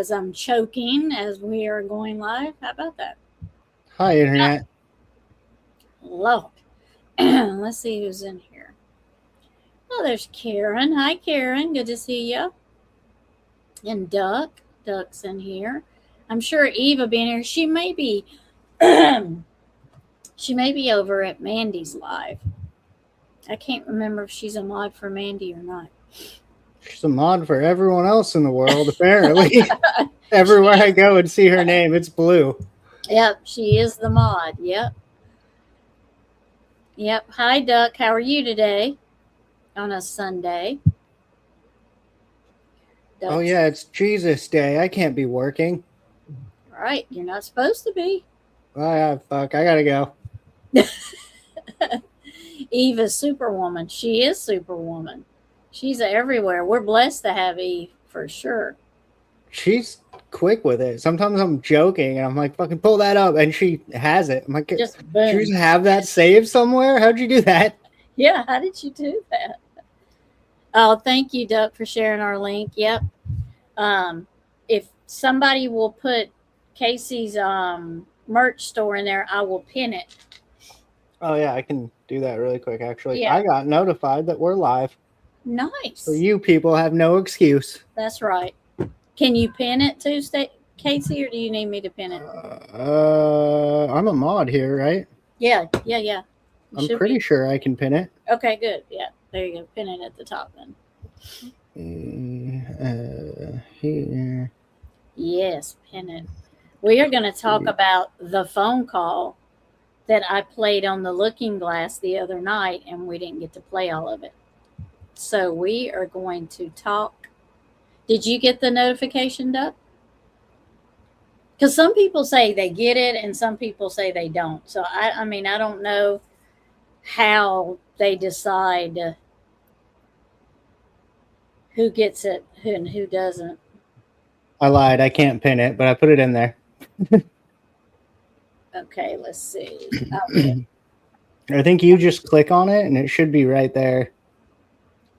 as I'm choking as we are going live. How about that? Hi, Internet. Lord. Let's see who's in here. Oh, there's Karen. Hi, Karen. Good to see you. And Duck. Duck's in here. I'm sure Eva being here. She may be. She may be over at Mandy's live. I can't remember if she's in live for Mandy or not. She's a mod for everyone else in the world, apparently. Everywhere I go and see her name, it's blue. Yep, she is the mod. Yep. Yep. Hi, Duck. How are you today on a Sunday? Oh, yeah, it's Jesus Day. I can't be working. Right. You're not supposed to be. Oh, yeah, fuck. I gotta go. Eve is Superwoman. She is Superwoman. She's everywhere. We're blessed to have Eve for sure. She's quick with it. Sometimes I'm joking and I'm like, fucking pull that up. And she has it. I'm like, just boom. Did you have that saved somewhere? How'd you do that? Yeah, how did you do that? Oh, thank you, Duck, for sharing our link. Yep. If somebody will put Casey's merch store in there, I will pin it. Oh, yeah, I can do that really quick, actually. Yeah. I got notified that we're live. Nice. So you people have no excuse. That's right. Can you pin it too, Casey, or do you need me to pin it? I'm a mod here, right? Yeah. I'm pretty sure I can pin it. Okay, good. Yeah, there you go. Pin it at the top then. Here. Yes, pin it. We are going to talk about the phone call that I played on the Looking Glass the other night, and we didn't get to play all of it. So we are going to talk. Did you get the notification, Duck? Because some people say they get it, and some people say they don't. So I mean, I don't know how they decide who gets it and who doesn't. I lied. I can't pin it, but I put it in there. Okay, let's see. Okay. I think you just click on it, and it should be right there.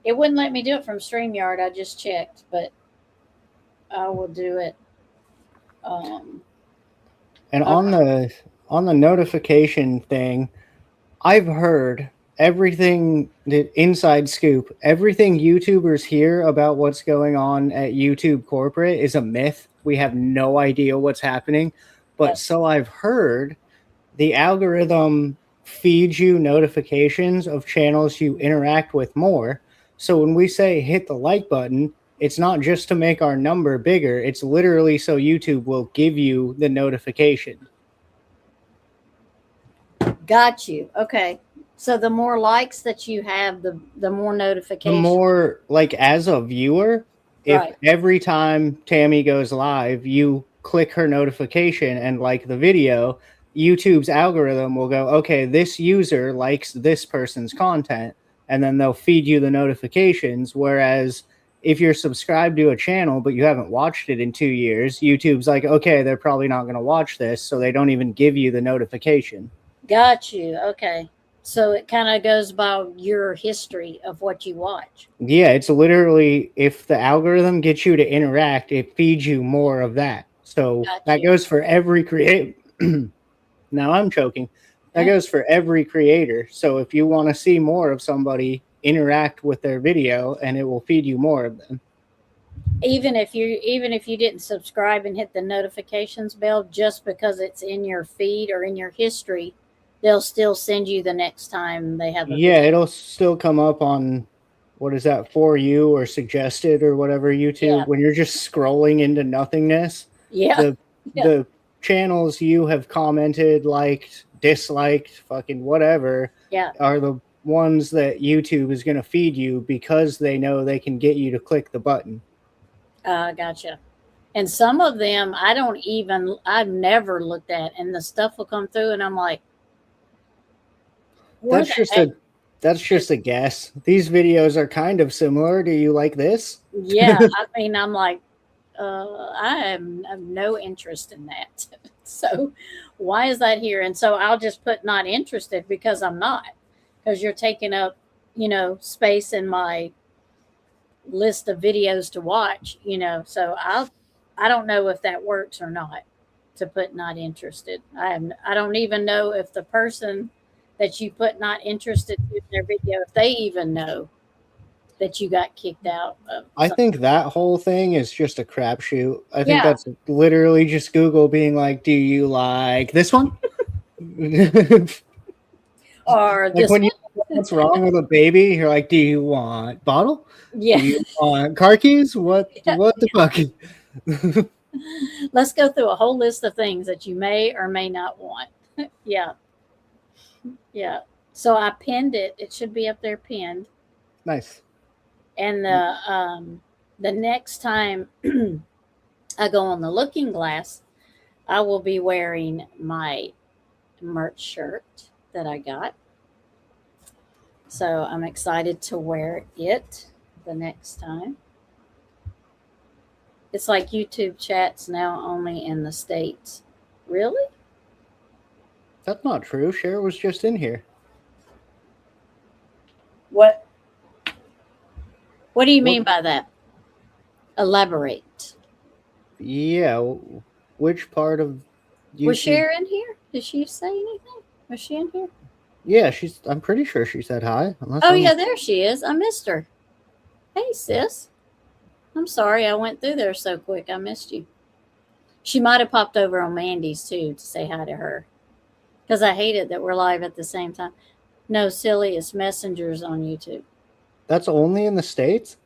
It wouldn't let me do it from StreamYard. I just checked, but I will do it. And on the notification thing, I've heard everything, the inside scoop, everything YouTubers hear about what's going on at YouTube corporate is a myth. We have no idea what's happening. But so I've heard the algorithm feeds you notifications of channels you interact with more. So when we say hit the like button, it's not just to make our number bigger. It's literally so YouTube will give you the notification. Got you. Okay. So the more likes that you have, the more notifications. The more, like, as a viewer, if every time Tammy goes live, you click her notification and like the video, YouTube's algorithm will go, okay, this user likes this person's content, and then they'll feed you the notifications. Whereas if you're subscribed to a channel but you haven't watched it in 2 years, YouTube's like, okay, they're probably not going to watch this, so they don't even give you the notification. Got you. Okay. So it kind of goes by your history of what you watch. Yeah, it's literally, if the algorithm gets you to interact, it feeds you more of that. So that goes for every creator. Now I'm choking. That goes for every creator. So if you want to see more of somebody, interact with their video, and it will feed you more of them. Even if you didn't subscribe and hit the notifications bell, just because it's in your feed or in your history, they'll still send you the next time they have a video. It'll still come up on, what is that, for you or suggested or whatever, YouTube, when you're just scrolling into nothingness. The channels you have commented, liked, disliked, fucking whatever, are the ones that YouTube is going to feed you because they know they can get you to click the button. Gotcha. And some of them I've never looked at, and the stuff will come through and I'm like, that's just a guess. These videos are kind of similar. Do you like this? Yeah. I mean, I'm like, I have no interest in that. So why is that here? And so I'll just put not interested, because I'm not, because you're taking up, space in my list of videos to watch, so I don't know if that works or not, to put not interested. I don't even know if the person that you put not interested in their video, if they even know that you got kicked out of I something. think that whole thing is just a crapshoot. I think Yeah. that's literally just Google being like, "Do you like this one?" Like Or this when you one. what's wrong with a baby, you're like, "Do you want bottle? Do Yeah. you want car keys? What the fuck?" Let's go through a whole list of things that you may or may not want. Yeah. Yeah. So I pinned it. It should be up there pinned. Nice. And the next time I go on the looking glass, I will be wearing my merch shirt that I got. So I'm excited to wear it the next time. It's like YouTube chats now only in the States. Really? That's not true. Cher was just in here. What What do you What? mean by that? Elaborate. Yeah. Which part of Was YouTube? Cher in here? Did she say anything? Was she in here? Yeah, I'm pretty sure she said hi. Unless Oh I'm. yeah, there she is. I missed her. Hey sis. I'm sorry I went through there so quick. I missed you. She might have popped over on Mandy's too to say hi to her. Because I hate it that we're live at the same time. No, silly, it's messengers on YouTube. That's only in the States.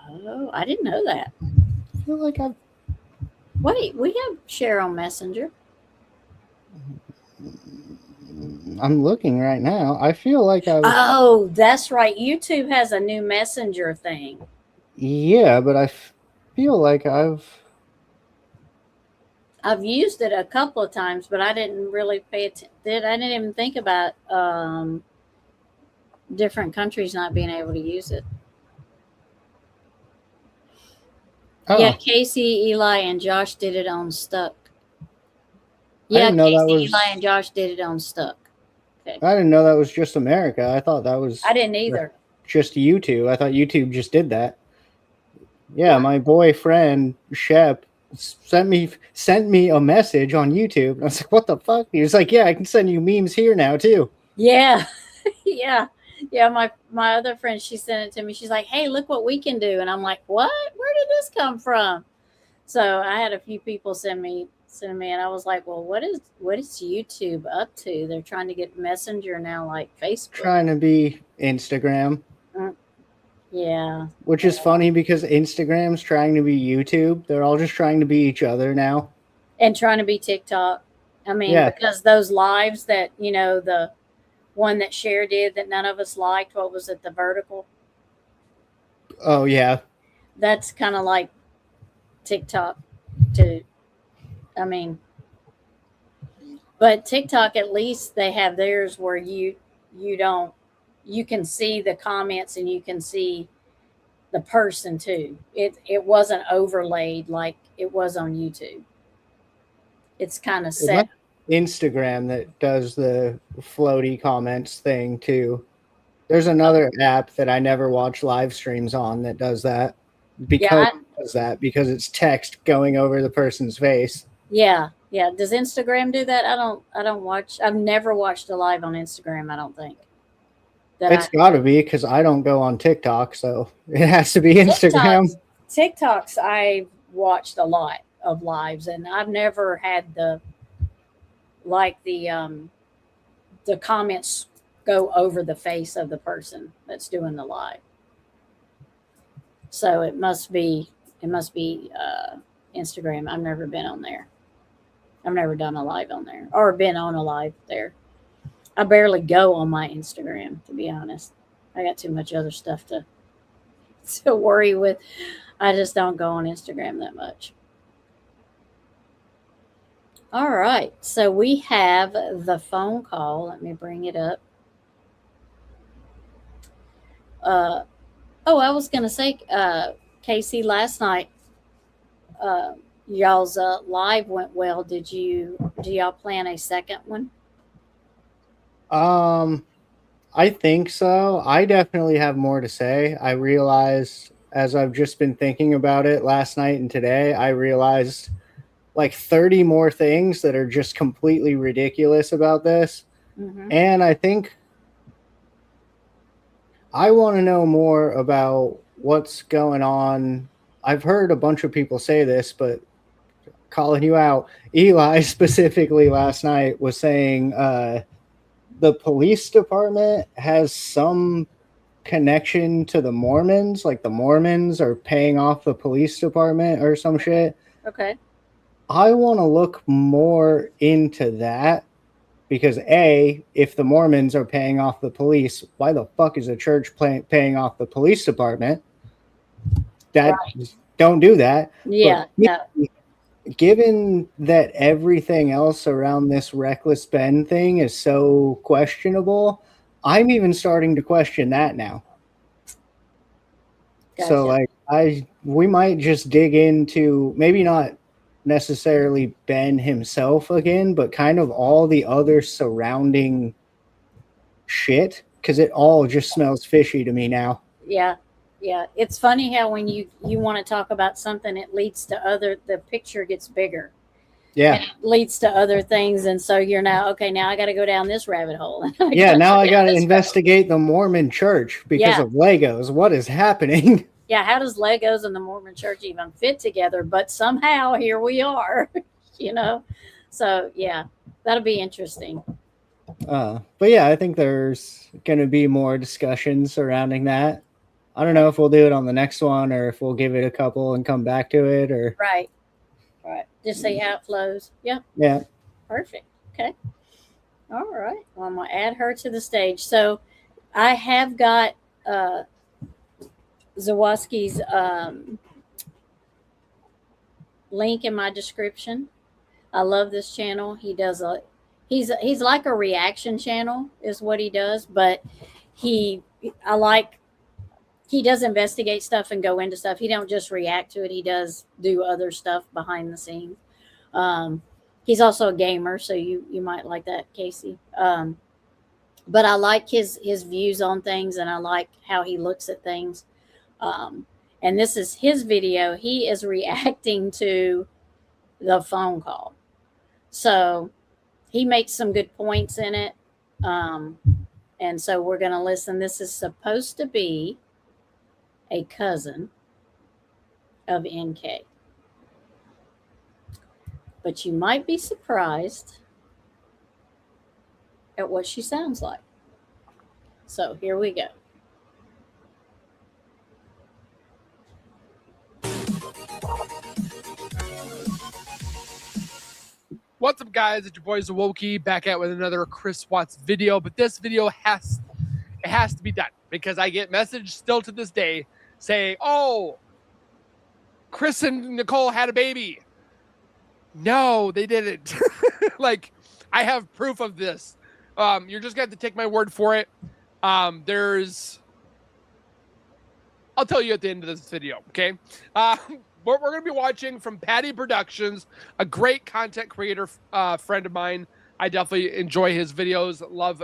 Oh, I didn't know that. I feel like I've. Wait, we have share on Messenger. I'm looking right now. I feel like I've. Oh, that's right. YouTube has a new messenger thing. Yeah, but I feel like I've used it a couple of times, but I didn't really pay attention. I didn't even think about different countries not being able to use it. Oh, Yeah, Casey, Eli, and Josh did it on Stuck. I Yeah, didn't know that Casey, was. Eli, and Josh did it on Stuck. Okay. I didn't know that was just America. I thought that was I didn't either. just YouTube. I thought YouTube just did that. Yeah, Yeah. my boyfriend Shep sent me a message on YouTube, and I was like, "What the fuck?" He was like, "Yeah, I can send you memes here now too." Yeah. Yeah. Yeah, my other friend, she sent it to me. She's like, "Hey, look what we can do." And I'm like, "What? Where did this come from?" So I had a few people send me, and I was like, "Well, what is YouTube up to? They're trying to get Messenger now like Facebook." Trying to be Instagram, Yeah. which is funny because Instagram's trying to be YouTube. They're all just trying to be each other now. And trying to be TikTok. I mean, Yeah. because those lives that, the one that Cher did that none of us liked, what was it, the vertical? Oh yeah. That's kind of like TikTok too. I mean, but TikTok, at least they have theirs where you can see the comments and you can see the person too. It wasn't overlaid like it was on YouTube. It's kind of set. Instagram that does the floaty comments thing too. There's another app that I never watch live streams on that does that Yeah, because it's text going over the person's face. yeah. Does Instagram do that? I don't watch. I've never watched a live on Instagram. I don't think that It's got to be because I don't go on TikTok, so it has to be Instagram. TikToks I've watched a lot of lives, and I've never had the comments go over the face of the person that's doing the live. So it must be Instagram. I've never been on there. I've never done a live on there or been on a live there. I barely go on my Instagram, to be honest. I got too much other stuff to worry with. I just don't go on Instagram that much. All right. So we have the phone call. Let me bring it up. I was going to say, Casey, last night, y'all's live went well. Do y'all plan a second one? I think so. I definitely have more to say. I realize as I've just been thinking about it last night and today, I realized like 30 more things that are just completely ridiculous about this. Mm-hmm. And I think I want to know more about what's going on. I've heard a bunch of people say this, but calling you out, Eli specifically last night was saying the police department has some connection to the Mormons, like the Mormons are paying off the police department or some shit. Okay. I want to look more into that because A, if the Mormons are paying off the police, why the fuck is the church paying off the police department? That don't do that. Yeah. But given that everything else around this reckless Ben thing is so questionable, I'm even starting to question that now. Gotcha. So like we might just dig into maybe not necessarily Ben himself again, but kind of all the other surrounding shit, because it all just smells fishy to me now. Yeah. It's funny how when you want to talk about something, it leads to the picture gets bigger. Yeah. It leads to other things. And so you're now I got to go down this rabbit hole. Now I got to investigate the Mormon church because of Legos. What is happening? Yeah. How does Legos and the Mormon church even fit together? But somehow here we are, So yeah, that'll be interesting. But yeah, I think there's going to be more discussions surrounding that. I don't know if we'll do it on the next one or if we'll give it a couple and come back to it or right. Just see how it flows. Yeah. Perfect. Okay. All right. Well, I'm going to add her to the stage. So I have got Zawoski's link in my description. I love this channel. He does he's like a reaction channel is what he does, but he does investigate stuff and go into stuff. He don't just react to it. He does do other stuff behind the scenes. He's also a gamer, so you might like that, Casey. But I like his views on things, and I like how he looks at things. And this is his video. He is reacting to the phone call. So he makes some good points in it. And so we're going to listen. This is supposed to be a cousin of NK. But you might be surprised at what she sounds like. So here we go. What's up, guys? It's your boy Zawoki back at with another Chris Watts video. But this video has to be done because I get messages still to this day saying, "Oh, Chris and Nicole had a baby." No, they didn't. Like, I have proof of this. You're just gonna have to take my word for it. I'll tell you at the end of this video, okay? What we're going to be watching from Patty Productions, a great content creator friend of mine. I definitely enjoy his videos, love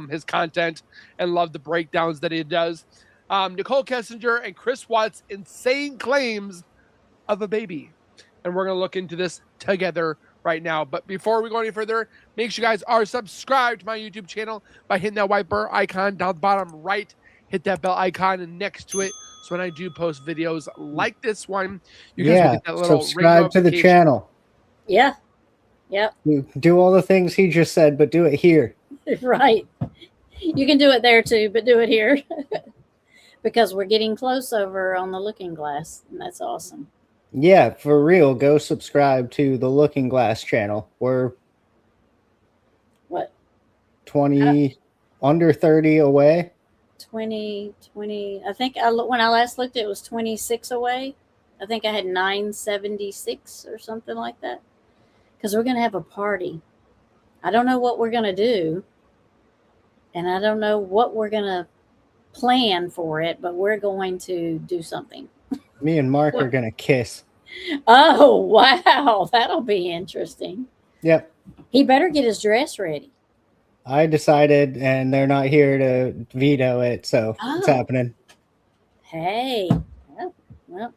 his content, and love the breakdowns that he does. Nicole Kessinger and Chris Watts' insane claims of a baby. And we're going to look into this together right now. But before we go any further, make sure you guys are subscribed to my YouTube channel by hitting that white bar icon down the bottom right. Hit that bell icon and next to it. So when I do post videos like this one, you guys will get that little subscribe to the channel. Yeah. Yep. Do all the things he just said, but do it here. Right. You can do it there too, but do it here. Because we're getting close over on the Looking Glass, and that's awesome. Yeah, for real. Go subscribe to the Looking Glass channel. We're 20 under 30 away. 20. I think when I last looked, it was 26 away. I think I had 976 or something like that. Because we're going to have a party. I don't know what we're going to do. And I don't know what we're going to plan for it, but we're going to do something. Me and Mark are going to kiss. Oh, wow. That'll be interesting. Yep. He better get his dress ready. I decided, and they're not here to veto it, so it's happening. Hey, well, Well,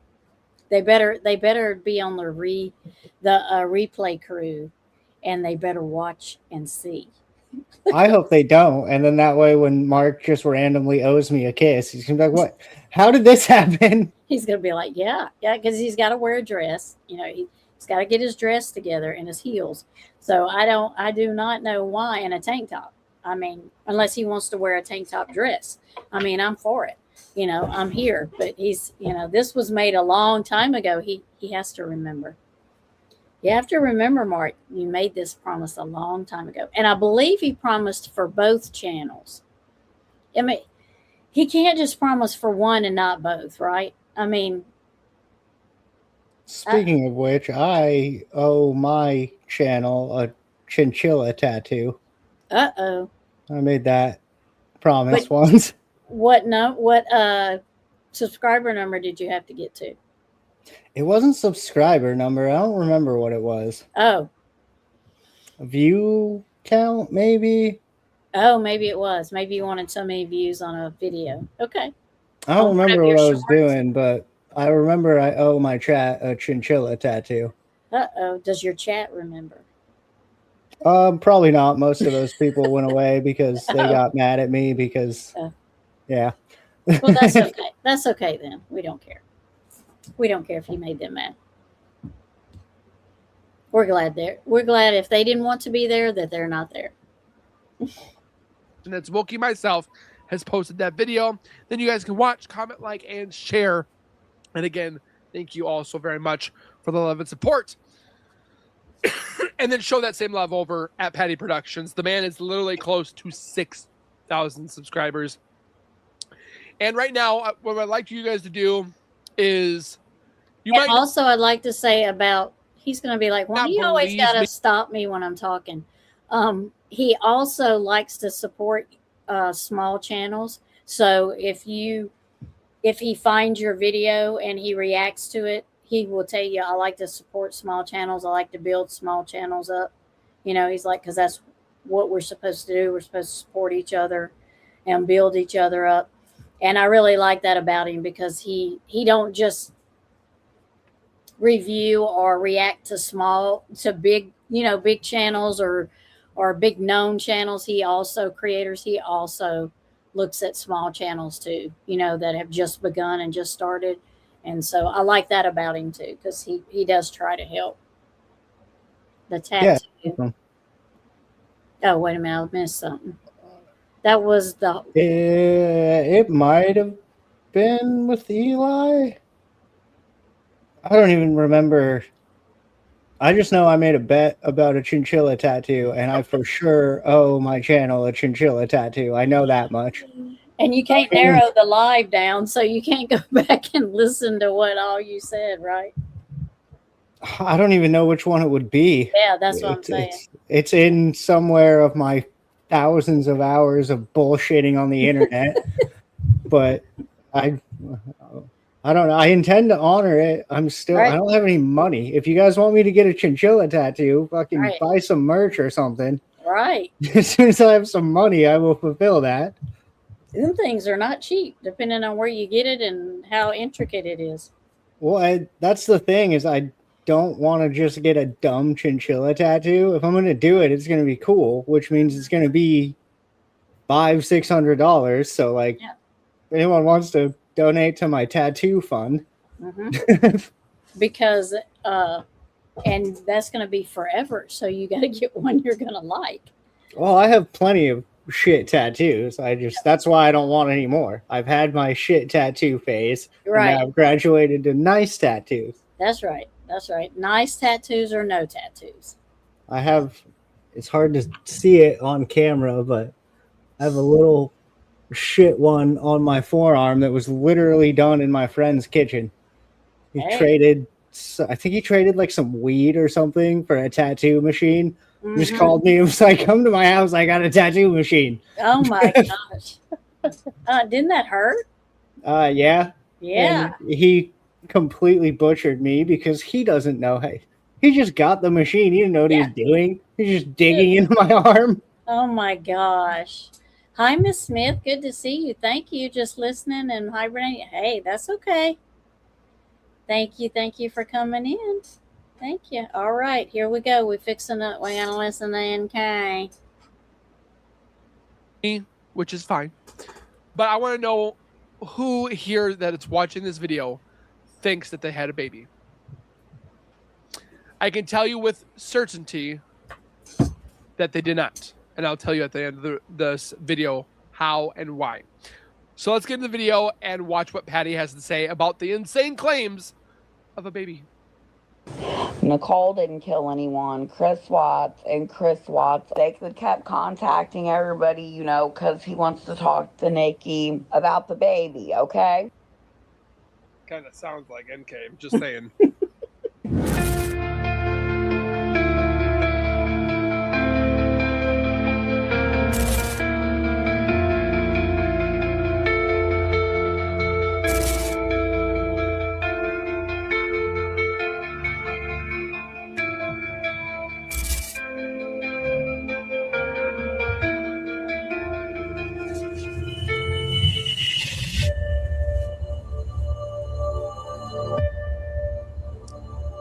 they better be on the replay crew, and they better watch and see. I hope they don't. And then that way, when Mark just randomly owes me a kiss, he's gonna be like, "What? How did this happen?" He's gonna be like, yeah, because he's got to wear a dress. He's got to get his dress together and his heels. So I do not know why in a tank top. I mean, unless he wants to wear a tank top dress. I mean, I'm for it. I'm here. But he's, this was made a long time ago. He has to remember. You have to remember, Mark, you made this promise a long time ago. And I believe he promised for both channels. I mean, he can't just promise for one and not both, right? I mean, speaking of which, I owe my channel a chinchilla tattoo. Uh-oh. I made that promise once. What subscriber number did you have to get to? It wasn't subscriber number. I don't remember what it was. Oh. A view count, maybe? Oh, maybe it was. Maybe you wanted so many views on a video. Okay. I don't remember what I was doing, but I remember I owe my chat a chinchilla tattoo. Uh-oh. Does your chat remember? Probably not. Most of those people went away because they got mad at me because, yeah. Well, that's okay. That's okay then. We don't care. We don't care if you made them mad. We're glad if they didn't want to be there that they're not there. And that's Wookie myself has posted that video. Then you guys can watch, comment, like, and share. And again, thank you all so very much for the love and support. And then show that same love over at Patty Productions. The man is literally close to 6,000 subscribers. And right now, what I'd like you guys to do is also, I'd like to say about, he's going to be like, well, you always got to stop me when I'm talking. He also likes to support small channels. So if he finds your video and he reacts to it, he will tell you, I like to support small channels. I like to build small channels up. He's like, because that's what we're supposed to do. We're supposed to support each other and build each other up. And I really like that about him because he don't just review or react to big channels or big known channels. He also looks at small channels too, that have just begun and just started. And so I like that about him too, because he does try to help. The tattoo. Yeah. Oh, wait a minute, I missed something. That was the. It might have been with Eli. I don't even remember. I just know I made a bet about a chinchilla tattoo, and I for sure owe my channel a chinchilla tattoo. I know that much. And you can't narrow the live down, so you can't go back and listen to what all you said, right? I don't even know which one it would be. Yeah, that's what I'm saying. It's in somewhere of my thousands of hours of bullshitting on the internet. But I don't know. I intend to honor it. I don't have any money. If you guys want me to get a chinchilla tattoo, fucking buy some merch or something. Right. As soon as I have some money, I will fulfill that. Them things are not cheap, depending on where you get it and how intricate it is. Well, that's the thing is I don't want to just get a dumb chinchilla tattoo. If I'm going to do it, it's going to be cool, which means it's going to be $500-$600. So, like, if anyone wants to donate to my tattoo fund. Mm-hmm. Because, and that's going to be forever. So you got to get one you're going to like. Well, I have plenty of shit tattoos. That's why I don't want any more. I've had my shit tattoo phase. Right. And I've graduated to nice tattoos. That's right. That's right. Nice tattoos or no tattoos. It's hard to see it on camera, but I have a little shit one on my forearm that was literally done in my friend's kitchen. He traded like some weed or something for a tattoo machine. Mm-hmm. Just called me and was like, come to my house, I got a tattoo machine. Oh my gosh. Didn't that hurt? Yeah. Yeah. And he completely butchered me because he doesn't know. He just got the machine. He didn't know what he was doing. He's just digging into my arm. Oh my gosh. Hi, Miss Smith. Good to see you. Thank you. Just listening and hibernating. Hey, that's okay. Thank you for coming in. Thank you. All right, here we go. We're gonna listen to NK. Which is fine. But I want to know who here that is watching this video thinks that they had a baby. I can tell you with certainty that they did not. And I'll tell you at the end of this video how and why. So let's get into the video and watch what Patty has to say about the insane claims of a baby. Nicole didn't kill anyone. Chris Watts and chriswatts, they kept contacting everybody, you know, because he wants to talk to Nikki about the baby, okay? Kind of sounds like NK, I'm just saying.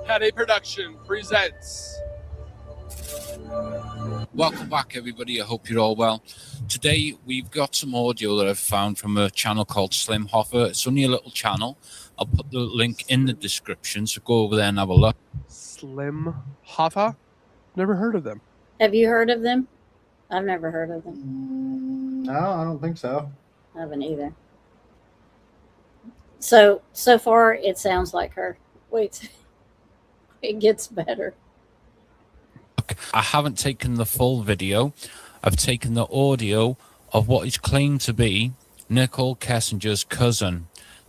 Patty Production presents. Welcome back, everybody. I hope you're all well. Today, we've got some audio that I've found from a channel called Slim Hoffer. It's only a little channel. I'll put the link in the description, so go over there and have a look. Slim Hoffa? Never heard of them. Have you heard of them? I've never heard of them. No, I don't think so. I haven't either. So far, it sounds like her. Wait, it gets better. I haven't taken the full video. I've taken the audio of what is claimed to be Nicole Kessinger's cousin.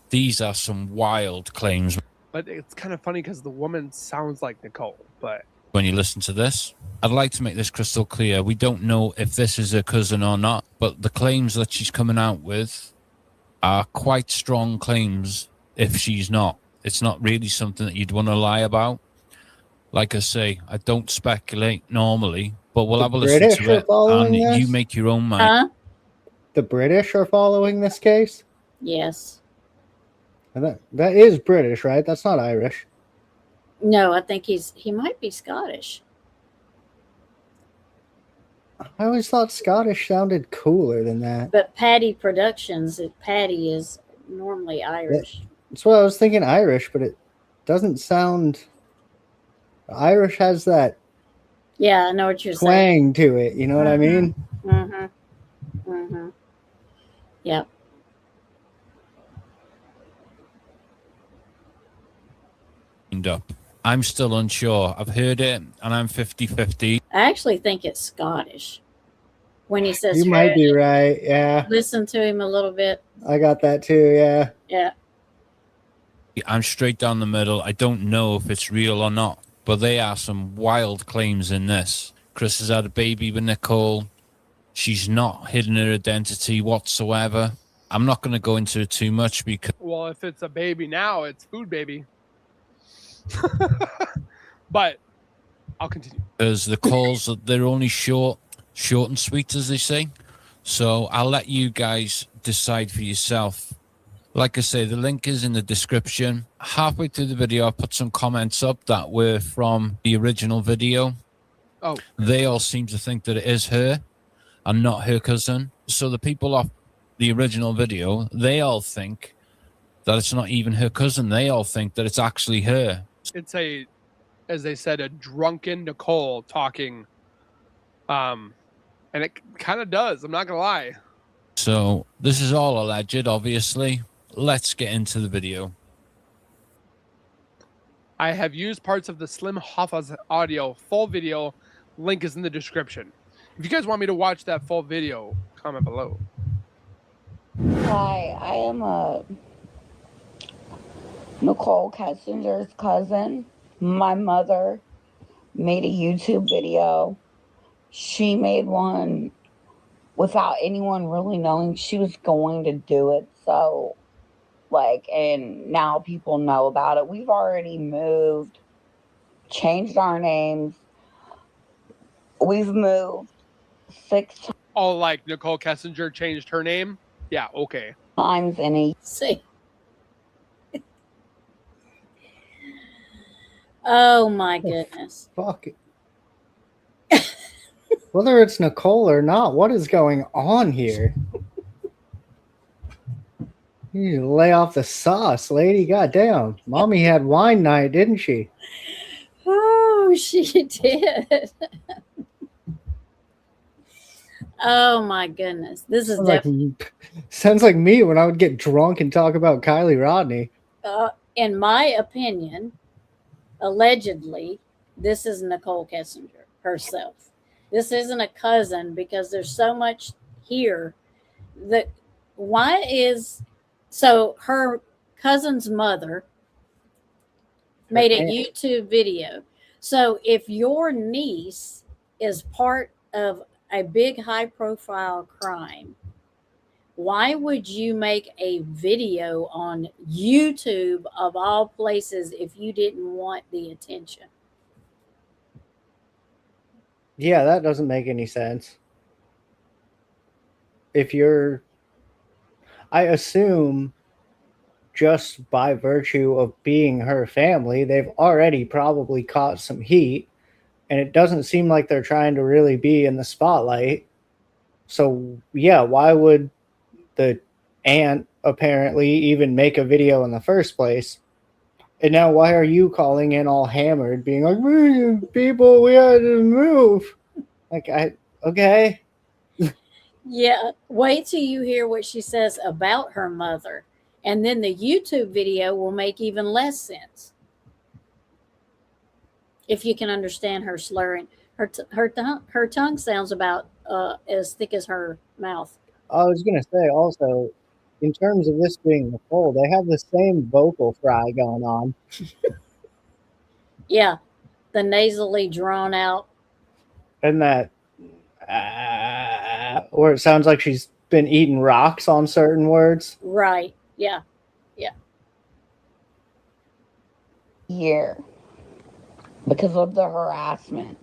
These are some wild claims. But it's kind of funny because the woman sounds like Nicole, but... When you listen to this, I'd like to make this crystal clear. We don't know if this is her cousin or not, but the claims that she's coming out with are quite strong claims if she's not. It's not really something that you'd want to lie about. Like I say, I don't speculate normally, but we'll have a listen British to it, and this? you make your own mind. Huh? The British are following this case? Yes. And that is British, right? That's not Irish. No, I think he might be Scottish. I always thought Scottish sounded cooler than that. But Patty Productions, Patty is normally Irish. That's what I was thinking, Irish, but it doesn't sound... Irish has that Yeah, I know what you're saying. twang to it, you know what I mean? Mm-hmm. Mm-hmm. Yep. Up. I'm still unsure. I've heard it, and I'm 50-50. I actually think it's Scottish. When he says You might be right, yeah. Listen to him a little bit. I got that too, yeah. Yeah. I'm straight down the middle. I don't know if it's real or not, but there are some wild claims in this. Chris has had a baby with Nicole. She's not hidden her identity whatsoever. I'm not going to go into it too much because... Well, if it's a baby now, it's food baby. But I'll continue. Because the calls, they're only short and sweet, as they say. So I'll let you guys decide for yourself. Like I say, the link is in the description. Halfway through the video, I put some comments up that were from the original video. Oh. They all seem to think that it is her and not her cousin. So the people off the original video, they all think that it's not even her cousin. They all think that it's actually her. It's as they said, a drunken Nicole talking. And it kind of does. I'm not going to lie. So this is all alleged, obviously. Let's get into the video. I have used parts of the Slim Hoffa's audio. Full video link is in the description. If you guys want me to watch that full video, comment below. Hi, I am Nicole Kessinger's cousin. My mother made a YouTube video. She made one without anyone really knowing she was going to do it. So, and now people know about it. We've already moved, changed our names. We've moved 6 times. Oh, like Nicole Kessinger changed her name? Yeah, okay. In a See. Oh my goodness. Fuck it. Whether it's Nicole or not, what is going on here? You need to lay off the sauce, lady. Goddamn. Mommy had wine night, didn't she? Oh, she did. Oh my goodness. This is Sounds like me when I would get drunk and talk about Kylie Rodney. in my opinion, allegedly, this is Nicole Kessinger herself. This isn't a cousin because there's so much here that so her cousin's mother made a YouTube video. So if your niece is part of a big high profile crime, why would you make a video on YouTube of all places if you didn't want the attention? Yeah, that doesn't make any sense. I assume just by virtue of being her family, they've already probably caught some heat, and it doesn't seem like they're trying to really be in the spotlight. So, yeah, why would the aunt apparently even make a video in the first place? And now why are you calling in all hammered, being like, people, we had to move? Like, okay. Yeah, wait till you hear what she says about her mother, and then the YouTube video will make even less sense. If you can understand her slurring, her tongue sounds about as thick as her mouth. I was going to say also, in terms of this being Nicole, they have the same vocal fry going on. Yeah, the nasally drawn out. And that, where it sounds like she's been eating rocks on certain words. Right, yeah. Year because of the harassment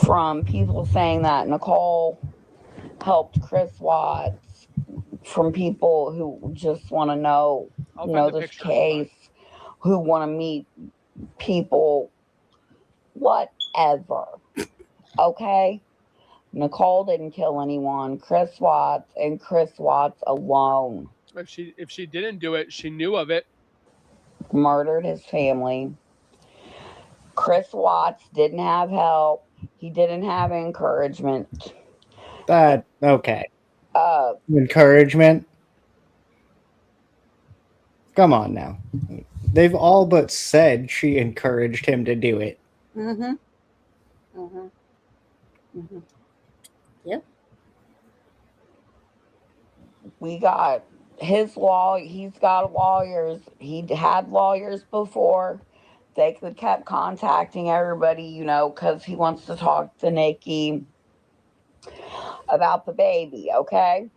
from people saying that Nicole helped Chris Watts, from people who just want to know this case, who want to meet people, whatever. Okay? Nicole didn't kill anyone. Chris Watts and Chris Watts alone. If she didn't do it, she knew of it. Murdered his family. Chris Watts didn't have help. He didn't have encouragement. Okay. Encouragement? Come on now. They've all but said she encouraged him to do it. Mm-hmm. Mm-hmm. Mm-hmm. Yep. We got his law. He's got lawyers. He had lawyers before. They kept contacting everybody, because he wants to talk to Nikki about the baby, okay?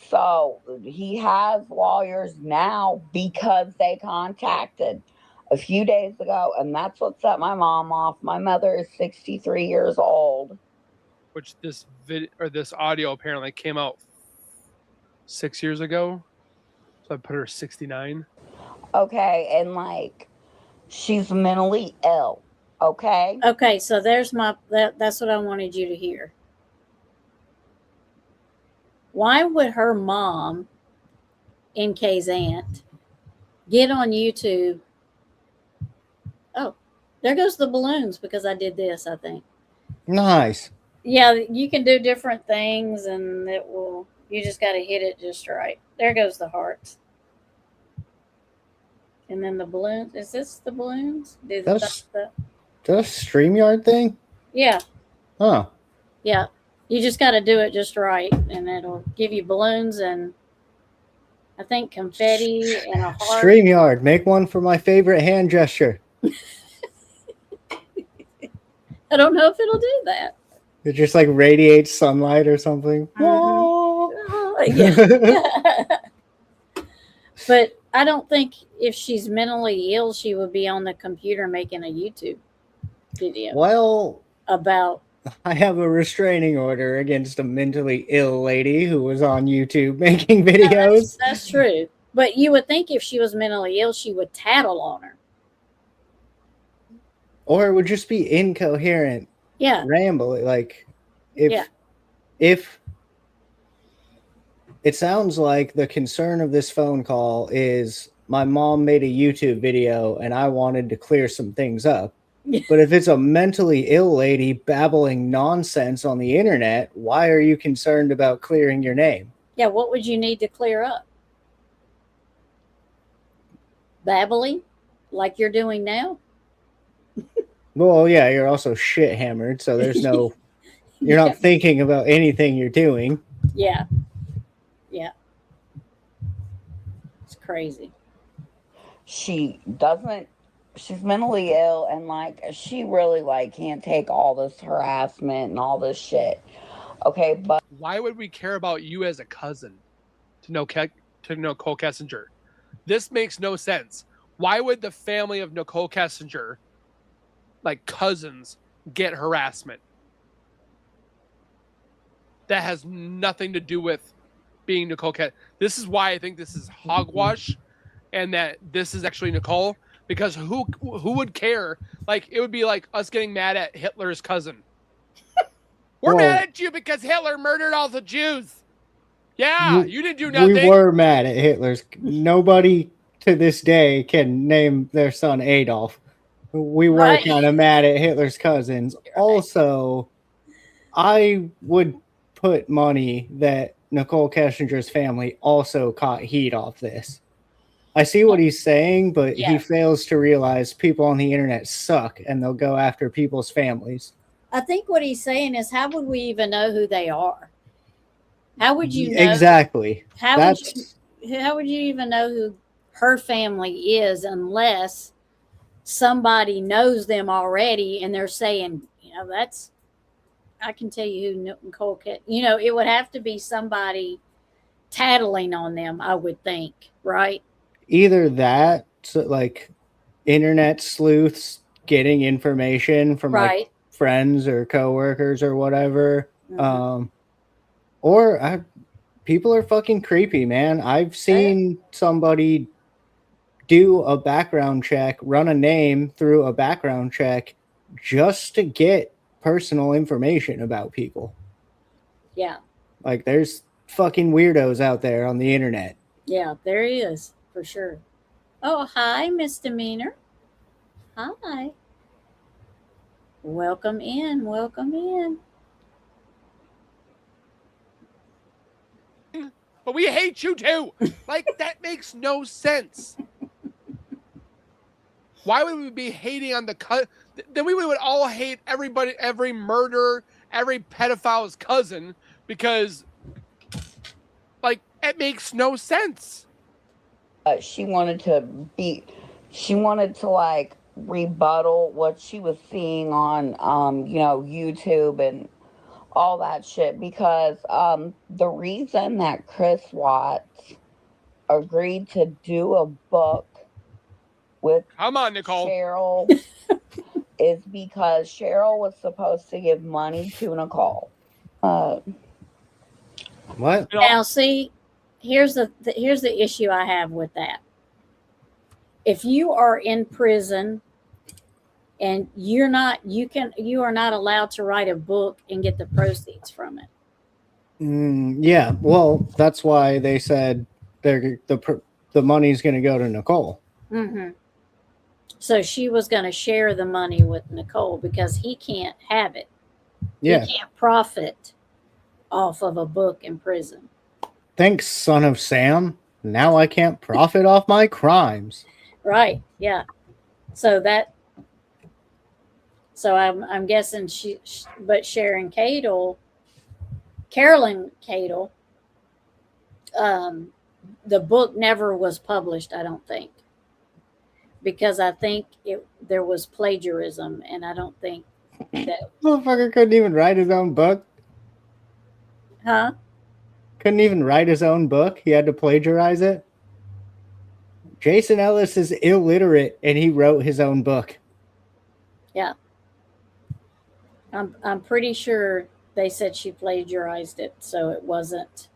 So he has lawyers now because they contacted a few days ago, and that's what set my mom off. My mother is 63 years old. Which this audio apparently came out 6 years ago. So I put her 69. Okay, and she's mentally ill. Okay. Okay, so there's that's what I wanted you to hear. Why would her mom, NK's aunt, get on YouTube? Oh, there goes the balloons because I did this, I think. Nice. Yeah, you can do different things and you just got to hit it just right. There goes the hearts. And then the balloons. Is this the balloons? That's a StreamYard thing? Yeah. Huh. Yeah. You just got to do it just right, and it'll give you balloons and I think confetti and a heart. StreamYard, make one for my favorite hand gesture. I don't know if it'll do that. It just radiates sunlight or something. Yeah. But I don't think if she's mentally ill, she would be on the computer making a YouTube video. Well, about. I have a restraining order against a mentally ill lady who was on YouTube making videos. No, that's true. But you would think if she was mentally ill, she would tattle on her. Or it would just be incoherent Yeah. rambling. Like if it sounds like the concern of this phone call is my mom made a YouTube video and I wanted to clear some things up. But if it's a mentally ill lady babbling nonsense on the internet, why are you concerned about clearing your name? Yeah, what would you need to clear up? Babbling? Like you're doing now? Well, yeah, you're also shit hammered, so there's no you're not thinking about anything you're doing. Yeah. Yeah. It's crazy. She's mentally ill, and like she really like can't take all this harassment and all this shit. Okay, but Why would we care about you as a cousin to know Nicole Kessinger? This makes no sense. Why would the family of Nicole Kessinger, like cousins, get harassment? That has nothing to do with being Nicole Kessinger. This is why I think this is hogwash, and that this is actually Nicole. Because who would care? Like, it would be like us getting mad at Hitler's cousin. We're mad at you because Hitler murdered all the Jews. Yeah, you didn't do nothing. We were mad at Hitler's. Nobody to this day can name their son Adolf. We were kind of mad at Hitler's cousins. Also, I would put money that Nicole Kessinger's family also caught heat off this. I see what he's saying, but he fails to realize people on the internet suck and they'll go after people's families. I think what he's saying is, how would we even know who they are? How would you know? Exactly. How would you even know who her family is unless somebody knows them already and they're saying, I can tell you who Nicole, it would have to be somebody tattling on them, I would think, right? Either that, so like internet sleuths getting information from like friends or coworkers or whatever. Mm-hmm. Or people are fucking creepy, man. I've seen somebody do a background check, run a name through a background check just to get personal information about people. Yeah. Like there's fucking weirdos out there on the internet. Yeah, there he is, for sure. Oh, hi, Misdemeanor. Hi. Welcome in. Welcome in. But we hate you too. Like, that makes no sense. Why would we be hating on the then we would all hate everybody, every murderer, every pedophile's cousin, because like it makes no sense. She wanted to like rebuttal what she was seeing on YouTube and all that shit, because the reason that Chris Watts agreed to do a book with Nicole Cheryl is because Cheryl was supposed to give money to Nicole. What? Now, see, here's the issue I have with that. If you are in prison and you are not allowed to write a book and get the proceeds from it. Yeah, well, that's why they said the money's going to go to Nicole. Mm-hmm. So she was going to share the money with Nicole because he can't have it. Yeah. He can't profit off of a book in prison. Thanks, son of Sam. Now I can't profit off my crimes. Right. Yeah. So I'm guessing but Carolyn Cadle, the book never was published, I don't think. Because I think there was plagiarism, and I don't think that motherfucker couldn't even write his own book. Huh? Couldn't even write his own book. He had to plagiarize it. Jason Ellis is illiterate, and he wrote his own book. Yeah. I'm pretty sure they said she plagiarized it, so it wasn't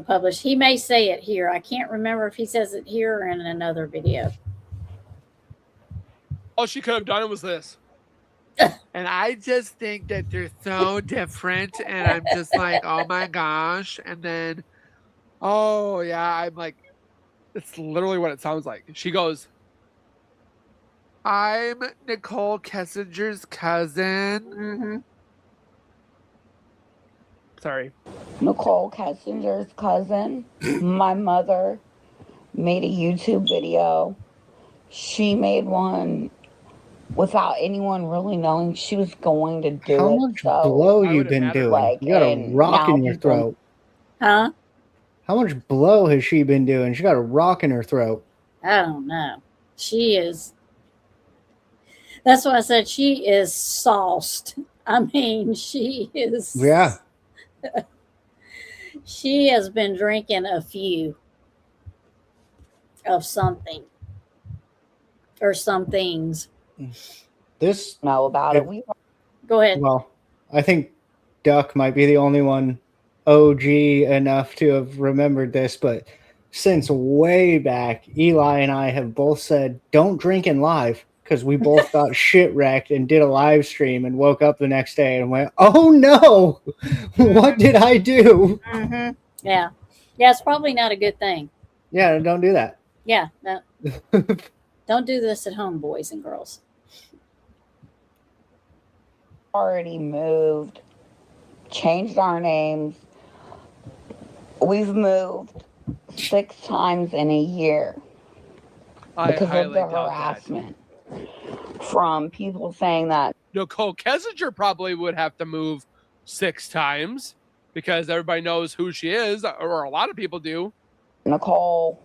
published. He may say it here. I can't remember if he says it here or in another video. All she could have done was this. And I just think that they're so different. And I'm just like, oh my gosh. And then, Oh, yeah. I'm like, it's literally what it sounds like. She goes, I'm Nicole Kessinger's cousin. Mm-hmm. sorry. Nicole Kessinger's cousin. My mother made a YouTube video. She made one without anyone really knowing she was going to do How it. much so, blow Why you would it been matter? doing? Like, You got a and rock now in your people- throat. Huh? How much blow has she been doing? She got a rock in her throat. I don't know. She is. That's why I said she is sauced. I mean, she is. Yeah. She has been drinking a few of something or some things. This, know about it. We Go ahead. well, I think Duck might be the only one OG enough to have remembered this, but since way back, Eli and I have both said, don't drink in live, because we both got shit wrecked and did a live stream and woke up the next day and went, oh no, what did I do? Mm-hmm. Yeah. Yeah, it's probably not a good thing. Yeah, don't do that. Yeah. No. Don't do this at home, boys and girls. already moved, changed our names. We've moved 6 times in a year I because of highly the doubt that. harassment from people saying that Nicole Kessinger probably would have to move 6 times because everybody knows who she is, or a lot of people do. Nicole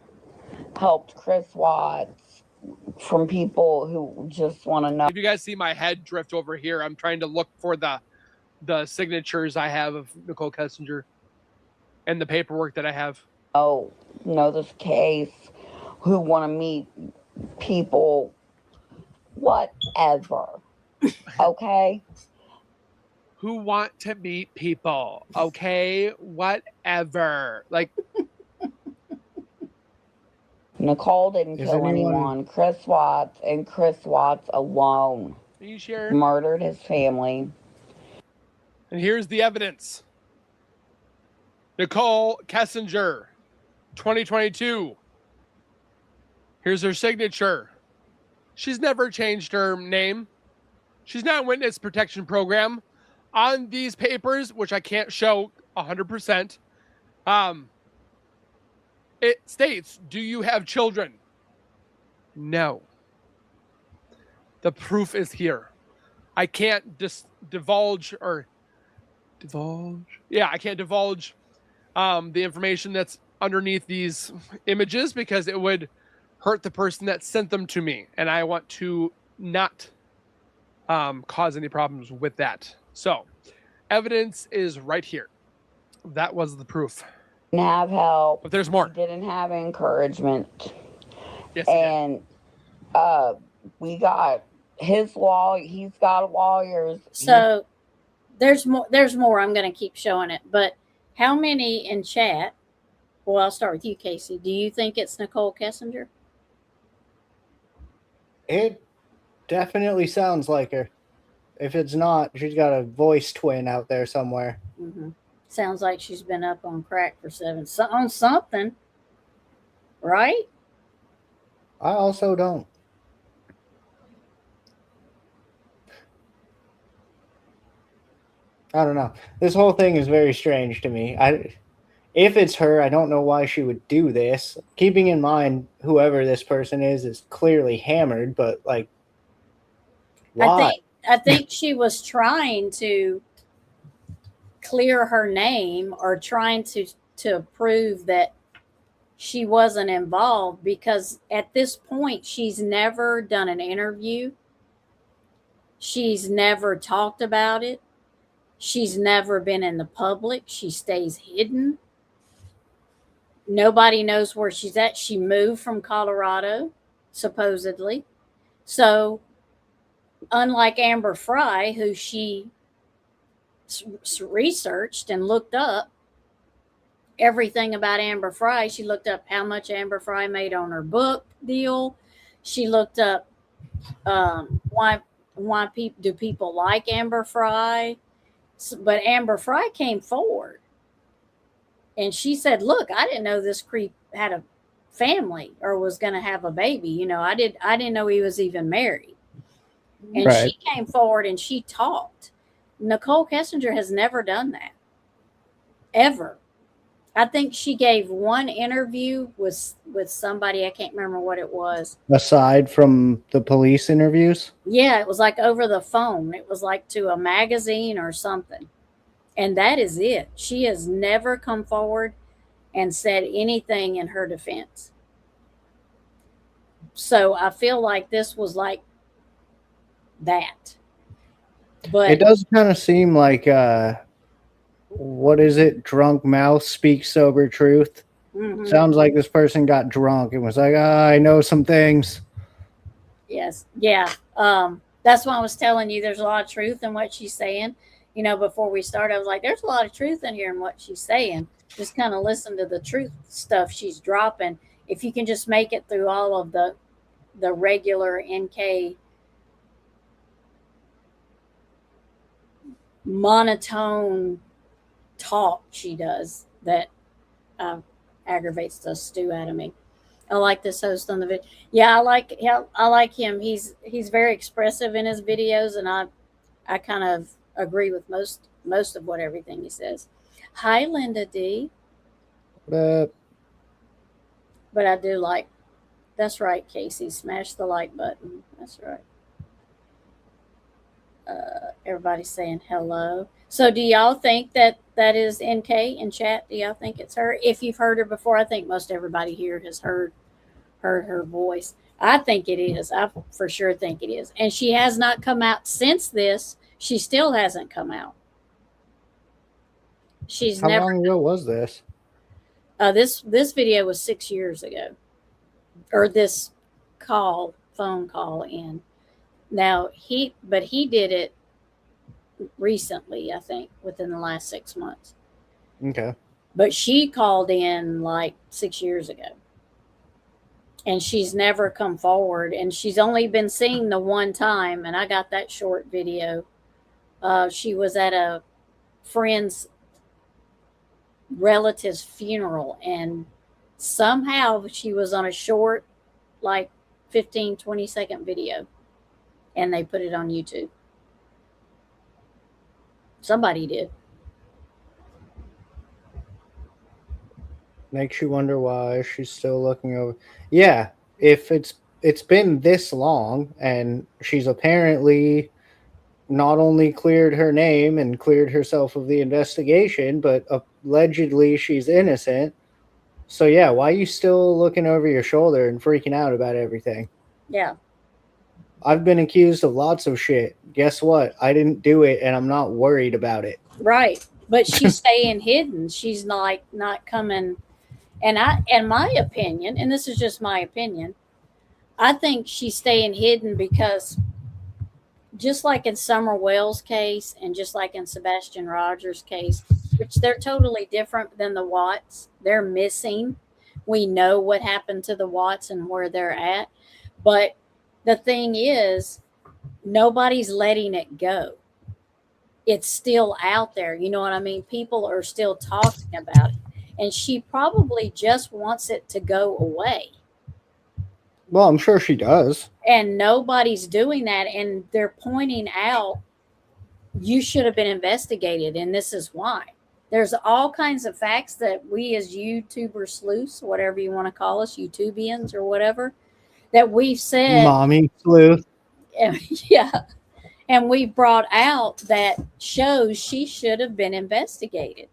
helped Chris Watts from people who just want to know. If you guys see my head drift over here, I'm trying to look for the signatures I have of Nicole Kessinger and the paperwork that I have. Know this case, who want to meet people, whatever. Okay? Who want to meet people, okay? Whatever. Like, Nicole didn't Is kill anyone- anyone. Chris Watts and Chris Watts alone are you sure? murdered his family. And here's the evidence. Nicole Kessinger, 2022. Here's her signature. She's never changed her name. She's not in witness protection program. On these papers, which I can't show 100%, it states, do you have children? No. The proof is here. I can't divulge. Yeah, I can't divulge the information that's underneath these images because it would hurt the person that sent them to me. And I want to not cause any problems with that. So, evidence is right here. That was the proof. Didn't have help. But there's more. Didn't have encouragement. Yes, he did. And we got his law. He's got lawyers. So there's more. I'm going to keep showing it. But how many in chat? Well, I'll start with you, Casey. Do you think it's Nicole Kessinger? It definitely sounds like her. If it's not, she's got a voice twin out there somewhere. Mm-hmm. Sounds like she's been up on crack for on something, right? I also don't. I don't know. This whole thing is very strange to me. If it's her, I don't know why she would do this. Keeping in mind whoever this person is clearly hammered, but like, why? I think she was trying to clear her name or trying to prove that she wasn't involved, because at this point she's never done an interview. She's never talked about it. She's never been in the public. She stays hidden. Nobody knows where she's at. She moved from Colorado, supposedly. So, unlike Amber Fry, who she researched and looked up everything about Amber Fry, she looked up how much Amber Fry made on her book deal. She looked up Why do people like Amber Fry? But Amber Fry came forward and she said, "Look, I didn't know this creep had a family or was going to have a baby. You know, I didn't know he was even married." And Right. she came forward and she talked. Nicole Kessinger has never done that, ever. I think she gave one interview with somebody. I can't remember what it was. Aside from the police interviews? Yeah, it was like over the phone. It was like to a magazine or something. And that is it. She has never come forward and said anything in her defense. So I feel like this was like that. But It does kind of seem like what is it? Drunk mouth speaks sober truth. mhm, Sounds like this person got drunk and was like, I know some things. yes, yeah. That's why I was telling you there's a lot of truth in what she's saying. You know, before we started, I was like, there's a lot of truth in here in what she's saying. Just kind of listen to the truth stuff she's dropping. If you can just make it through all of the regular NK monotone talk she does, that aggravates the stew out of me. I like this host on the video. Yeah, I like him. He's very expressive in his videos, and I kind of agree with most of what everything he says. Hi, Linda D. But But I do like. That's right, Casey. Smash the like button. That's right. Everybody's saying hello. So, do y'all think that is NK in chat? Do y'all think it's her? If you've heard her before, I think most everybody here has heard her voice. I think it is. I for sure think it is. And she has not come out since this. She still hasn't come out. She's how never. long ago was this? This video was 6 years ago, or this phone call in. Now he did it recently, I think, within the last 6 months. Okay. But she called in like 6 years ago. And she's never come forward. And she's only been seen the one time. And I got that short video. She was at a friend's relative's funeral. And somehow she was on a short, like 15, 20-second video. And they put it on YouTube. Somebody did. Makes you wonder why she's still looking over. Yeah, if it's been this long and she's apparently not only cleared her name and cleared herself of the investigation, but allegedly she's innocent. So yeah, why are you still looking over your shoulder and freaking out about everything? Yeah. I've been accused of lots of shit. Guess what? I didn't do it and I'm not worried about it. Right. But she's staying hidden. She's not coming. And my opinion, and this is just my opinion, I think she's staying hidden because just like in Summer Wells' case and just like in Sebastian Rogers' case, which they're totally different than the Watts, they're missing. We know what happened to the Watts and where they're at. But the thing is, nobody's letting it go. It's still out there. You know what I mean? People are still talking about it. And she probably just wants it to go away. Well, I'm sure she does. And nobody's doing that. And they're pointing out, you should have been investigated. And this is why. There's all kinds of facts that we as YouTuber sleuths, whatever you want to call us, YouTubians or whatever, that we've said. Mommy sleuth. Yeah. And we brought out that shows she should have been investigated.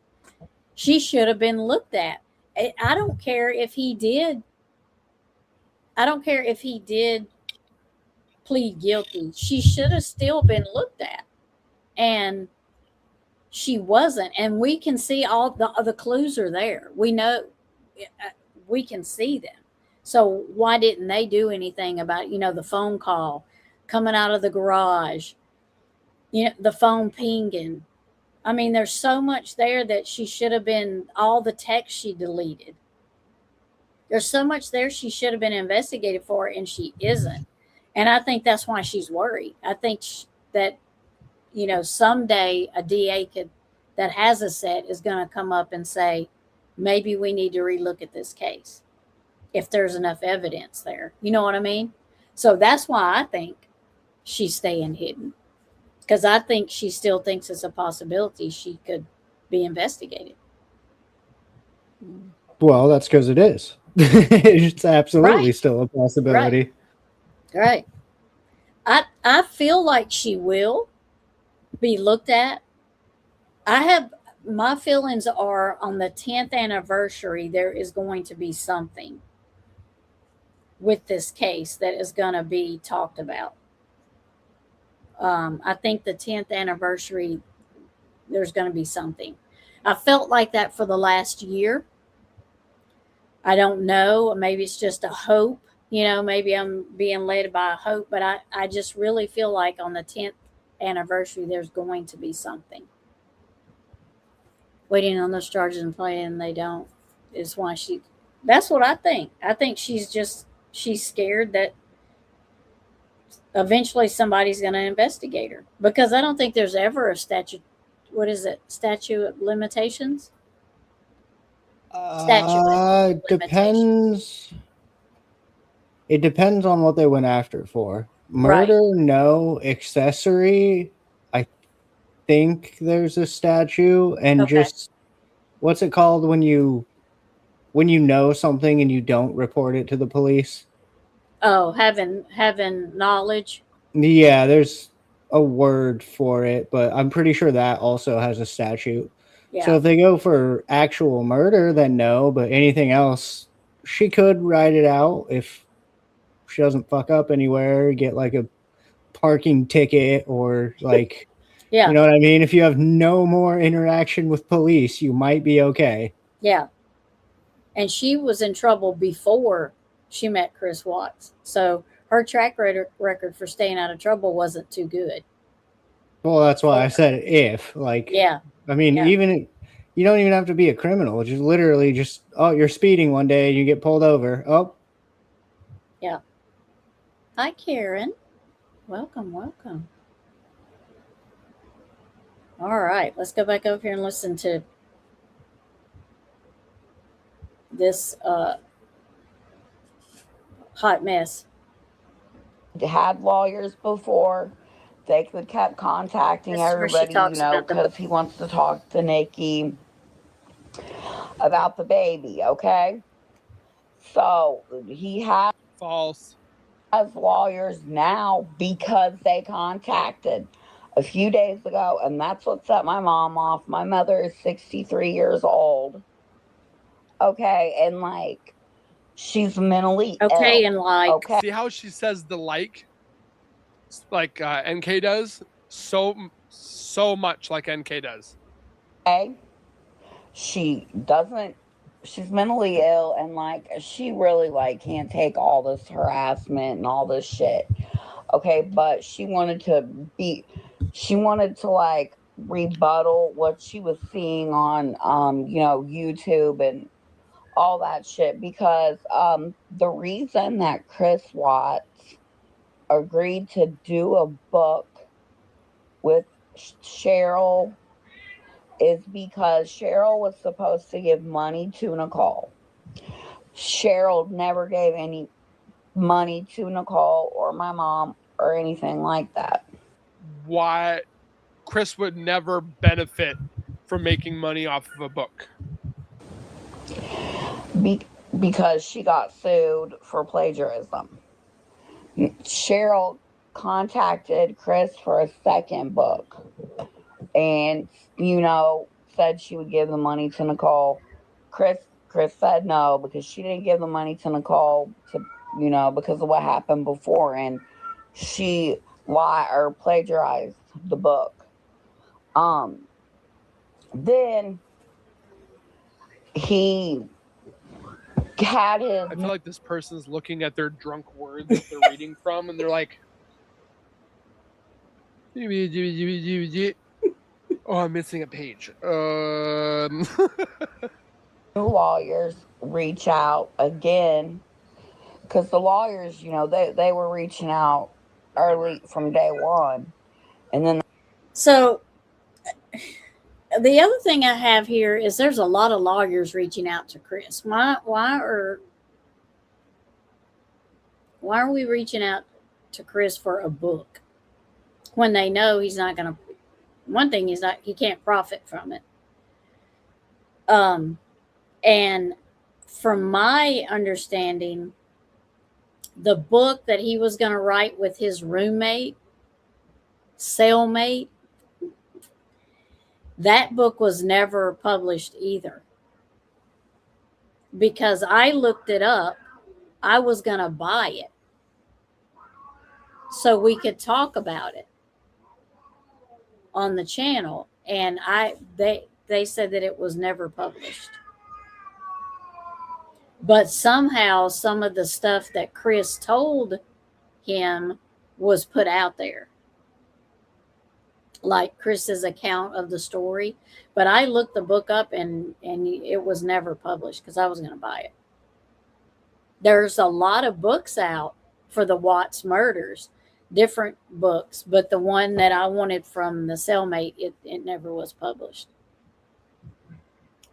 She should have been looked at. I don't care if he did. I don't care if he did plead guilty. She should have still been looked at. And she wasn't. And we can see all the clues are there. We know, we can see them. So why didn't they do anything about, the phone call coming out of the garage, the phone pinging? I mean, there's so much there that she should have been, all the text she deleted. There's so much there she should have been investigated for, and she isn't. And I think that's why she's worried. I think that, someday a DA that has a set is going to come up and say, maybe we need to relook at this case if there's enough evidence there. You know what I mean? So that's why I think she's staying hidden, because I think she still thinks it's a possibility she could be investigated. Well, that's because it is. It's absolutely Right. still a possibility. Right. I feel like she will be looked at. My feelings are on the 10th anniversary, there is going to be something with this case that is going to be talked about. I think the 10th anniversary, there's going to be something. I felt like that for the last year. I don't know. Maybe it's just a hope. Maybe I'm being led by a hope, but I just really feel like on the 10th anniversary, there's going to be something. Waiting on those charges and playing, they don't, is why that's what I think. I think she's scared that eventually somebody's going to investigate her, because I don't think there's ever a statute of limitations? Depends. It depends on what they went after for. Right. Murder, no. Accessory, I think there's a statute. And Okay. just, what's it called when you know something and you don't report it to the police? Oh, having knowledge. Yeah, there's a word for it, but I'm pretty sure that also has a statute. Yeah. So if they go for actual murder, then no, but anything else, she could ride it out if she doesn't fuck up anywhere, get like a parking ticket or like, Yeah. you know what I mean? If you have no more interaction with police, you might be okay. Yeah. And she was in trouble before she met Chris Watts. So her track record for staying out of trouble wasn't too good. Well, that's why I said if. Yeah. I mean, even you don't even have to be a criminal. Just literally you're speeding one day and you get pulled over. Oh. Yeah. Hi, Karen. Welcome. All right. Let's go back over here and listen to this hot mess. Had lawyers before. They kept contacting everybody, because he wants to talk to Nikki about the baby, okay? So he has false lawyers now because they contacted a few days ago, and that's what set my mom off. My mother is 63 years old, okay, and she's mentally okay, ill. And okay. See how she says the like NK does? So much like NK does. Okay. She's mentally ill, and she really can't take all this harassment and all this shit. Okay, but she wanted to rebuttal what she was seeing on YouTube and all that shit, because the reason that Chris Watts agreed to do a book with Cheryl is because Cheryl was supposed to give money to Nicole. Cheryl never gave any money to Nicole or my mom or anything like that. Why Chris would never benefit from making money off of a book? Because she got sued for plagiarism. Cheryl contacted Chris for a second book and, said she would give the money to Nicole. Chris said no, because she didn't give the money to Nicole because of what happened before, and she lied or plagiarized the book. Then he had his. I feel like this person's looking at their drunk words that they're reading from, and they're like, "Oh, I'm missing a page." New lawyers reach out again because the lawyers, they were reaching out early from day one. And then So the other thing I have here is there's a lot of lawyers reaching out to Chris. Why are we reaching out to Chris for a book when they know he's not going to? One thing is that he can't profit from it. And from my understanding, the book that he was going to write with his roommate, cellmate, that book was never published either. Because I looked it up, I was going to buy it so we could talk about it on the channel, and they said that it was never published. But somehow some of the stuff that Chris told him was put out there, like Chris's account of the story. But I looked the book up, and it was never published because I was going to buy it. There's a lot of books out for the Watts murders, different books, but the one that I wanted from the cellmate, it never was published.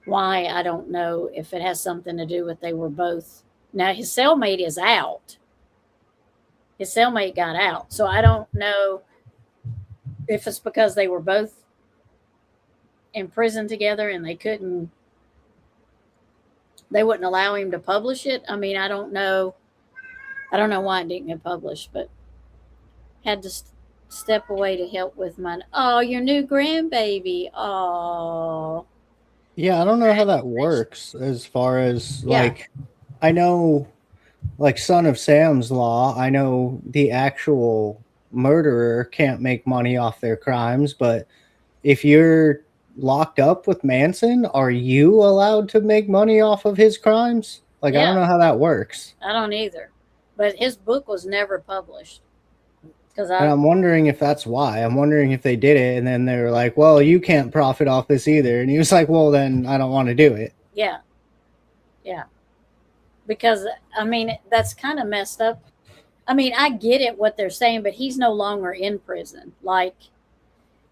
Why, I don't know. If it has something to do with they were both. Now, his cellmate is out. His cellmate got out. So I don't know if it's because they were both in prison together and they wouldn't allow him to publish it. I mean, I don't know. I don't know why it didn't get published, but had to step away to help with your new grandbaby. Oh. Yeah, I don't know how that works as far as like, I know like Son of Sam's Law, I know the actual murderer can't make money off their crimes, but if you're locked up with Manson, are you allowed to make money off of his crimes? Like, I don't know how that works. I don't either. But his book was never published. And I'm wondering if that's why. I'm wondering if they did it and then they were like, well, you can't profit off this either. And he was like, well, then I don't want to do it. Yeah. Yeah. Because, I mean, that's kind of messed up. I mean, I get it what they're saying, but he's no longer in prison. Like,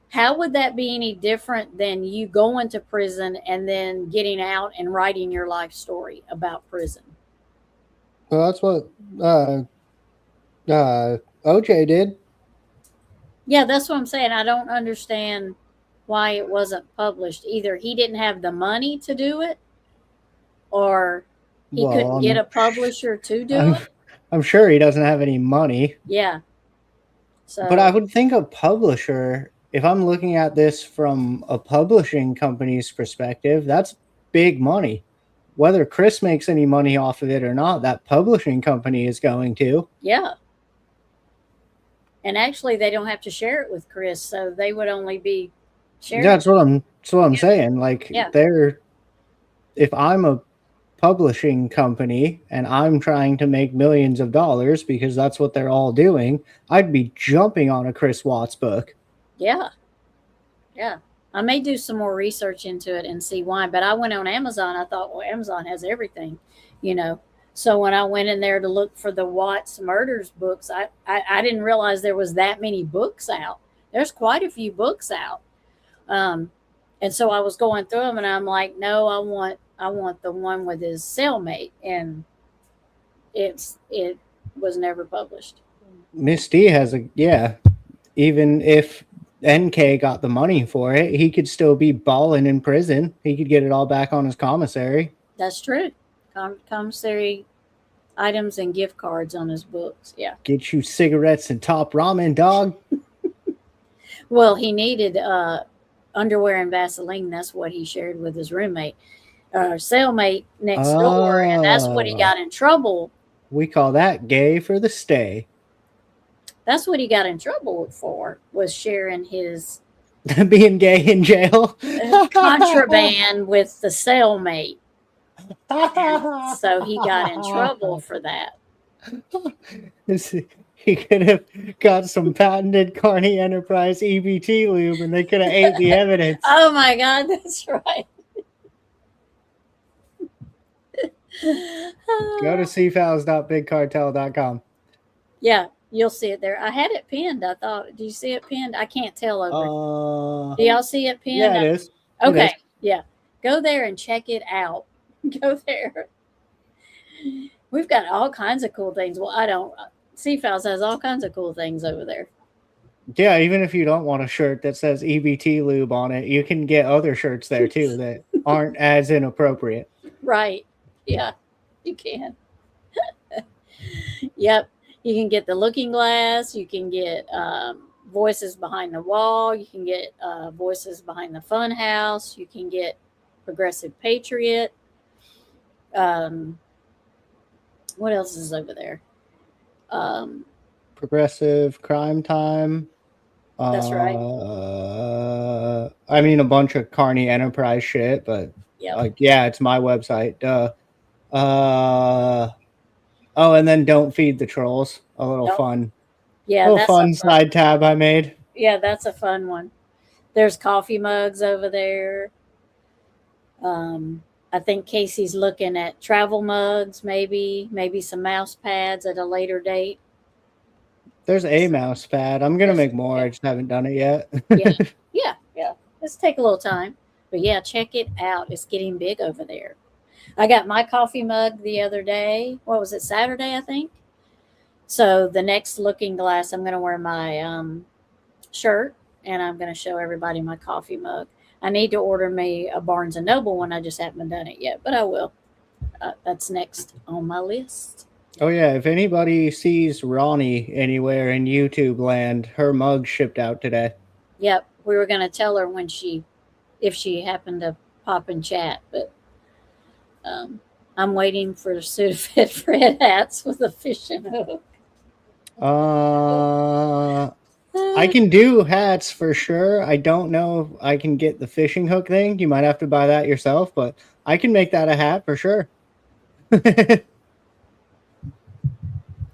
how would that be any different than you going to prison and then getting out and writing your life story about prison? Well, that's what OJ did. Yeah, that's what I'm saying. I don't understand why it wasn't published. Either he didn't have the money to do it, or he couldn't get a publisher to do it. I'm sure he doesn't have any money. Yeah. So, but I would think a publisher, if I'm looking at this from a publishing company's perspective, that's big money. Whether Chris makes any money off of it or not, that publishing company is going to. Yeah. And actually, they don't have to share it with Chris, so they would only be sharing. That's what I'm saying. Like, if I'm a publishing company and I'm trying to make millions of dollars because that's what they're all doing, I'd be jumping on a Chris Watts book. Yeah. Yeah. I may do some more research into it and see why, but I went on Amazon. I thought, well, Amazon has everything, So when I went in there to look for the Watts murders books, I didn't realize there was that many books out. There's quite a few books out. And so I was going through them and I'm like, no, I want the one with his cellmate. And it was never published. Miss D has even if NK got the money for it, he could still be balling in prison. He could get it all back on his commissary. That's true. Commissary items and gift cards on his books. Yeah. Get you cigarettes and top ramen, dog. Well, he needed underwear and Vaseline. That's what he shared with his roommate, cellmate next door, and that's what he got in trouble. We call that gay for the stay. That's what he got in trouble for, was sharing his being gay in jail contraband with the cellmate. So he got in trouble for that. He could have got some patented Carney Enterprise EBT lube and they could have ate the evidence. Oh my God, that's right. Go to cfowls.bigcartel.com. Yeah, you'll see it there. I had it pinned. I thought, do you see it pinned? I can't tell over. Do y'all see it pinned? Yeah, it is. Okay, yeah. Go there and check it out. Go there. We've got all kinds of cool things. Well, I don't. Seafowls has all kinds of cool things over there. Yeah, even if you don't want a shirt that says EBT lube on it, you can get other shirts there too that aren't as inappropriate. Right. Yeah, you can. Yep. You can get the looking glass. You can get voices behind the wall. You can get voices behind the fun house. You can get progressive patriot. What else is over there? Progressive crime time. That's right. I mean, a bunch of Carney Enterprise shit, but Yep. like, yeah, it's my website. Oh, and then don't feed the trolls. A little Nope. fun. Yeah, little that's fun side tab I made. Yeah, that's a fun one. There's coffee mugs over there. I think Casey's looking at travel mugs, maybe some mouse pads at a later date. There's a mouse pad. I'm gonna make more. I just haven't done it yet. Yeah. Let's take a little time. But yeah, check it out. It's getting big over there. I got my coffee mug the other day. What was it, Saturday, I think? So the next looking glass, I'm going to wear my shirt, and I'm going to show everybody my coffee mug. I need to order me a Barnes & Noble one. I just haven't done it yet, but I will. That's next on my list. Oh, yeah. If anybody sees Ronnie anywhere in YouTube land, her mug shipped out today. Yep. We were going to tell her if she happened to pop in chat, but I'm waiting for Sudafed Fred hats with a fishing hook. I can do hats for sure. I don't know if I can get the fishing hook thing. You might have to buy that yourself, but I can make that a hat for sure.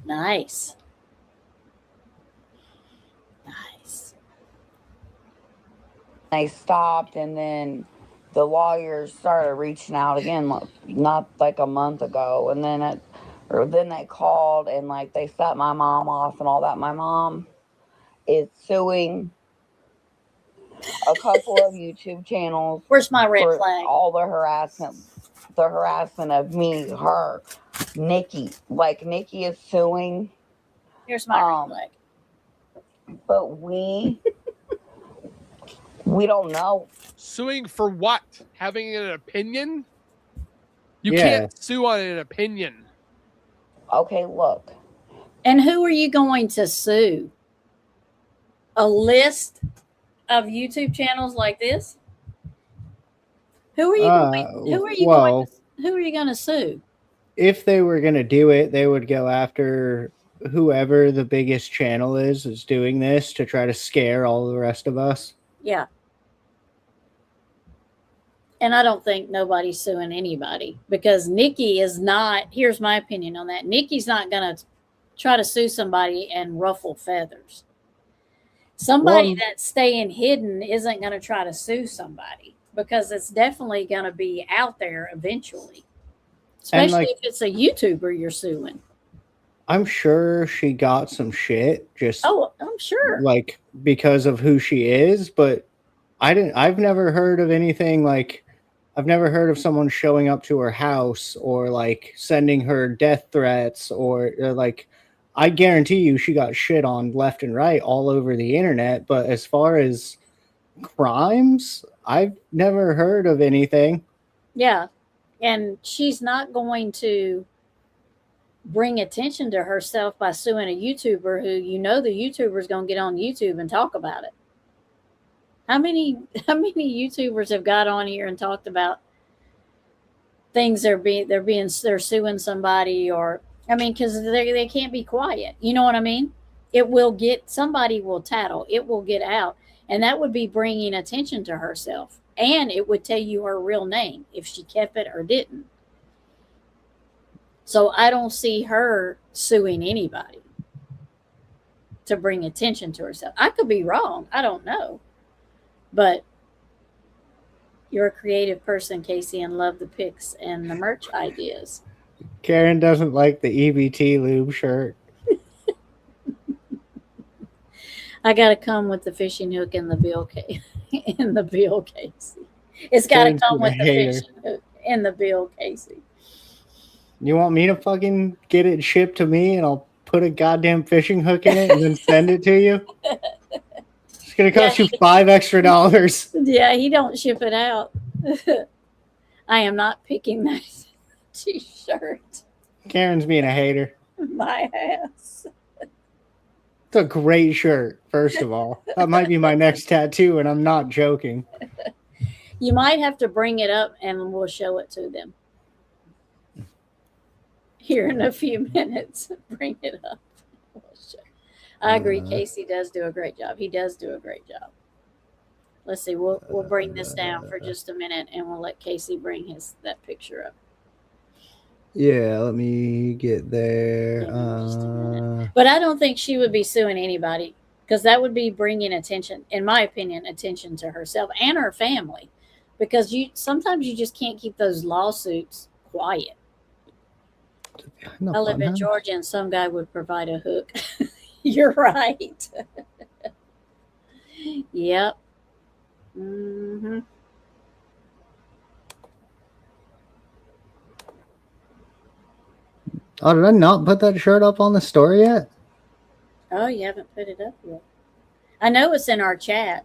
Nice. They stopped, and then the lawyers started reaching out again, not like a month ago, and then they called and like they set my mom off and all that. My mom is suing a couple of YouTube channels. Where's my red flag? All the harassment of me, her, Nikki. Like Nikki is suing. Here's my red flag. But we don't know. Suing for what? Having an opinion? You Yeah. can't sue on an opinion. Okay, look. And who are you going to sue? A list of YouTube channels like this? Who are you going to sue? If they were going to do it, they would go after whoever the biggest channel is doing this to try to scare all the rest of us. Yeah. And I don't think nobody's suing anybody because Nikki is not, here's my opinion on that. Nikki's not going to try to sue somebody and ruffle feathers. Somebody that's staying hidden isn't going to try to sue somebody because it's definitely going to be out there eventually. Especially if it's a YouTuber you're suing. I'm sure she got some shit I'm sure. Like because of who she is, but I've never heard of anything like I've never heard of someone showing up to her house or like sending her death threats or like I guarantee you she got shit on left and right all over the internet. But as far as crimes, I've never heard of anything. Yeah. And she's not going to bring attention to herself by suing a YouTuber who the YouTuber is going to get on YouTube and talk about it. How many YouTubers have got on here and talked about things they're suing somebody or because they can't be quiet. You know what I mean? Somebody will tattle. It will get out. And that would be bringing attention to herself. And it would tell you her real name if she kept it or didn't. So I don't see her suing anybody to bring attention to herself. I could be wrong. I don't know. But you're a creative person, Casey, and love the pics and the merch ideas. Karen doesn't like the EBT lube shirt. I gotta come with the fishing hook and the bill case. In the bill case. It's gotta Karen's come been a with the hater. fishing hook and the bill casing. You want me to fucking get it shipped to me and I'll put a goddamn fishing hook in it and then send it to you? It's gonna cost you $5 extra. Yeah, he don't ship it out. I am not picking that t-shirt. Karen's being a hater. My ass. It's a great shirt, first of all. That might be my next tattoo, and I'm not joking. You might have to bring it up and we'll show it to them. Here in a few minutes. Bring it up. I agree. Casey does do a great job. He does do a great job. Let's see. We'll bring this down for just a minute and we'll let Casey bring that picture up. Yeah, let me get there. But I don't think she would be suing anybody because that would be bringing attention, in my opinion, attention to herself and her family. Because sometimes you just can't keep those lawsuits quiet. I live in Georgia and some guy would provide a hook. You're right. Yep. Mm-hmm. Oh, did I not put that shirt up on the story yet? Oh, you haven't put it up yet. I know it's in our chat.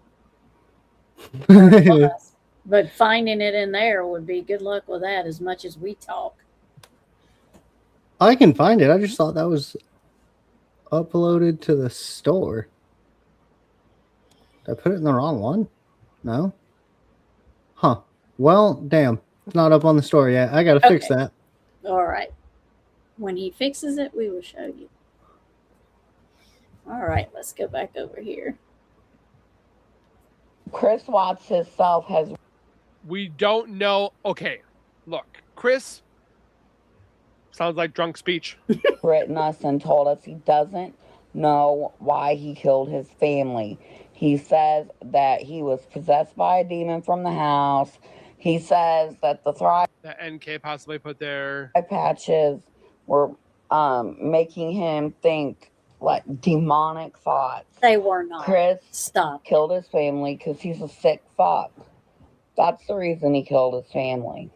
But finding it in there would be good luck with that as much as we talk. I can find it. I just thought that was uploaded to the store. Did I put it in the wrong one? No? Huh. Well, damn. It's not up on the store yet. I gotta fix that. All right. When he fixes it, we will show you. All right, let's go back over here. Chris Watts himself has. We don't know. Okay, look, Chris sounds like drunk speech. Written us and told us he doesn't know why he killed his family. He says that he was possessed by a demon from the house. He says that the Thrive That NK possibly put there. patches were making him think like demonic thoughts. They were not. Chris Stop. killed his family because he's a sick fuck. That's the reason he killed his family.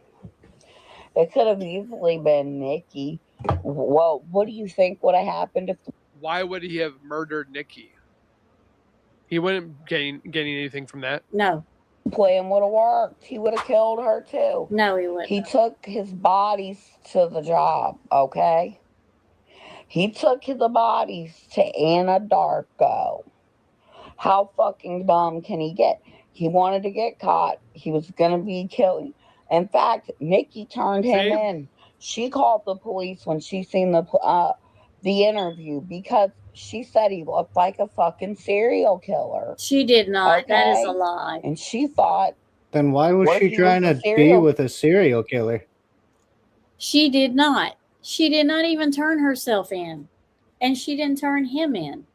It could have easily been Nikki. Well, what do you think would have happened if? Why would he have murdered Nikki? He wouldn't gain anything from that. No. Plan would have worked. He would have killed her too. No, he wouldn't. He took his bodies to the job, okay? He took the bodies to Anadarko. How fucking dumb can he get? He wanted to get caught. He was going to be killing. In fact, Nikki turned him in. She called the police when she seen the interview because she said he looked like a fucking serial killer. She did not. Okay? That is a lie. And she thought. Then why was she trying to be with a serial killer? She did not. She did not even turn herself in. And she didn't turn him in.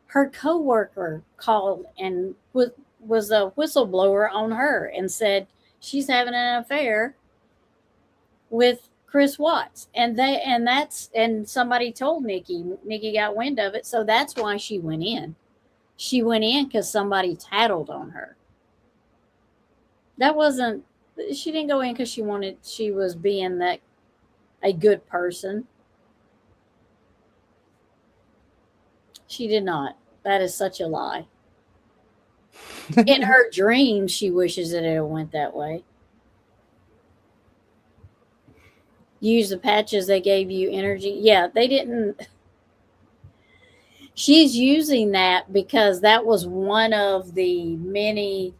Her coworker called and was a whistleblower on her and said she's having an affair with Chris Watts. And somebody told Nikki. Nikki got wind of it, so that's why she went in. She went in because somebody tattled on her. She didn't go in because she was being a good person. She did not. That is such a lie. In her dreams, she wishes that it went that way. Use the patches they gave you energy. Yeah, they didn't. She's using that because that was one of the many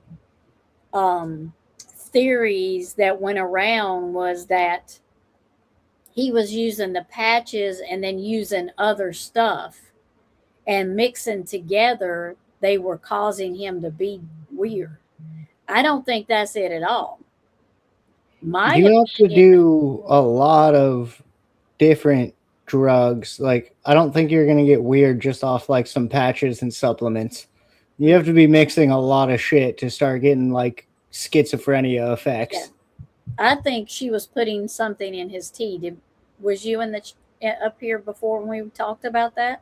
theories that went around, was that he was using the patches and then using other stuff and mixing together. They were causing him to be weird. I don't think that's it at all. You have to do a lot of different drugs. Like, I don't think you're going to get weird just off like some patches and supplements. You have to be mixing a lot of shit to start getting like schizophrenia effects. Yeah. I think she was putting something in his tea Was you in the up here before when we talked about that?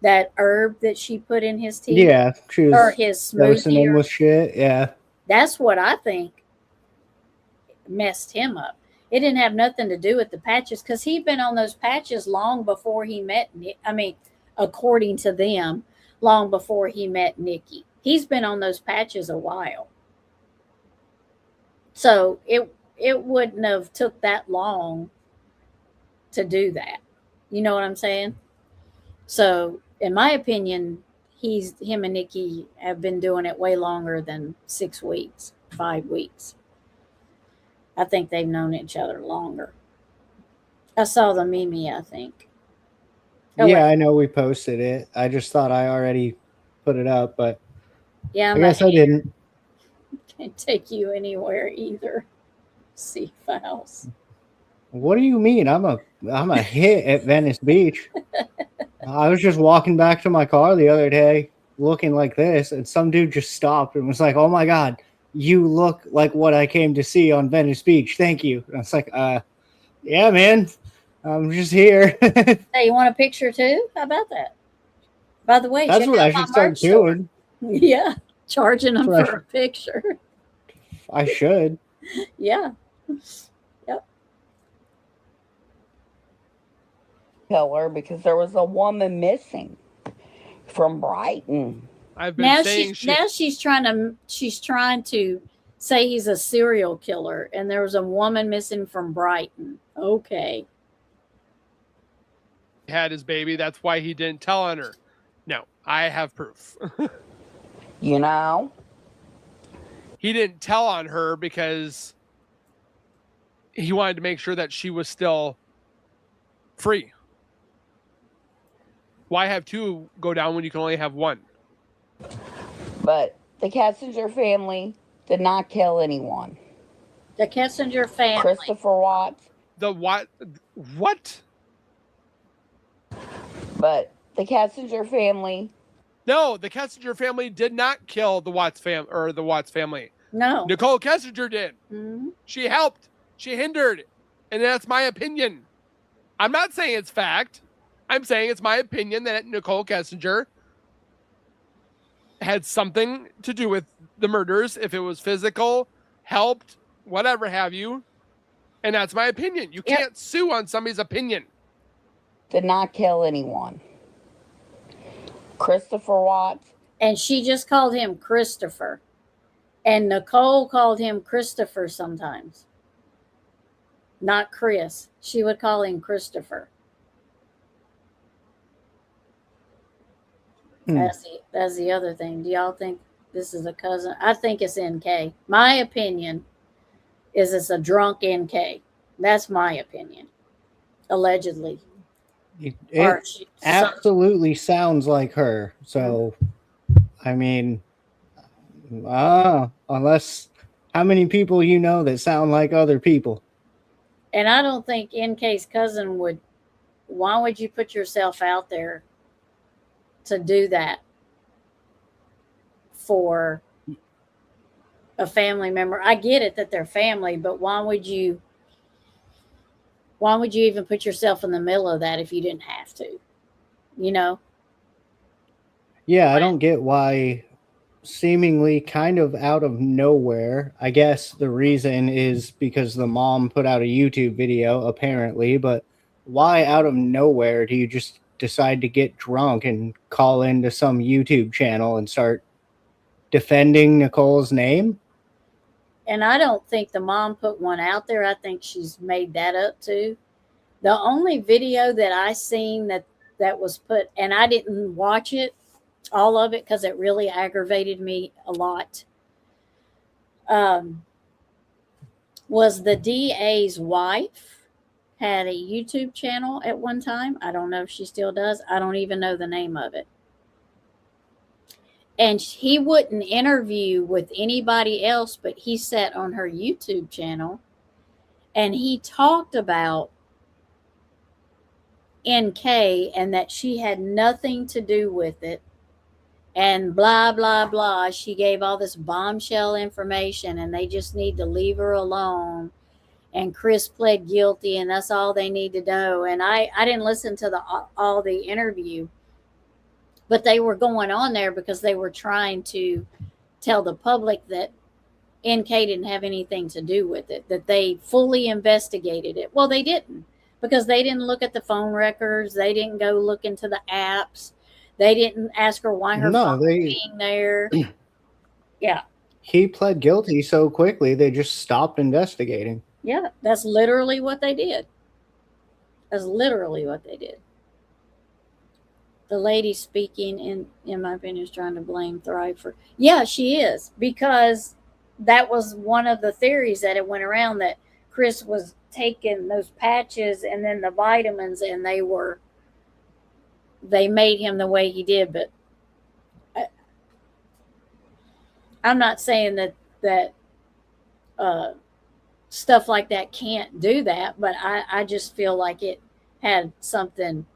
That herb that she put in his tea? Yeah, she Or was his dosing smoothie? him with shit. Yeah. That's what I think messed him up. It didn't have nothing to do with the patches because he'd been on those patches long before he met Nick. I mean, according to them, long before he met Nikki. He's been on those patches a while. So it wouldn't have took that long to do that. You know what I'm saying? So in my opinion, him and Nikki have been doing it way longer than 6 weeks, 5 weeks. I think they've known each other longer. I saw the Mimi, I think. Oh, Yeah, wait. I know we posted it. I just thought I already put it up, but Yeah, I guess I didn't. Can't take you anywhere either. See files. What do you mean? I'm a hit at Venice Beach. I was just walking back to my car the other day looking like this, and some dude just stopped and was like, "Oh my god, you look like what I came to see on Venice Beach. Thank you." And I was like, yeah, man. I'm just here." Hey, you want a picture too? How about that? By the way, That's check what out I my should start merch store. doing. Yeah, charging them That's what for a picture. I should. Yeah. Yep. Killer because there was a woman missing from Brighton. I've been saying she's trying to say he's a serial killer, and there was a woman missing from Brighton. Okay. had his baby. That's why he didn't tell on her. No, I have proof. You know? He didn't tell on her because he wanted to make sure that she was still free. Why have two go down when you can only have one? But the Kessinger family did not kill anyone. The Kessinger family. Christopher Watts. The what? What? But the Kessinger family. No, the Kessinger family did not kill the Watts family. No. Nicole Kessinger did. Mm-hmm. She helped. She hindered. And that's my opinion. I'm not saying it's fact. I'm saying it's my opinion that Nicole Kessinger had something to do with the murders. If it was physical, helped, whatever have you. And that's my opinion. You can't sue on somebody's opinion. Did not kill anyone. Christopher Watts. And she just called him Christopher. And Nicole called him Christopher sometimes. Not Chris. She would call him Christopher. That's the other thing. Do y'all think this is a cousin? I think it's NK. My opinion is it's a drunk NK. That's my opinion. Allegedly. It absolutely sounds like her. So, I mean, unless how many people you know that sound like other people? And I don't think NK's cousin would. Why would you put yourself out there to do that for a family member? I get it that they're family, but why would you even put yourself in the middle of that if you didn't have to? You know? Yeah, I don't get why seemingly kind of out of nowhere. I guess the reason is because the mom put out a YouTube video, apparently, but why out of nowhere do you just decide to get drunk and call into some YouTube channel and start defending Nicole's name? And I don't think the mom put one out there. I think she's made that up too. The only video that I seen that was put, and I didn't watch it, all of it, because it really aggravated me a lot, was the DA's wife had a YouTube channel at one time. I don't know if she still does. I don't even know the name of it. And he wouldn't interview with anybody else, but he sat on her YouTube channel and he talked about NK and that she had nothing to do with it and blah, blah, blah. She gave all this bombshell information and they just need to leave her alone. and Chris pled guilty, and that's all they need to know. And I didn't listen to all the interview, but they were going on there because they were trying to tell the public that NK didn't have anything to do with it, that they fully investigated it. Well, they didn't, because they didn't look at the phone records. They didn't go look into the apps. They didn't ask her why her phone was being there. Yeah. He pled guilty so quickly, they just stopped investigating. Yeah, that's literally what they did. That's literally what they did. The lady speaking, in my opinion, is trying to blame Thrive for... Yeah, she is, because that was one of the theories that it went around, that Chris was taking those patches and then the vitamins, and they made him the way he did. But I'm not saying that stuff like that can't do that, but I just feel like it had something,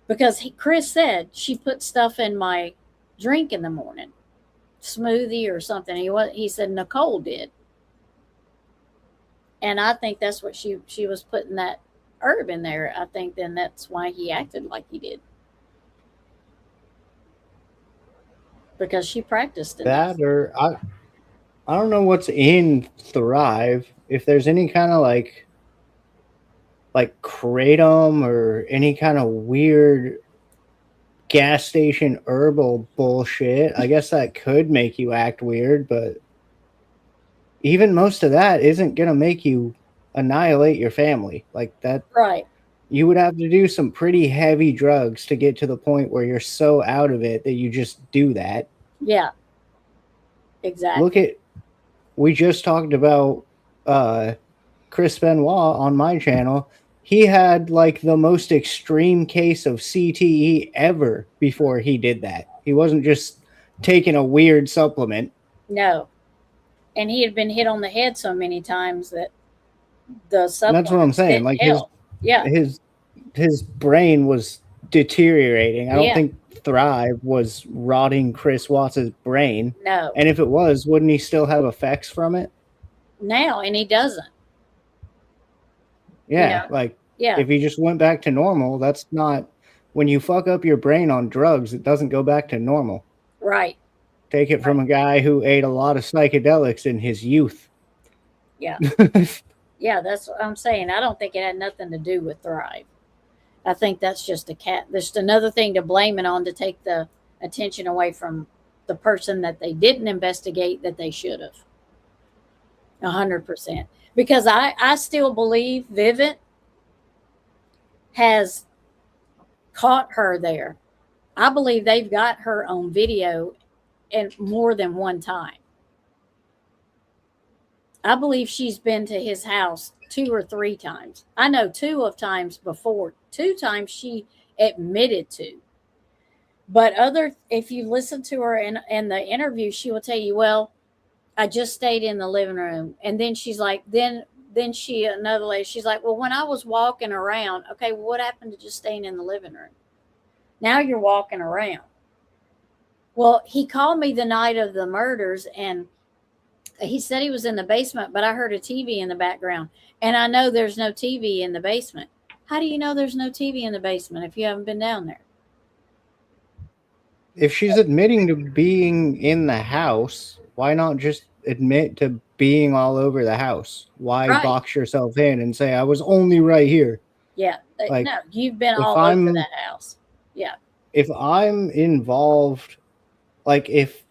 because Chris said she put stuff in my drink in the morning, smoothie or something. He said Nicole did, and I think that's what she was putting that herb in there. I think then that's why he acted like he did, because she practiced in that. Or I don't know what's in Thrive. If there's any kind of like kratom or any kind of weird gas station herbal bullshit, I guess that could make you act weird, but even most of that isn't going to make you annihilate your family like that. Right. You would have to do some pretty heavy drugs to get to the point where you're so out of it that you just do that. Yeah. Exactly. Look at, we just talked about Chris Benoit on my channel. He had like the most extreme case of CTE ever before he did that. He wasn't just taking a weird supplement. No. And he had been hit on the head so many times that the supplement... That's what I'm saying. Like his brain was deteriorating. I don't think Thrive was rotting Chris Watts' brain. No. And if it was, wouldn't he still have effects from it? Now, and he doesn't. Yeah, if he just went back to normal, that's not... When you fuck up your brain on drugs, it doesn't go back to normal. Right. Take it from a guy who ate a lot of psychedelics in his youth. Yeah. Yeah, that's what I'm saying. I don't think it had nothing to do with Thrive. I think that's just just another thing to blame it on, to take the attention away from the person that they didn't investigate that they should have. 100%. Because I still believe Vivint has caught her there. I believe they've got her on video and more than one time. I believe she's been to his house 2 or 3 times. I know 2 of times before. 2 times she admitted to. But if you listen to her in the interview, she will tell you, well, I just stayed in the living room. And then she's like, another lady, she's like, well, when I was walking around, okay, well, what happened to just staying in the living room? Now you're walking around. Well, he called me the night of the murders, and he said he was in the basement, but I heard a TV in the background. And I know there's no TV in the basement. How do you know there's no TV in the basement if you haven't been down there? If she's admitting to being in the house, why not just admit to being all over the house? Why box yourself in and say, I was only right here? Yeah. No, you've been all over that house. Yeah. If I'm involved, like if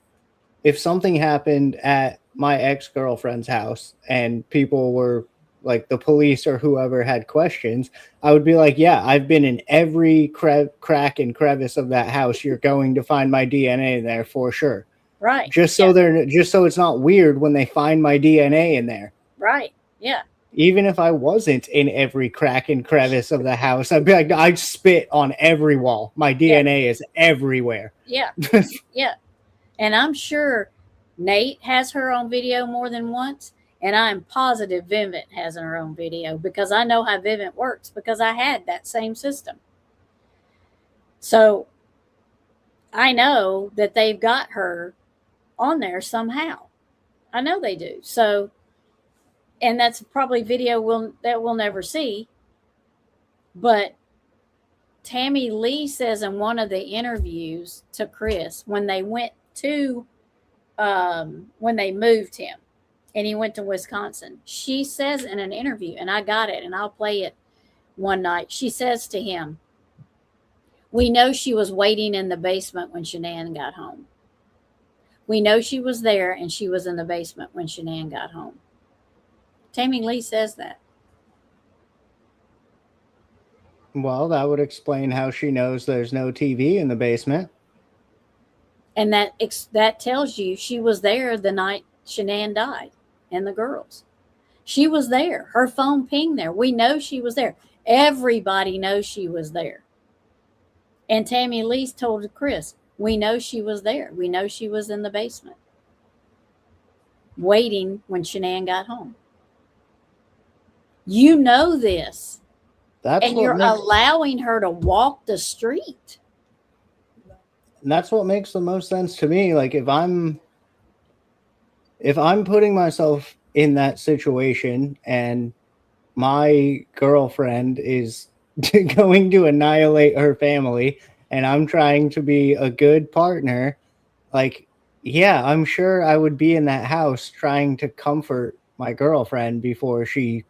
something happened at my ex-girlfriend's house and people were like, the police or whoever had questions, I would be like, yeah, I've been in every crack and crevice of that house. You're going to find my DNA in there for sure. Right. Just so it's not weird when they find my DNA in there. Right. Yeah. Even if I wasn't in every crack and crevice of the house, I'd be like, I'd spit on every wall. My DNA is everywhere. Yeah. Yeah. And I'm sure Nate has her on video more than once. And I'm positive Vivint has her own video, because I know how Vivint works, because I had that same system. So I know that they've got her on there somehow. I know they do. So and that's probably video that we'll never see. But Tammy Lee says in one of the interviews to Chris, when they went to when they moved him and he went to Wisconsin, she says in an interview, and I got it and I'll play it one night. She says to him, "We know she was waiting in the basement when Shanann got home. We know she was there and she was in the basement when Shanann got home." Tammy Lee says that. Well, that would explain how she knows there's no TV in the basement. And that tells you she was there the night Shanann died and the girls. She was there. Her phone pinged there. We know she was there. Everybody knows she was there. And Tammy Lee told Chris, "We know she was there. We know she was in the basement waiting when Shanann got home." You know this. And you're allowing her to walk the street. That's what makes the most sense to me. Like if I'm putting myself in that situation and my girlfriend is going to annihilate her family and I'm trying to be a good partner, like, yeah, I'm sure I would be in that house trying to comfort my girlfriend before she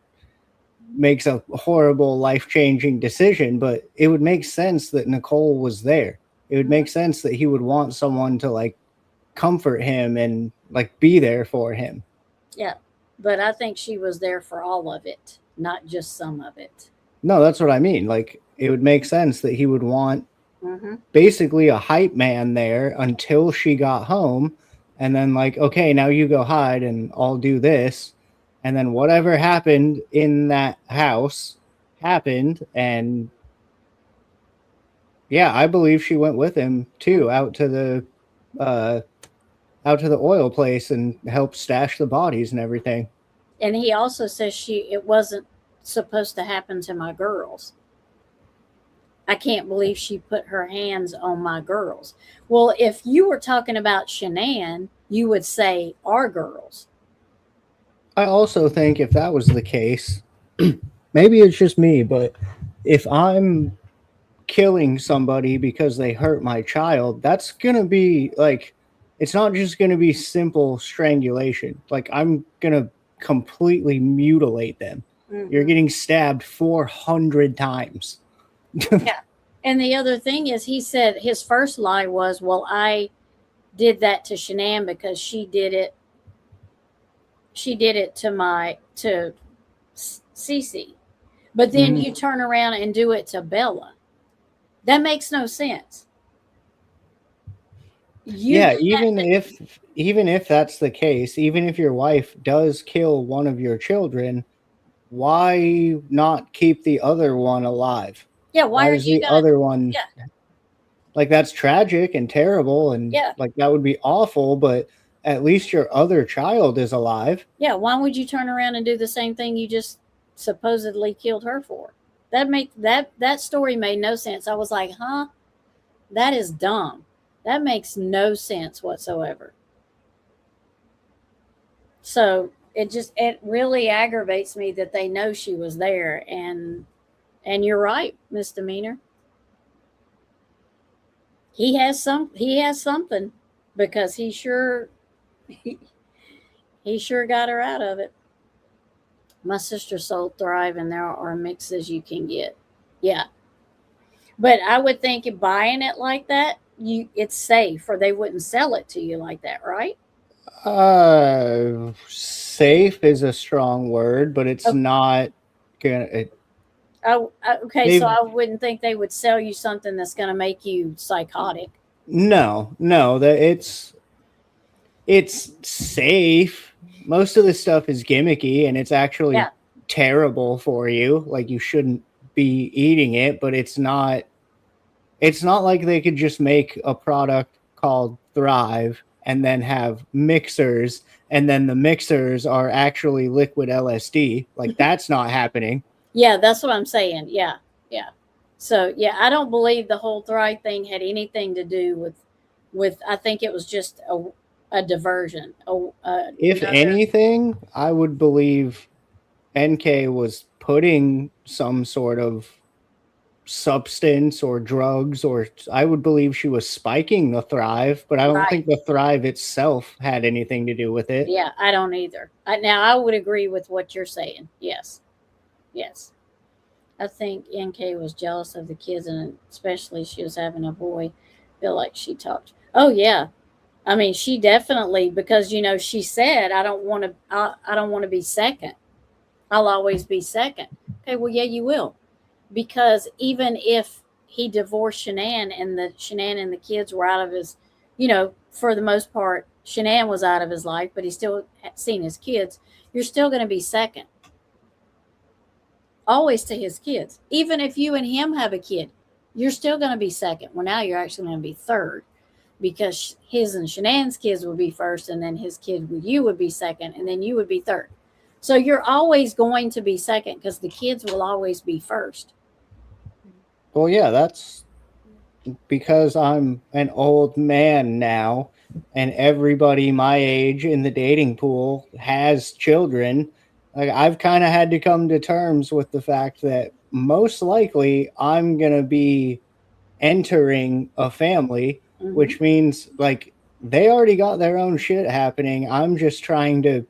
makes a horrible life-changing decision. But it would make sense that Nicole was there. It would make sense that he would want someone to like comfort him and like be there for him. Yeah, but I think she was there for all of it, not just some of it. No, that's what I mean. Like it would make sense that he would want Mm-hmm. basically a hype man there until she got home, and then like, okay, now you go hide and I'll do this. And then whatever happened in that house happened. And yeah, I believe she went with him too, out to the oil place and helped stash the bodies and everything. And he also says it wasn't supposed to happen to my girls. I can't believe she put her hands on my girls. Well, if you were talking about Shanann, you would say our girls. I also think if that was the case, maybe it's just me, but if I'm killing somebody because they hurt my child, that's going to be like, it's not just going to be simple strangulation. Like I'm going to completely mutilate them. Mm-hmm. You're getting stabbed 400 times. Yeah. And the other thing is, he said his first lie was, well, I did that to Shanann because she did it to Cece. But then you turn around and do it to Bella. That makes no sense. Even if that's the case, even if your wife does kill one of your children, why not keep the other one alive? Yeah, why are you the other one? Yeah. Like that's tragic and terrible, and like that would be awful. But at least your other child is alive. Yeah, why would you turn around and do the same thing you just supposedly killed her for? That story made no sense. I was like, huh? That is dumb. That makes no sense whatsoever. So it really aggravates me that they know she was there, and you're right, Misdemeanor. He has something, because he sure got her out of it. My sister's Soul Thrive, and there are mixes you can get. Yeah. But I would think buying it like that, it's safe, or they wouldn't sell it to you like that, right? Safe is a strong word, but it's not gonna. Okay, so I wouldn't think they would sell you something that's going to make you psychotic. No, that it's safe. Most of this stuff is gimmicky, and it's actually terrible for you. Like you shouldn't be eating it, but it's not like they could just make a product called Thrive and then have mixers, and then the mixers are actually liquid LSD. Like that's not happening. Yeah, that's what I'm saying. Yeah. So I don't believe the whole Thrive thing had anything to do with. I think it was just a diversion. If anything, I would believe NK was putting some sort of substance or drugs, or I would believe she was spiking the Thrive, but I don't think the Thrive itself had anything to do with it. Yeah, I don't either. Now, I would agree with what you're saying. Yes. Yes. I think NK was jealous of the kids, and especially she was having a boy. Feel like she talked. Oh yeah, I mean she definitely, because she said I don't want to. I don't want to be second. I'll always be second. Okay, well yeah you will, because even if he divorced Shanann and Shanann and the kids were out of his, for the most part Shanann was out of his life, but he still seen his kids. You're still going to be second. Always to his kids. Even if you and him have a kid, you're still going to be second. Well, now you're actually going to be third, because his and Shanann's kids would be first, and then his kid with you would be second, and then you would be third. So you're always going to be second, because the kids will always be first. Well, yeah, that's because I'm an old man now, and everybody my age in the dating pool has children. Like, I've kind of had to come to terms with the fact that most likely I'm going to be entering a family, which means like they already got their own shit happening. I'm just trying to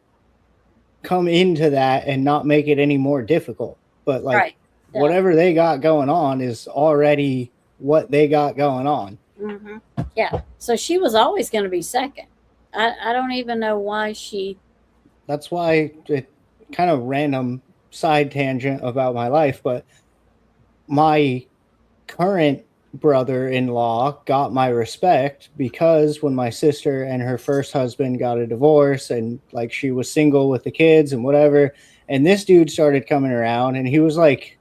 come into that and not make it any more difficult. But like whatever they got going on is already what they got going on. Mm-hmm. Yeah. So she was always going to be second. I don't even know why she. That's why it kind of random side tangent about my life, but my current brother-in-law got my respect because when my sister and her first husband got a divorce, and like she was single with the kids and whatever, and this dude started coming around, and he was like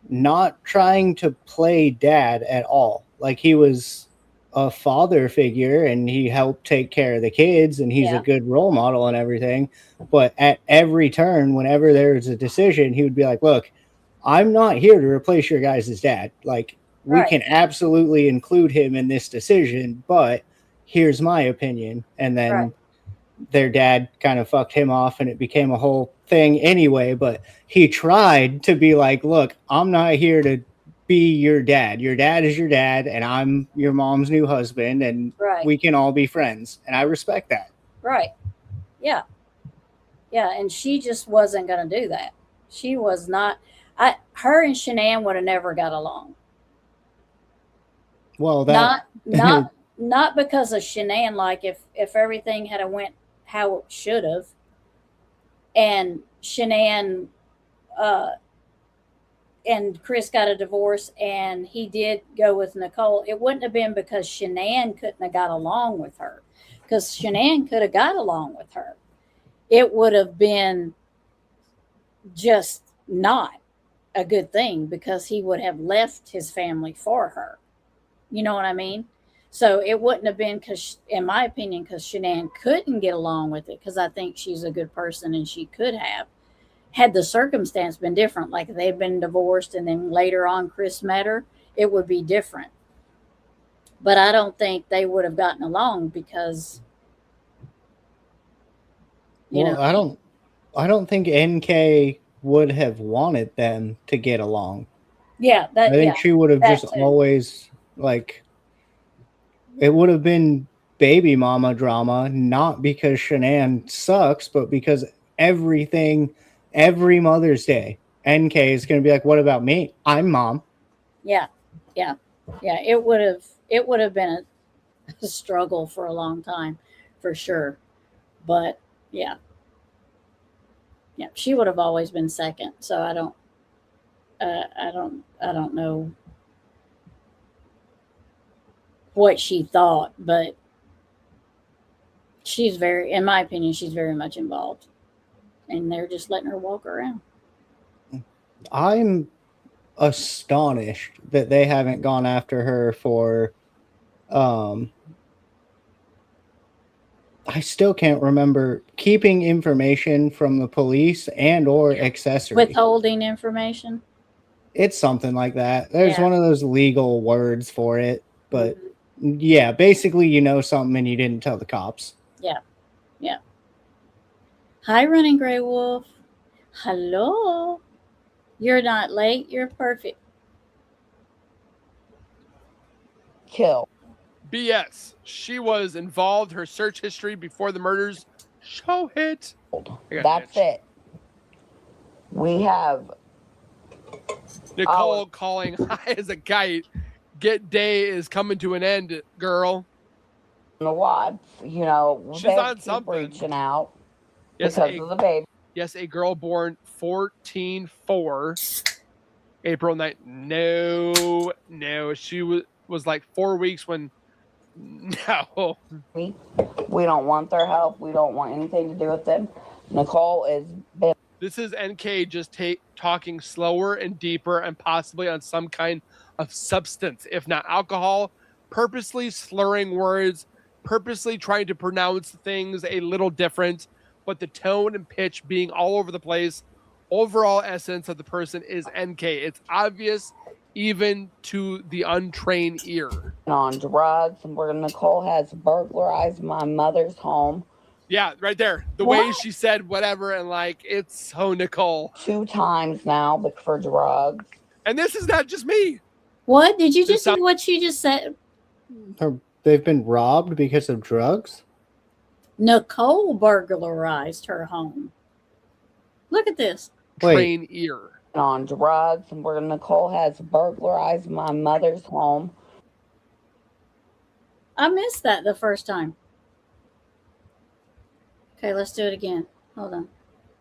not trying to play dad at all. Like, he was a father figure and he helped take care of the kids, and he's a good role model and everything. But at every turn, whenever there was a decision, he would be like, look, I'm not here to replace your guys' dad. Like, we can absolutely include him in this decision, but here's my opinion. And then their dad kind of fucked him off, and it became a whole thing anyway. But he tried to be like, look, I'm not here to be your dad. Your dad is your dad, and I'm your mom's new husband, and we can all be friends. And I respect that. Right. Yeah. Yeah. And she just wasn't going to do that. She was not. Her and Shanann would have never got along. Well, that not because of Shanann. Like, if everything had went how it should have, and Shanann and Chris got a divorce, and he did go with Nicole, it wouldn't have been because Shanann couldn't have got along with her, because Shanann could have got along with her. It would have been just not a good thing, because he would have left his family for her. You know what I mean? So it wouldn't have been because, in my opinion, because Shanann couldn't get along with it, because I think she's a good person and she could have. Had the circumstance been different, like they've been divorced and then later on Chris met her, it would be different. But I don't think they would have gotten along, because I don't think NK would have wanted them to get along. Yeah, I think she would have just always, like, it would have been baby mama drama, not because Shanann sucks, but because every Mother's Day, NK is going to be like, what about me? I'm mom. Yeah. It would have been a struggle for a long time, for sure. But yeah, she would have always been second. So I don't know what she thought, but in my opinion, she's very much involved, and they're just letting her walk around. I'm astonished that they haven't gone after her for I still can't remember, keeping information from the police and or accessory. Withholding information. It's something like that. There's one of those legal words for it, but yeah, basically something and you didn't tell the cops. Yeah. Hi, Running Gray Wolf. Hello. You're not late. You're perfect. Kill. BS. She was involved. Her search history before the murders. Show it. I got an That's itch. it. We have Nicole calling high as a kite. Get day is coming to an end, girl. the Watts, you know, She's they on keep something. reaching out Yes, because of the baby. Yes, a girl born 14/4, April 9th. No, she was like 4 weeks when. No. We don't want their help. We don't want anything to do with them. Nicole is been This is NK just talking slower and deeper and possibly on some kind of substance, if not alcohol, purposely slurring words, purposely trying to pronounce things a little different, but the tone and pitch being all over the place. Overall essence of the person is NK. It's obvious even to the untrained ear. on drugs, and Nicole has burglarized my mother's home Yeah, right there. The way she said whatever and like, it's so Nicole. 2 times now, but for drugs. And this is not just me. What? Did you just see what she just said? They've been robbed because of drugs? Nicole burglarized her home. Look at this. Train ear. On drugs, and Nicole has burglarized my mother's home. I missed that the first time. Okay, let's do it again. Hold on.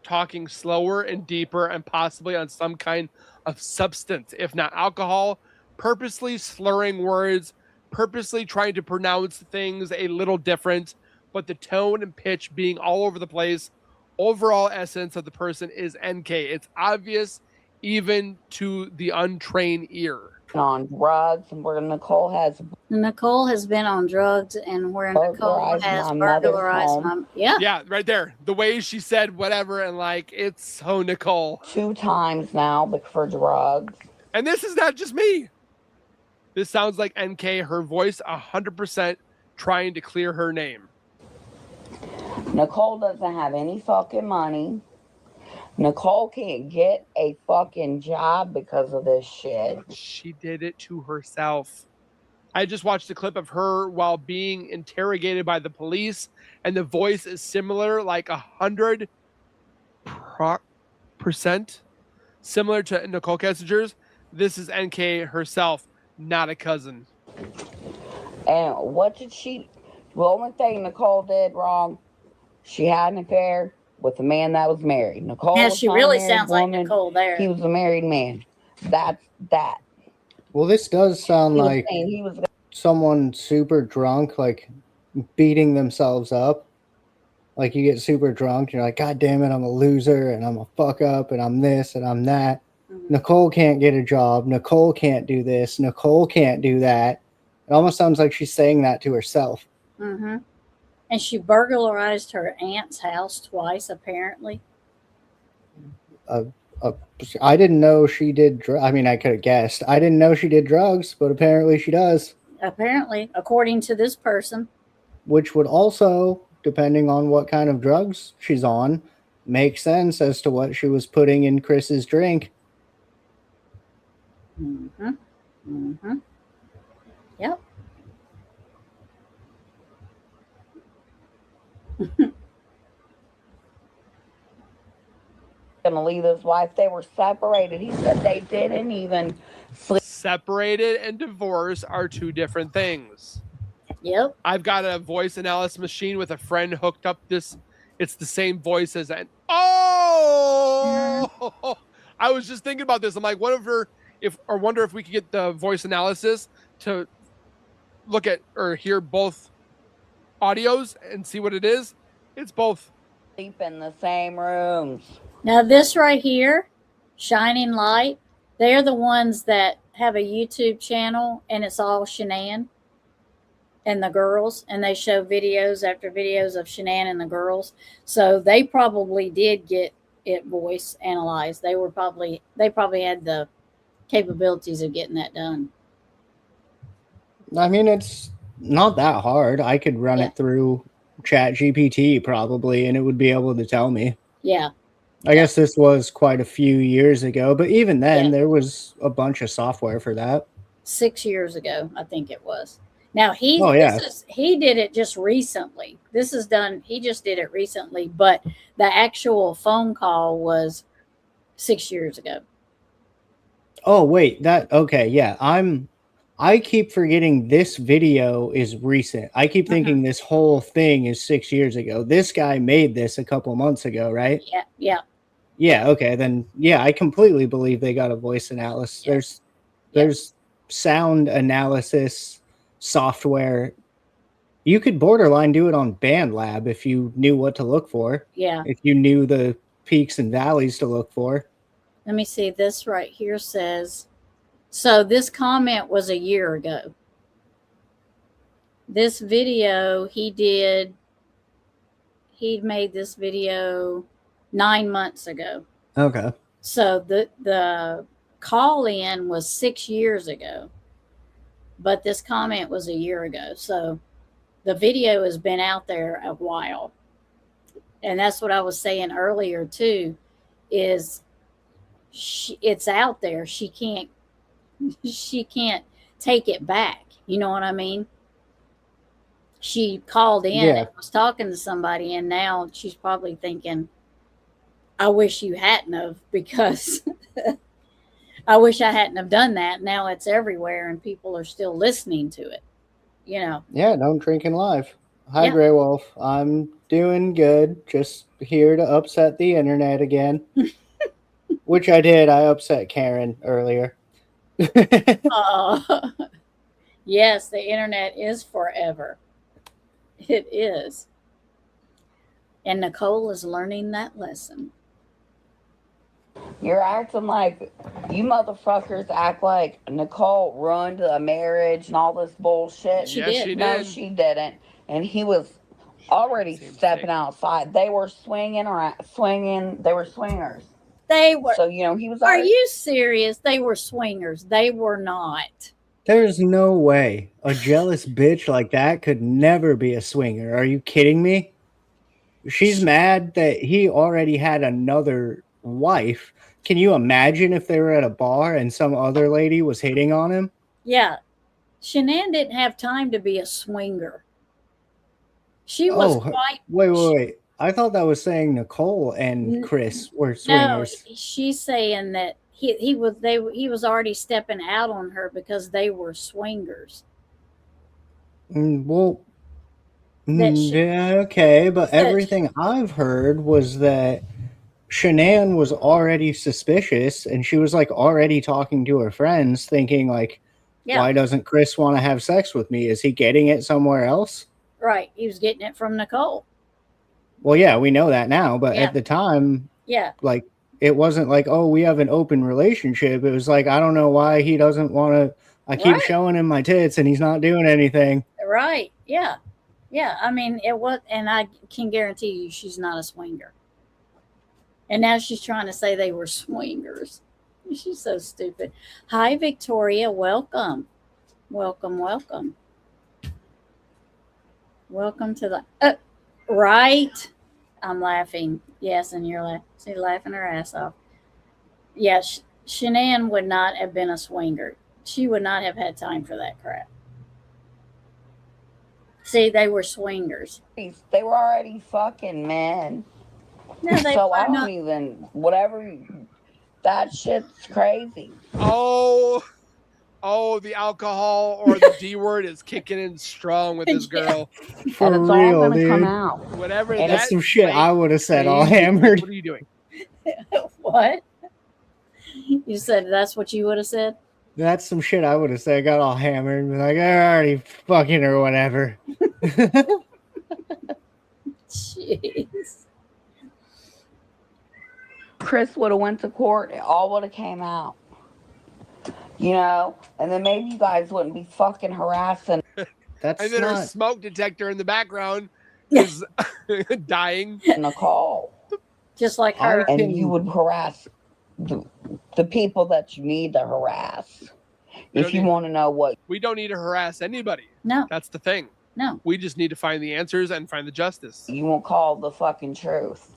Talking slower and deeper and possibly on some kind of substance, if not alcohol, purposely slurring words, purposely trying to pronounce things a little different, but the tone and pitch being all over the place. Overall essence of the person is NK. It's obvious even to the untrained ear. On drugs, and Nicole has been on drugs, and where Nicole has burglarized my Yeah, right there. The way she said whatever and like, it's so Nicole. 2 times now, but for drugs. And this is not just me. This sounds like NK, her voice 100% trying to clear her name. Nicole doesn't have any fucking money. Nicole can't get a fucking job because of this shit. She did it to herself. I just watched a clip of her while being interrogated by the police, and the voice is similar, like 100% similar to Nicole Kessinger's. This is NK herself, not a cousin. And what did she... The only thing Nicole did wrong, she had an affair with a man that was married. Nicole. Yeah, she really sounds like Nicole there. He was a married man. That's that. Well, this does sound like someone super drunk, like beating themselves up. Like you get super drunk, you're like, God damn it, I'm a loser and I'm a fuck up and I'm this and I'm that. Mm-hmm. Nicole can't get a job. Nicole can't do this. Nicole can't do that. It almost sounds like she's saying that to herself. Mm-hmm. And she burglarized her aunt's house twice, apparently. I didn't know she did. I mean, I could have guessed. I didn't know she did drugs, but apparently she does. Apparently, according to this person. Which would also, depending on what kind of drugs she's on, make sense as to what she was putting in Chris's drink. Mm-hmm. Mm-hmm. Yep. Gonna leave his wife. They were separated. He said they didn't even sleep. Separated and divorce are two different things. Yep. I've got a voice analysis machine with a friend hooked up. It's the same voice as an. Oh, I was just thinking about this. I'm like, wonder if we could get the voice analysis to look at or hear both audios and see what it is. It's both. Sleep in the same rooms. Now this right here, Shining Light, they're the ones that have a YouTube channel, and it's all Shanann and the girls, and they show videos after videos of Shanann and the girls. So they probably did get it voice analyzed. They probably had the capabilities of getting that done. I mean, it's not that hard. I could run it through ChatGPT probably, and it would be able to tell me. Yeah. I guess this was quite a few years ago, but even then, Yeah. there was a bunch of software for that. 6 years ago, I think it was. Now he Oh, yeah. he did it just recently. This is done. He just did it recently, but the actual phone call was 6 years ago. Oh, wait, okay, yeah. I keep forgetting this video is recent. I keep thinking this whole thing is 6 years ago. This guy made this a couple months ago, right? Yeah, yeah. Yeah, okay, then yeah, I completely believe they got a voice analysis. Yeah. There's sound analysis software. You could borderline do it on BandLab if you knew what to look for. Yeah. If you knew the peaks and valleys to look for. Let me see. This right here says, so this comment was a year ago. This video he made this video 9 months ago. Okay. So the call in was 6 years ago, but this comment was a year ago. So the video has been out there a while. And that's what I was saying earlier too, is it's out there. She can't take it back. You know what I mean? She called in and was talking to somebody, and now she's probably thinking, I wish you hadn't have, because I wish I hadn't have done that. Now it's everywhere and people are still listening to it, you know. Yeah, don't drink in live. Hi, Grey Wolf. I'm doing good. Just here to upset the internet again. Which I did. I upset Karen earlier. Yes, the internet is forever. It is. And Nicole is learning that lesson. You're acting like, you motherfuckers act like Nicole ruined a marriage and all this bullshit. She did. No, she didn't. And he was already stepping outside. They were swinging. They were swingers. They were. So, you know, he was. Are you serious? They were swingers. They were not. There's no way a jealous bitch like that could never be a swinger. Are you kidding me? She's mad that he already had another wife. Can you imagine if they were at a bar and some other lady was hitting on him? Yeah. Shanann didn't have time to be a swinger. She was quite... Wait. I thought that was saying Nicole and Chris were swingers. No, she's saying that he was already stepping out on her because they were swingers. Well, yeah, okay, but everything I've heard was that Shanann was already suspicious, and she was like already talking to her friends, thinking like, why doesn't Chris want to have sex with me? Is he getting it somewhere else? Right, he was getting it from Nicole. Well, yeah, we know that now, but at the time, like, it wasn't like, oh, we have an open relationship. It was like, I don't know why he doesn't want to. I keep showing him my tits, and he's not doing anything. Right? Yeah. I mean, it was, and I can guarantee you, she's not a swinger. And now she's trying to say they were swingers. She's so stupid. Hi, Victoria. Welcome. Welcome to the... right? I'm laughing. Yes, and you're laughing. She's laughing her ass off. Yeah, Shanann would not have been a swinger. She would not have had time for that crap. See, they were swingers. They were already fucking men. No, they so were I don't not. even, whatever, that shit's crazy. Oh, the alcohol or the D word is kicking in strong with this girl. For and it's real, all gonna dude. come out. Whatever. And that's some shit I would have said all hammered. What are you doing? What? You said that's what you would have said? That's some shit I would have said. I got all hammered and be like, I already fucking or whatever. Jeez. Chris would have went to court. It all would have came out. You know? And then maybe you guys wouldn't be fucking harassing. That's and then not... her smoke detector in the background is dying. Nicole. Just like her. And you would harass the people that you need to harass. If you want to know what. We don't need to harass anybody. No. That's the thing. No. We just need to find the answers and find the justice. You won't call the fucking truth.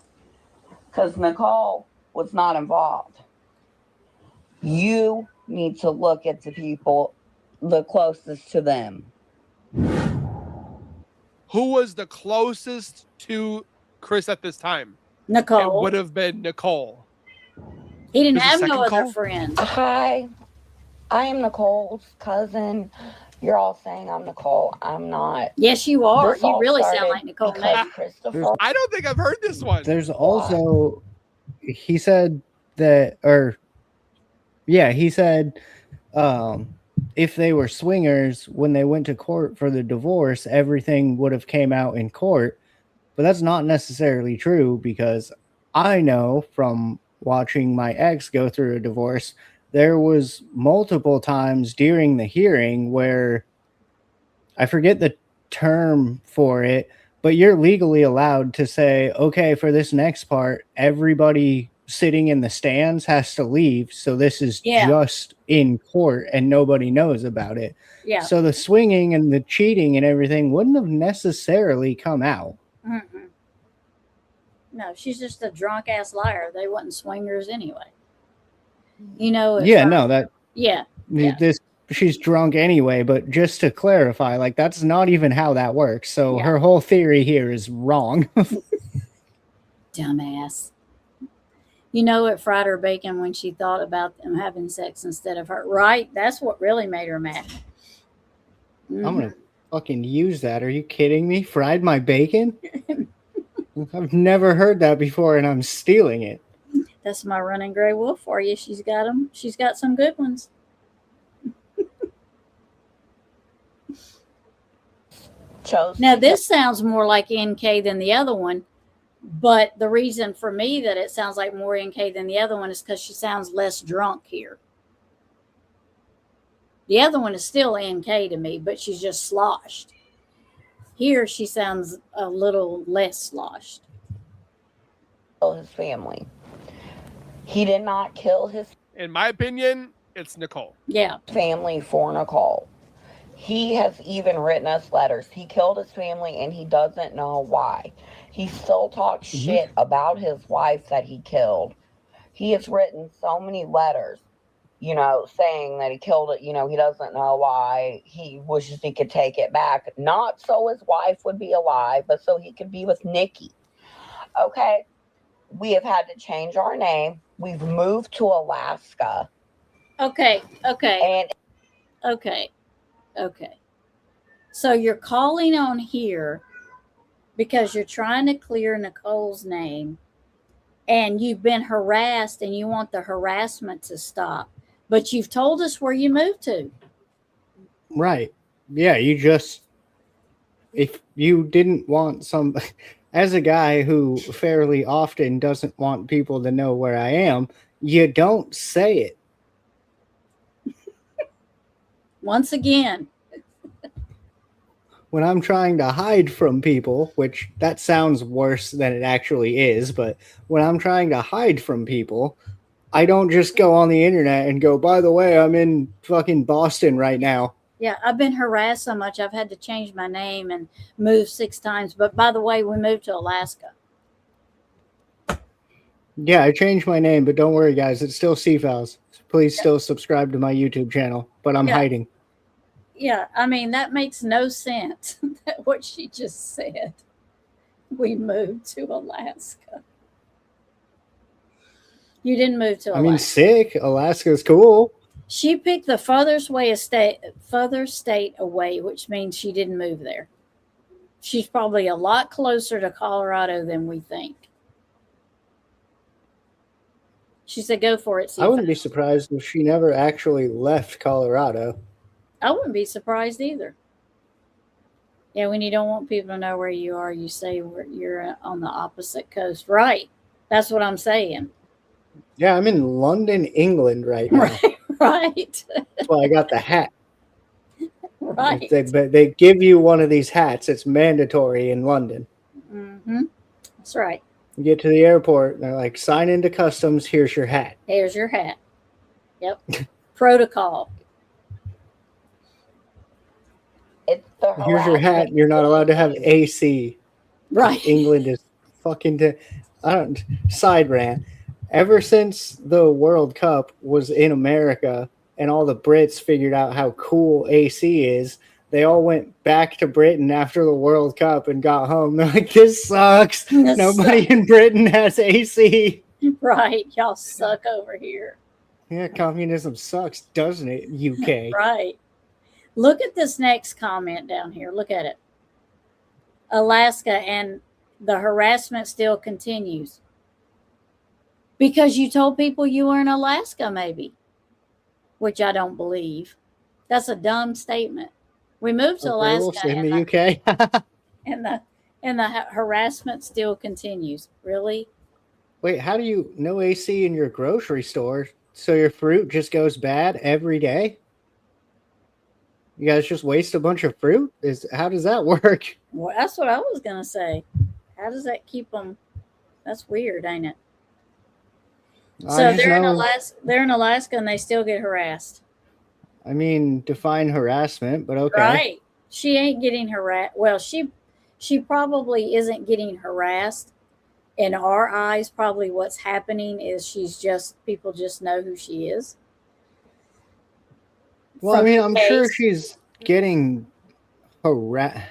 because Nicole was not involved. You need to look at the people the closest to them. Who was the closest to Chris at this time? It Nicole. would have been Nicole. He didn't There's a have no second other call? friends. Hi, I am Nicole's cousin. You're all saying I'm Nicole. I'm not. Yes, you are. This You all really sound started like Nicole because May. Christopher. I don't think I've heard this one. There's also, he said that, or yeah, he said if they were swingers, when they went to court for the divorce, everything would have came out in court. But that's not necessarily true, because I know from watching my ex go through a divorce, there was multiple times during the hearing where, I forget the term for it, but you're legally allowed to say, okay, for this next part, everybody sitting in the stands has to leave. So this is Yeah. just in court and nobody knows about it. Yeah. So the swinging and the cheating and everything wouldn't have necessarily come out. Mm-mm. No, she's just a drunk ass liar. They wasn't swingers anyway. You know. Yeah, no, that. Yeah. Yeah. This. She's drunk anyway, but just to clarify, like, that's not even how that works. So Yeah. her whole theory here is wrong. Dumbass. You know, it fried her bacon when she thought about them having sex instead of her. Right? That's what really made her mad. I'm gonna fucking use that. Are you kidding me? Fried my bacon? I've never heard that before, and I'm stealing it. That's my running gray wolf for you. She's got them. She's got some good ones. Now, this sounds more like NK than the other one, but the reason for me that it sounds like more NK than the other one is because she sounds less drunk here. The other one is still NK to me, but she's just sloshed. Here, she sounds a little less sloshed. His family. He did not kill his. In my opinion, it's Nicole. Yeah. Family for Nicole. He has even written us letters. He killed his family and he doesn't know why. He still talks shit about his wife that he killed. He has written so many letters, you know, saying that he killed it. You know, he doesn't know why. He wishes he could take it back. Not so his wife would be alive, but so he could be with Nikki. Okay. We have had to change our name. We've moved to Alaska. Okay. Okay. And Okay. So you're calling on here because you're trying to clear Nicole's name and you've been harassed and you want the harassment to stop. But you've told us where you moved to. Right. Yeah, if you didn't want some, as a guy who fairly often doesn't want people to know where I am, you don't say it. Once again. When I'm trying to hide from people, which that sounds worse than it actually is, but when I'm trying to hide from people, I don't just go on the internet and go, by the way, I'm in fucking Boston right now. Yeah, I've been harassed so much, I've had to change my name and move 6 times. But by the way, we moved to Alaska. Yeah, I changed my name, but don't worry, guys. It's still C-Files. Please still subscribe to my YouTube channel, but I'm hiding. Yeah, I mean, that makes no sense, what she just said. We moved to Alaska. You didn't move to Alaska. I mean, sick. Alaska's cool. She picked the further state away, which means she didn't move there. She's probably a lot closer to Colorado than we think. She said, go for it. I wouldn't be surprised if she never actually left Colorado. I wouldn't be surprised either. Yeah, when you don't want people to know where you are, you say you're on the opposite coast. Right. That's what I'm saying. Yeah, I'm in London, England right now. Right. That's why I got the hat. Right. They give you one of these hats. It's mandatory in London. Mm-hmm. That's right. You get to the airport, and they're like, sign into customs. Here's your hat. Here's your hat. Yep. Protocol. it's the Here's your hat. You're not allowed to have AC. Right. England is fucking... Side rant. Ever since the World Cup was in America and all the Brits figured out how cool AC is, they all went back to Britain after the World Cup and got home. They're like, this sucks. This Nobody in Britain has AC. Right. Y'all suck over here. Yeah, communism sucks, doesn't it, UK? Right. Look at this next comment down here. Look at it. Alaska, and the harassment still continues. Because you told people you were in Alaska, maybe. Which I don't believe. That's a dumb statement. We moved to Alaska In the UK? and the harassment still continues. Really? Wait, how do you no AC in your grocery store? So your fruit just goes bad every day? You guys just waste a bunch of fruit? How does that work? Well, that's what I was gonna say. How does that keep them? That's weird, ain't it? So they're in Alaska. They're in Alaska, and they still get harassed. I mean, define harassment, but okay. Right? She ain't getting harassed. Well, she probably isn't getting harassed. In our eyes, probably what's happening is people just know who she is. Well, I mean, I'm sure she's getting harassment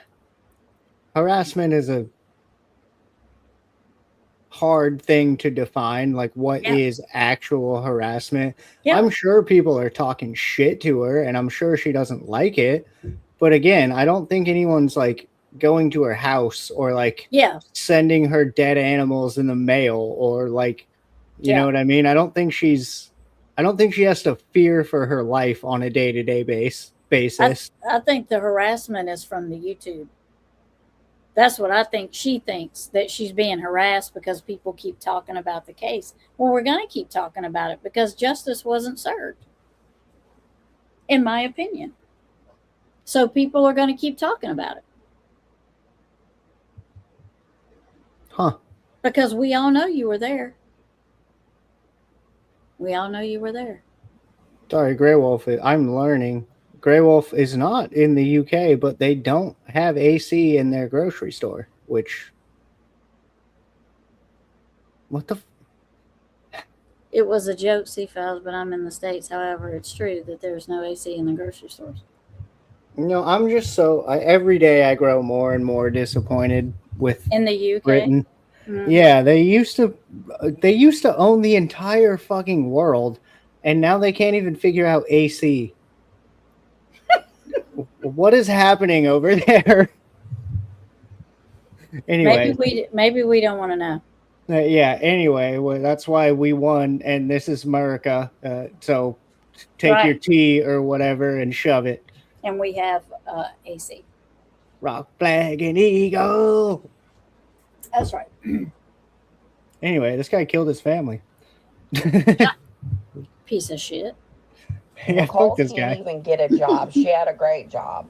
is a hard thing to define, like what is actual harassment. I'm sure people are talking shit to her, and I'm sure she doesn't like it. But again, I don't think anyone's like going to her house or like sending her dead animals in the mail or like, you know what I mean? I don't think she has to fear for her life on a day-to-day basis. I think the harassment is from the YouTube. That's what I think. She thinks that she's being harassed because people keep talking about the case. Well, we're going to keep talking about it because justice wasn't served, in my opinion. So people are going to keep talking about it. Huh. Because we all know you were there. We all know you were there. Sorry, Grey Wolf. I'm learning. Grey Wolf is not in the UK, but they don't have AC in their grocery store, which... What the... It was a joke, C-Files, but I'm in the States. However, it's true that there's no AC in the grocery stores. No, I'm just every day I grow more and more disappointed with in the UK. Britain. Mm-hmm. Yeah, they used to own the entire fucking world, and now they can't even figure out AC. What is happening over there? Anyway, maybe we don't want to know. Anyway, well, that's why we won, and this is America. So take your tea or whatever and shove it. And we have AC. Rock, flag, and eagle. That's right. Anyway, this guy killed his family. Piece of shit. Yeah, Nicole fuck this can't guy. even get a job. She had a great job.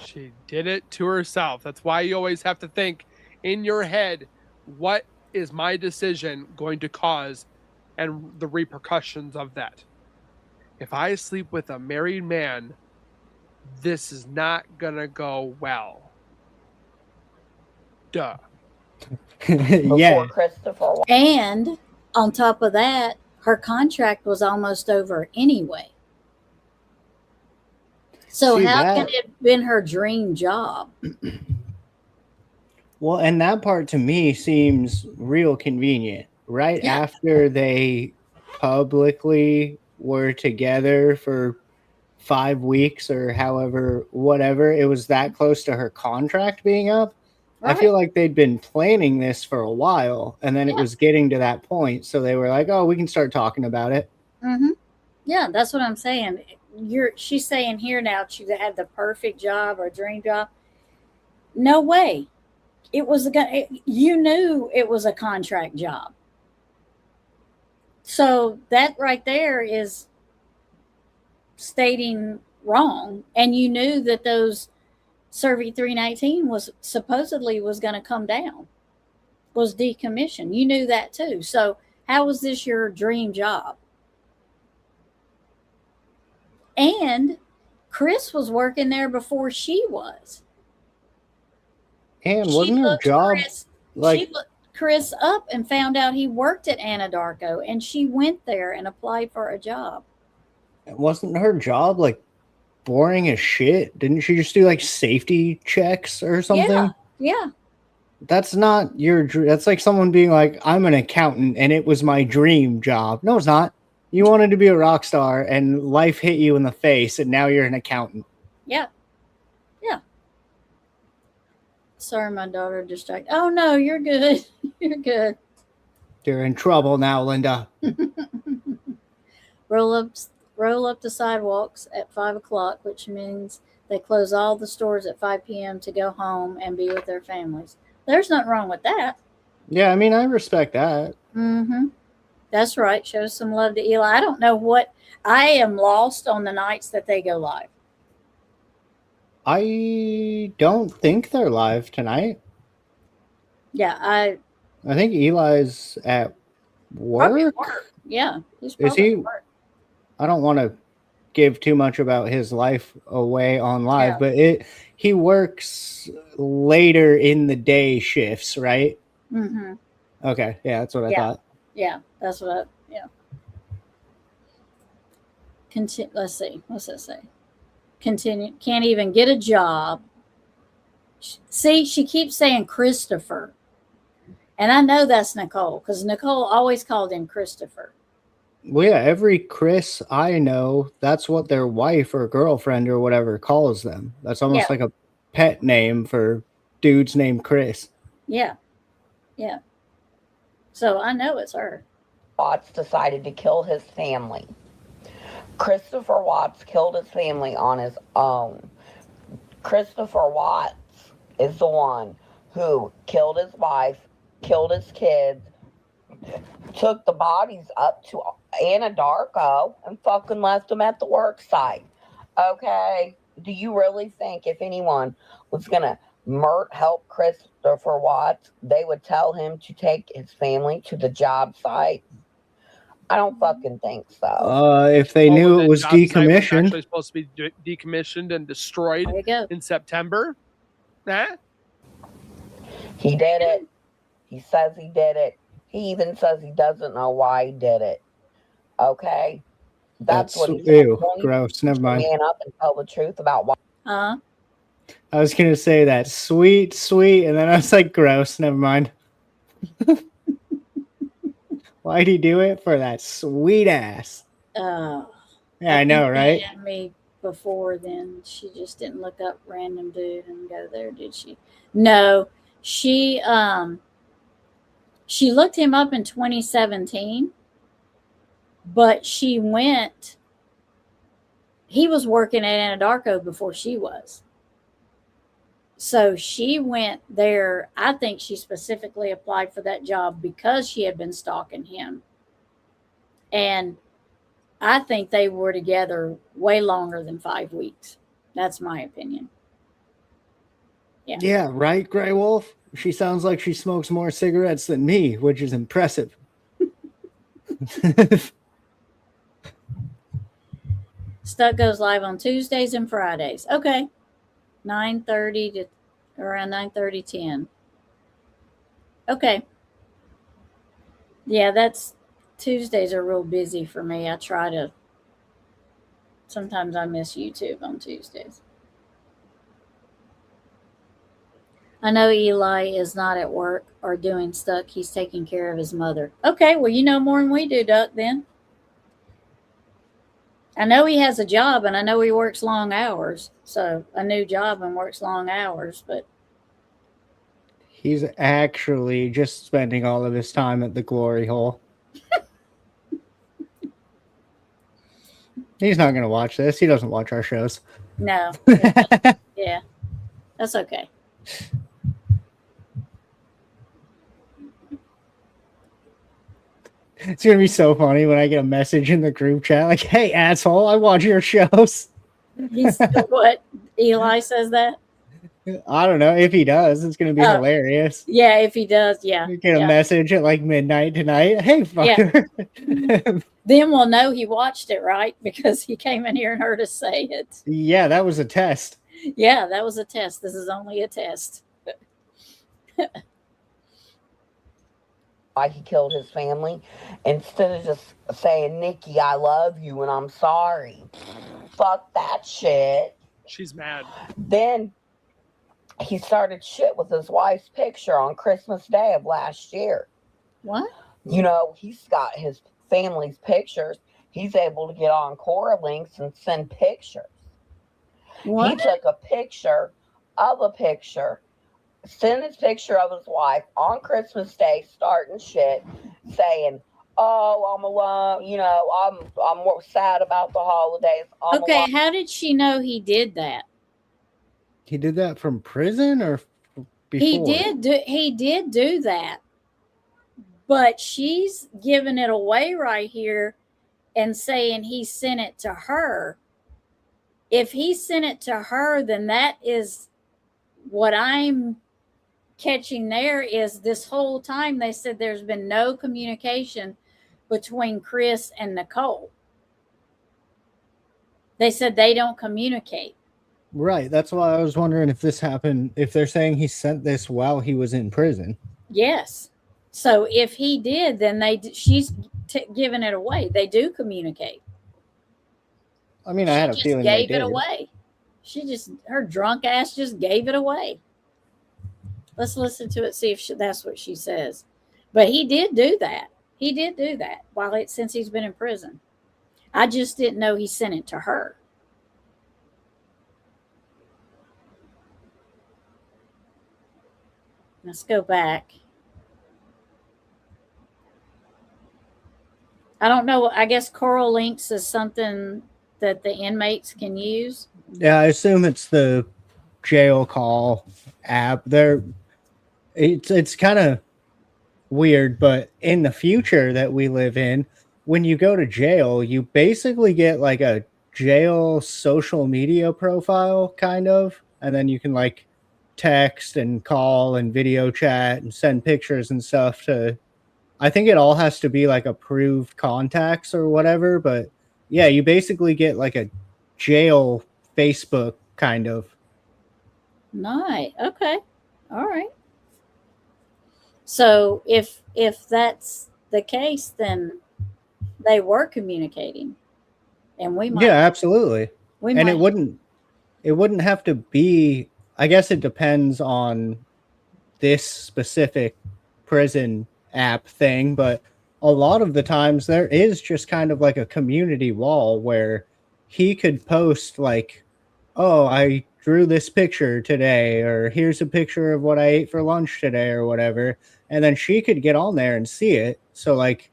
She did it to herself. That's why you always have to think in your head, what is my decision going to cause and the repercussions of that? If I sleep with a married man, this is not going to go well. Duh. Yeah. Christopher. And on top of that, her contract was almost over anyway. So how can it have been her dream job? Well, and that part to me seems real convenient. Right after they publicly were together for 5 weeks or however, whatever, it was that close to her contract being up. Right. I feel like they'd been planning this for a while, and then it was getting to that point. So they were like, oh, we can start talking about it. Mm-hmm. Yeah, that's what I'm saying. She's saying here now she had the perfect job or dream job. No way. You knew it was a contract job. So that right there is stating wrong. And you knew that those Survey 319 was supposedly going to come down, was decommissioned. You knew that too. So how was this your dream job? And Chris was working there before she was. And wasn't her job Chris up and found out he worked at Anadarko, and she went there and applied for a job. Wasn't her job like boring as shit? Didn't she just do like safety checks or something? Yeah. That's not that's like someone being like, I'm an accountant and it was my dream job. No, it's not. You wanted to be a rock star and life hit you in the face and now you're an accountant. Yeah. Sorry, my daughter distracted. Oh no, you're good. You're good. You're in trouble now, Linda. Roll up the sidewalks at 5 o'clock, which means they close all the stores at 5 p.m. to go home and be with their families. There's nothing wrong with that. Yeah, I mean, I respect that. Mm-hmm. That's right. Show some love to Eli. I don't know what. I am lost on the nights that they go live. I don't think they're live tonight. Yeah, I think Eli's at work. Yeah, he's Is probably he? at work. I don't want to give too much about his life away on live, but he works later in the day shifts, right? Mm-hmm. Okay, yeah, that's what I thought. Yeah, that's what. Let's see. What's that say? Continue. Can't even get a job. See, she keeps saying Christopher, and I know that's Nicole because Nicole always called him Christopher. Well, yeah, every Chris I know, that's what their wife or girlfriend or whatever calls them. That's almost like a pet name for dudes named Chris. Yeah. So I know it's her. Watts decided to kill his family. Christopher Watts killed his family on his own. Christopher Watts is the one who killed his wife, killed his kids, took the bodies up to Anadarko and fucking left them at the work site. Okay? Do you really think if anyone was going to help Christopher Watts, they would tell him to take his family to the job site? I don't fucking think so. If they knew it was decommissioned. Actually supposed to be decommissioned and destroyed in September. Huh? He did it. He says he did it. He even says he doesn't know why he did it. Okay? That's what he's ew, gross. Never mind. Man up and tell the truth about why. Huh? I was going to say that. Sweet, and then I was like, gross. Never mind. Why'd he do it? For that sweet ass. Yeah, I know, right? Me before then, she just didn't look up random dude and go there, did she? No, she looked him up in 2017, but she went. He was working at Anadarko before she was. So she went there. I think she specifically applied for that job because she had been stalking him. And I think they were together way longer than 5 weeks. That's my opinion. Yeah. Yeah, right, Grey Wolf? She sounds like she smokes more cigarettes than me, which is impressive. Stuck goes live on Tuesdays and Fridays. Okay. 9:30 to around 9:30, 10. Okay. Yeah, Tuesdays are real busy for me. Sometimes I miss YouTube on Tuesdays. I know Eli is not at work or doing stuff. He's taking care of his mother. Okay, well, you know more than we do, Duck, then. I know he has a job, and I know he works long hours. So, a new job and works long hours, but... He's actually just spending all of his time at the glory hole. He's not going to watch this. He doesn't watch our shows. No. Yeah. That's okay. It's going to be so funny when I get a message in the group chat like, hey, asshole, I watch your shows. What? Eli says that? I don't know. If he does, it's going to be hilarious. Yeah, if he does, yeah. You get a message at like midnight tonight. Hey, fucker. Yeah. Then we'll know he watched it, right? Because he came in here and heard us say it. Yeah, that was a test. Yeah, that was a test. This is only a test. why he killed his family, instead of just saying, Nikki, I love you and I'm sorry. Fuck that shit. She's mad. Then he started shit with his wife's picture on Christmas Day of last year. What? You know, he's got his family's pictures. He's able to get on Quora links and send pictures. What? He took a picture of a picture, sent his picture of his wife on Christmas Day, starting shit, saying, "Oh, I'm alone. You know, I'm more sad about the holidays." I'm Okay, alone. how did she know he did that? He did that from prison or before? He did do that. But she's giving it away right here and saying he sent it to her. If he sent it to her, then that is what I'm catching there is this whole time they said there's been no communication between Chris and Nicole. They said they don't communicate. Right. That's why I was wondering if this happened, if they're saying he sent this while he was in prison. Yes. So if he did, then she's giving it away. They do communicate. I mean, I had a She just feeling they gave it did. away. Her drunk ass just gave it away. Let's listen to it, see if that's what she says. But he did do that. He did do that since he's been in prison. I just didn't know he sent it to her. Let's go back. I don't know. I guess Coral Links is something that the inmates can use. Yeah, I assume it's the jail call app. It's kind of weird, but in the future that we live in, when you go to jail, you basically get like a jail social media profile, kind of, and then you can like text and call and video chat and send pictures and stuff to. I think it all has to be like approved contacts or whatever, but yeah, you basically get like a jail Facebook kind of. Nice. Okay. All right. So if that's the case, then they were communicating, and we might. Yeah, absolutely. And it wouldn't have to be. I guess it depends on this specific prison app thing, but a lot of the times there is just kind of like a community wall where he could post like, oh, I drew this picture today, or here's a picture of what I ate for lunch today, or whatever, and then she could get on there and see it. So like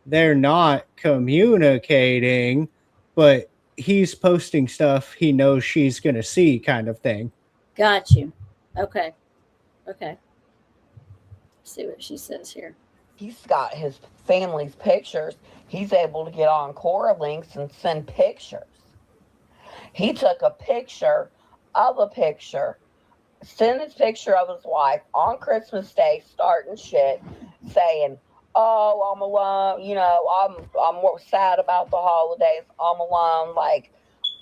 they're not communicating, but he's posting stuff he knows she's gonna see, kind of thing. Got you. Okay. Let's see what she says here. He's got his family's pictures. He's able to get on Quora links and send pictures. He took a picture of a picture, sent his picture of his wife on Christmas Day, starting shit, saying, "Oh, I'm alone. You know, I'm more sad about the holidays. I'm alone. Like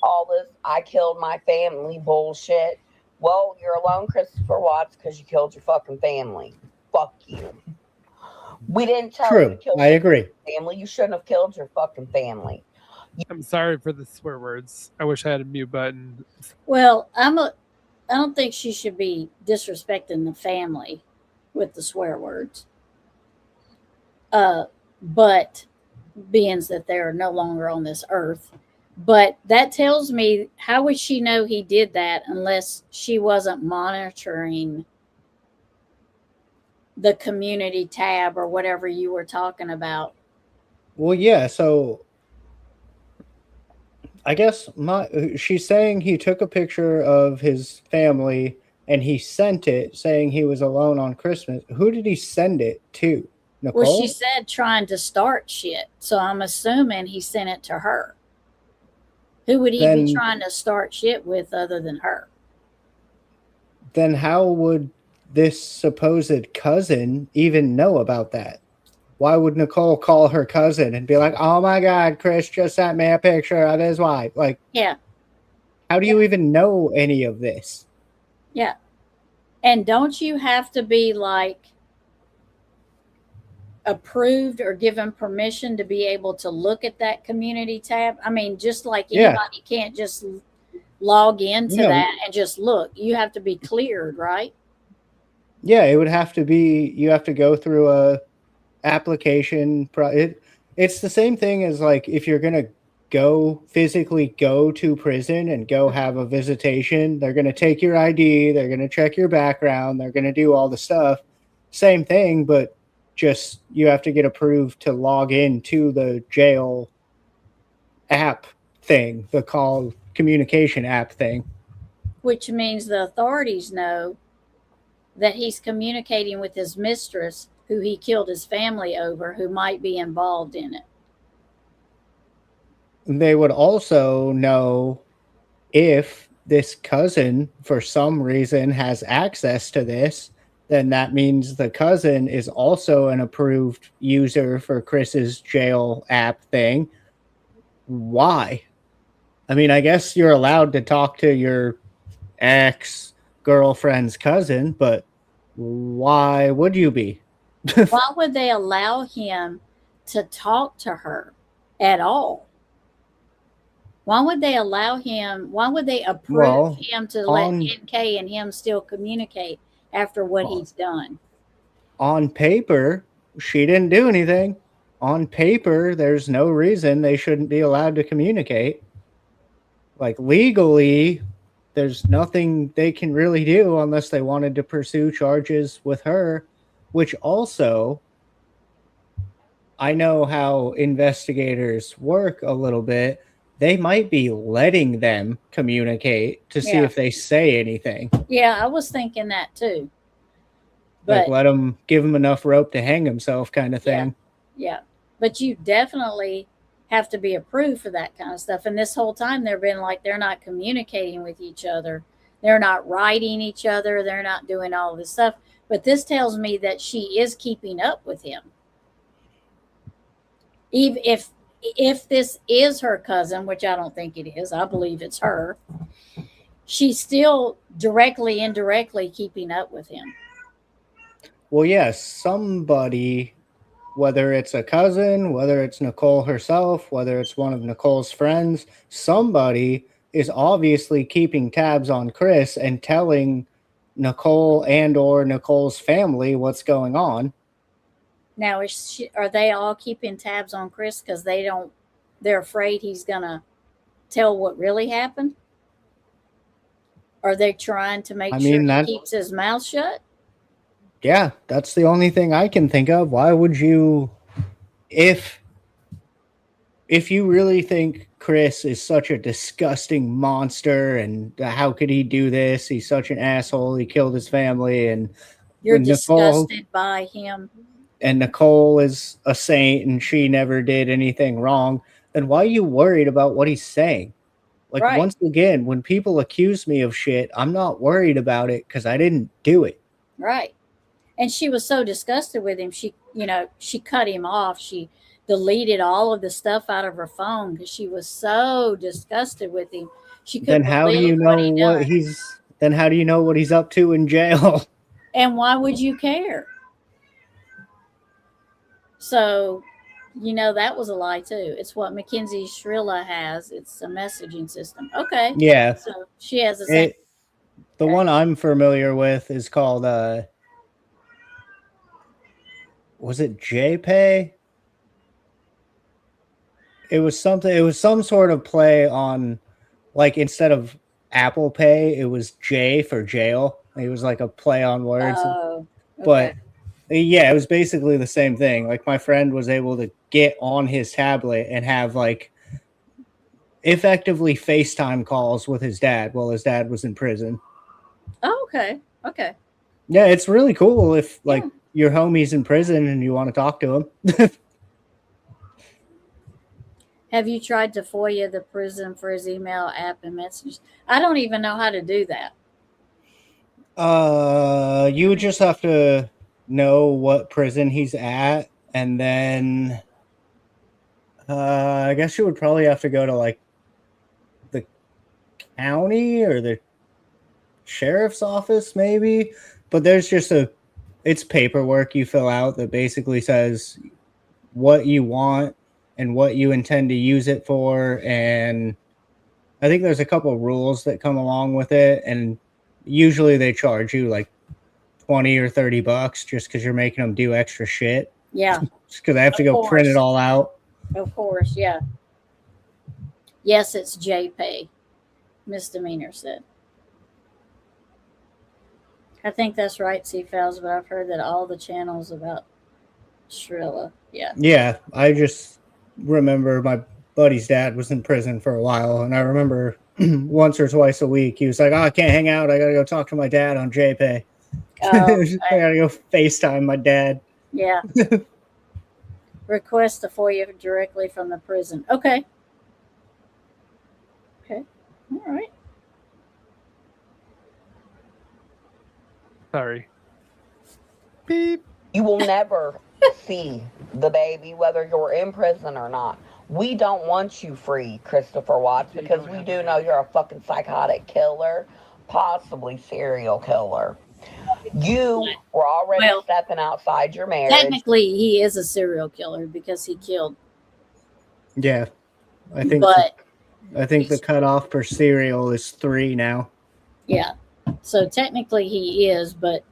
all this, I killed my family bullshit." Well, you're alone, Christopher Watts, because you killed your fucking family. Fuck you. We didn't tell you to True. kill I agree. your family. You shouldn't have killed your fucking family. I'm sorry for the swear words. I wish I had a mute button. Well, I don't think she should be disrespecting the family with the swear words. But being that they're no longer on this earth. But that tells me, how would she know he did that unless she wasn't monitoring the community tab or whatever you were talking about? Well, yeah, so I guess she's saying he took a picture of his family and he sent it saying he was alone on Christmas. Who did he send it to? Nicole? Well, she said trying to start shit. So I'm assuming he sent it to her. Who would he be trying to start shit with other than her? Then how would this supposed cousin even know about that? Why would Nicole call her cousin and be like, "Oh my God, Chris just sent me a picture of his wife"? Like, yeah. How do you even know any of this? Yeah. And don't you have to be like approved or given permission to be able to look at that community tab? I mean, just like Yeah. anybody can't just log into No. that and just look. You have to be cleared, right? Yeah, it would have to be, you have to go through a application. It's the same thing as like if you're going to physically go to prison and go have a visitation, they're going to take your ID, they're going to check your background, they're going to do all the stuff. Same thing, but just you have to get approved to log in to the jail app thing, the call communication app thing. Which means the authorities know that he's communicating with his mistress, who he killed his family over, who might be involved in it. They would also know if this cousin, for some reason, has access to this, then that means the cousin is also an approved user for Chris's jail app thing. Why? I mean, I guess you're allowed to talk to your ex-girlfriend's cousin, but why would you be? Why would they allow him to talk to her at all? Why would they allow him? Why would they approve him to let NK and him still communicate after what he's done? On paper, she didn't do anything. On paper, there's no reason they shouldn't be allowed to communicate. Like legally, there's nothing they can really do unless they wanted to pursue charges with her, which also, I know how investigators work a little bit. They might be letting them communicate to see if they say anything. Yeah, I was thinking that too. But like give him enough rope to hang himself kind of thing. Yeah. But you definitely have to be approved for that kind of stuff. And this whole time they've been like, they're not communicating with each other. They're not writing each other. They're not doing all this stuff. But this tells me that she is keeping up with him. Even if this is her cousin, which I don't think it is, I believe it's her, she's still directly, indirectly keeping up with him. Well, yes, somebody, whether it's a cousin, whether it's Nicole herself, whether it's one of Nicole's friends, somebody is obviously keeping tabs on Chris and telling Nicole and or Nicole's family what's going on. Now, are they all keeping tabs on Chris because they're afraid he's going to tell what really happened? Are they trying to make sure he keeps his mouth shut? Yeah, that's the only thing I can think of. Why would you, if you really think Chris is such a disgusting monster and how could he do this? He's such an asshole. He killed his family and you're disgusted by him. And Nicole is a saint and she never did anything wrong, then why are you worried about what he's saying? Like, once again, when people accuse me of shit, I'm not worried about it because I didn't do it. Right. And she was so disgusted with him. She cut him off. She deleted all of the stuff out of her phone because she was so disgusted with him. She couldn't Then how do you know then how do you know what he's up to in jail? And why would you care? So, that was a lie too. It's what Mackenzie Shrilla has. It's a messaging system. Okay. Yeah. So she has the same. The one I'm familiar with is called, was it JPay? It was some sort of play on, like, instead of Apple Pay, it was J for jail. It was like a play on words. Oh, okay. But yeah, it was basically the same thing. Like, my friend was able to get on his tablet and have, like, effectively FaceTime calls with his dad while his dad was in prison. Oh, okay. Okay. Yeah, it's really cool if, like, your homie's in prison and you want to talk to him. Have you tried to FOIA the prison for his email, app, and messages? I don't even know how to do that. You would just have to know what prison he's at, and then I guess you would probably have to go to, like, the county or the sheriff's office, maybe. But there's just a it's paperwork you fill out that basically says what you want and what you intend to use it for, and I think there's a couple rules that come along with it, and usually they charge you like 20 or 30 bucks just because you're making them do extra shit. Yeah. Just because I have to Of go print it course. all out. Of course, yeah. Yes, it's JPay, misdemeanor said. I think that's right, C-Fowls, but I've heard that all the channels about Shrilla. Yeah. Yeah, I just remember my buddy's dad was in prison for a while, and I remember once or twice a week he was like, "Oh, I can't hang out. I gotta go talk to my dad on JPay. I gotta go FaceTime my dad." Yeah. Request a FOIA directly from the prison. Okay. Okay. All right. Sorry. Beep. You will never see the baby, whether you're in prison or not. We don't want you free, Christopher Watts, because we do know you're a fucking psychotic killer, possibly serial killer. You were already stepping outside your marriage. Technically, he is a serial killer because he killed. Yeah, I think. But the cutoff for serial is 3 now. yeah, so technically he is, but